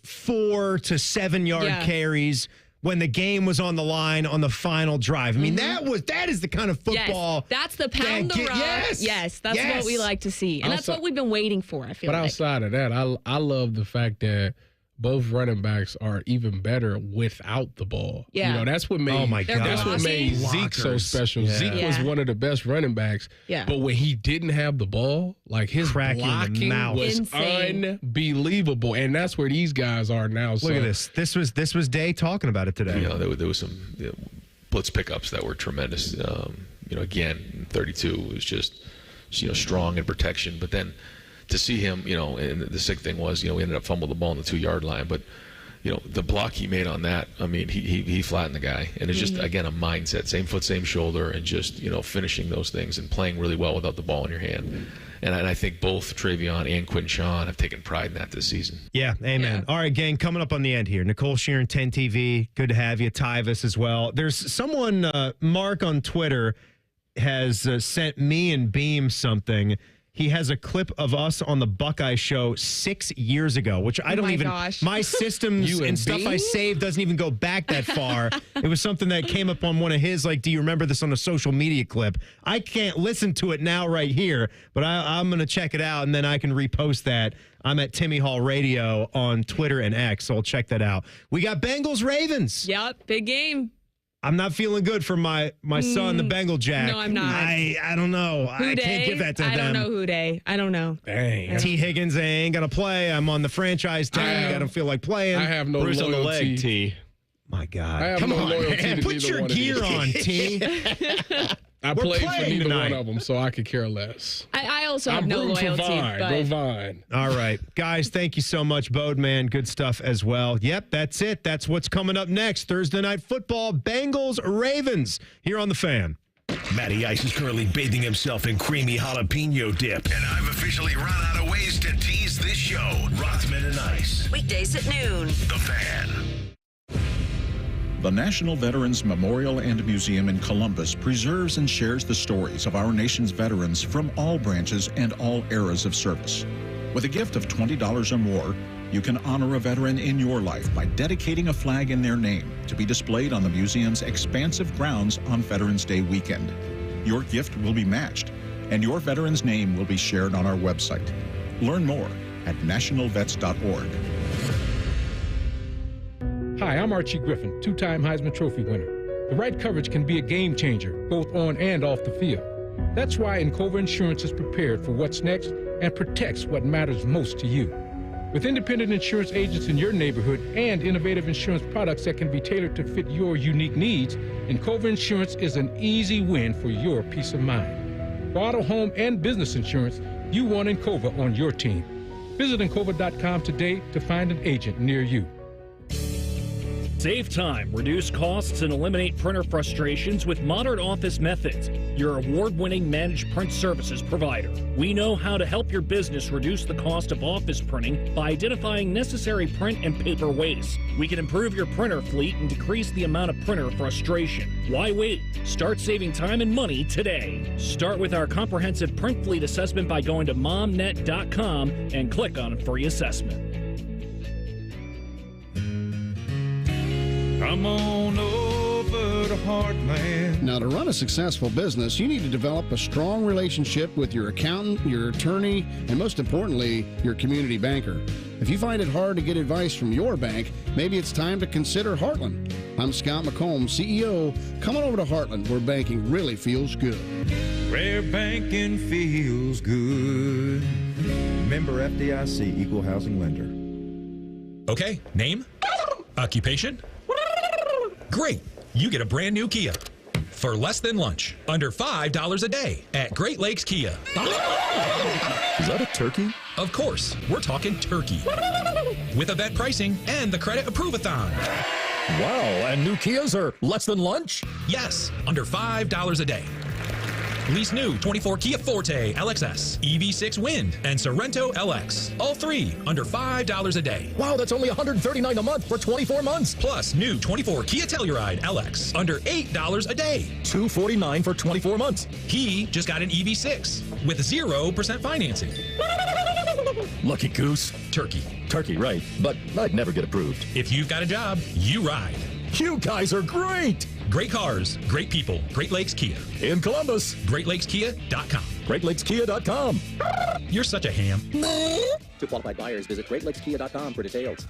4 to 7 yard carries when the game was on the line on the final drive? I mean, that is the kind of football. Yes, that's the pound the rock. Yes, that's what we like to see. And that's what we've been waiting for, I feel like. But outside of that, I love the fact that both running backs are even better without the ball. Yeah. That's what made that's what made Zeke so special. Yeah. Zeke was one of the best running backs. Yeah. But when he didn't have the ball, like his blocking was unbelievable. And that's where these guys are now. Look at this. This was Day talking about it today. There was some blitz pickups that were tremendous. Again, 32 was just strong in protection, but then to see him, and the sick thing was, we ended up fumbling the ball on the 2 yard line, but the block he made on that, I mean, he flattened the guy, and it's just again a mindset, same foot, same shoulder, and just finishing those things and playing really well without the ball in your hand. And I think both Travion and Quinshon have taken pride in that this season. Yeah, amen. All right, gang, coming up on the end here. Nicole Shearin, 10 TV, good to have you. Tyvis as well. There's someone, Mark on Twitter, has sent me and Beam something. He has a clip of us on the Buckeye Show 6 years ago, which I don't even, my systems and stuff I saved doesn't even go back that far. It was something that came up on one of his, like, do you remember this on a social media clip? I can't listen to it now right here, but I'm going to check it out, and then I can repost that. I'm at Timmy Hall Radio on Twitter and X, so I'll check that out. We got Bengals-Ravens. Yep, big game. I'm not feeling good for my son, the Bengal Jack. No, I'm not. I don't know. I can't give that to them. I don't know who day. I don't know. Dang. T. Higgins ain't going to play. I'm on the franchise tag. I don't feel like playing. I have no Bruce loyalty. on the leg, T. My God. Come on, man. Put your gear on, T. I played for neither one of them, so I could care less. I also have no loyalty. Go Vine. All right. Guys, thank you so much, Bode, man. Good stuff as well. Yep, that's it. That's what's coming up next. Thursday Night Football, Bengals-Ravens here on The Fan. Matty Ice is currently bathing himself in creamy jalapeno dip. And I've officially run out of ways to tease this show. Rothman and Ice. Weekdays at noon. The Fan. The National Veterans Memorial and Museum in Columbus preserves and shares the stories of our nation's veterans from all branches and all eras of service. With a gift of $20 or more, you can honor a veteran in your life by dedicating a flag in their name to be displayed on the museum's expansive grounds on Veterans Day weekend. Your gift will be matched, and your veteran's name will be shared on our website. Learn more at nationalvets.org. Hi, I'm Archie Griffin, two-time Heisman Trophy winner. The right coverage can be a game changer, both on and off the field. That's why Encova Insurance is prepared for what's next and protects what matters most to you. With independent insurance agents in your neighborhood and innovative insurance products that can be tailored to fit your unique needs, Encova Insurance is an easy win for your peace of mind. For auto, home, and business insurance, you want Encova on your team. Visit Encova.com today to find an agent near you. Save time, reduce costs, and eliminate printer frustrations with modern office methods. Your award-winning managed print services provider. We know how to help your business reduce the cost of office printing by identifying necessary print and paper waste. We can improve your printer fleet and decrease the amount of printer frustration. Why wait? Start saving time and money today. Start with our comprehensive print fleet assessment by going to momnet.com and click on a free assessment. Come on over to Heartland. Now, to run a successful business, you need to develop a strong relationship with your accountant, your attorney, and most importantly, your community banker. If you find it hard to get advice from your bank, maybe it's time to consider Heartland. I'm Scott McComb, CEO. Come on over to Heartland, where banking really feels good. Where banking feels good. Member FDIC, Equal Housing Lender. Okay, name? Occupation? Great. You get a brand new Kia for less than lunch, under $5 a day at Great Lakes Kia. Is that a turkey? Of course, we're talking turkey. With event pricing and the credit approve-a-thon. Wow, and new Kias are less than lunch? Yes, under $5 a day. Lease new 24 Kia Forte LXS, EV6 Wind, and Sorento LX. All three under $5 a day. Wow, that's only $139 a month for 24 months. Plus new 24 Kia Telluride LX under $8 a day. $249 for 24 months. He just got an EV6 with 0% financing. Lucky goose. Turkey. Turkey, right. But I'd never get approved. If you've got a job, you ride. You guys are great. Great cars, great people. Great Lakes Kia. In Columbus. GreatLakesKia.com. GreatLakesKia.com. You're such a ham. To qualified buyers, visit GreatLakesKia.com for details.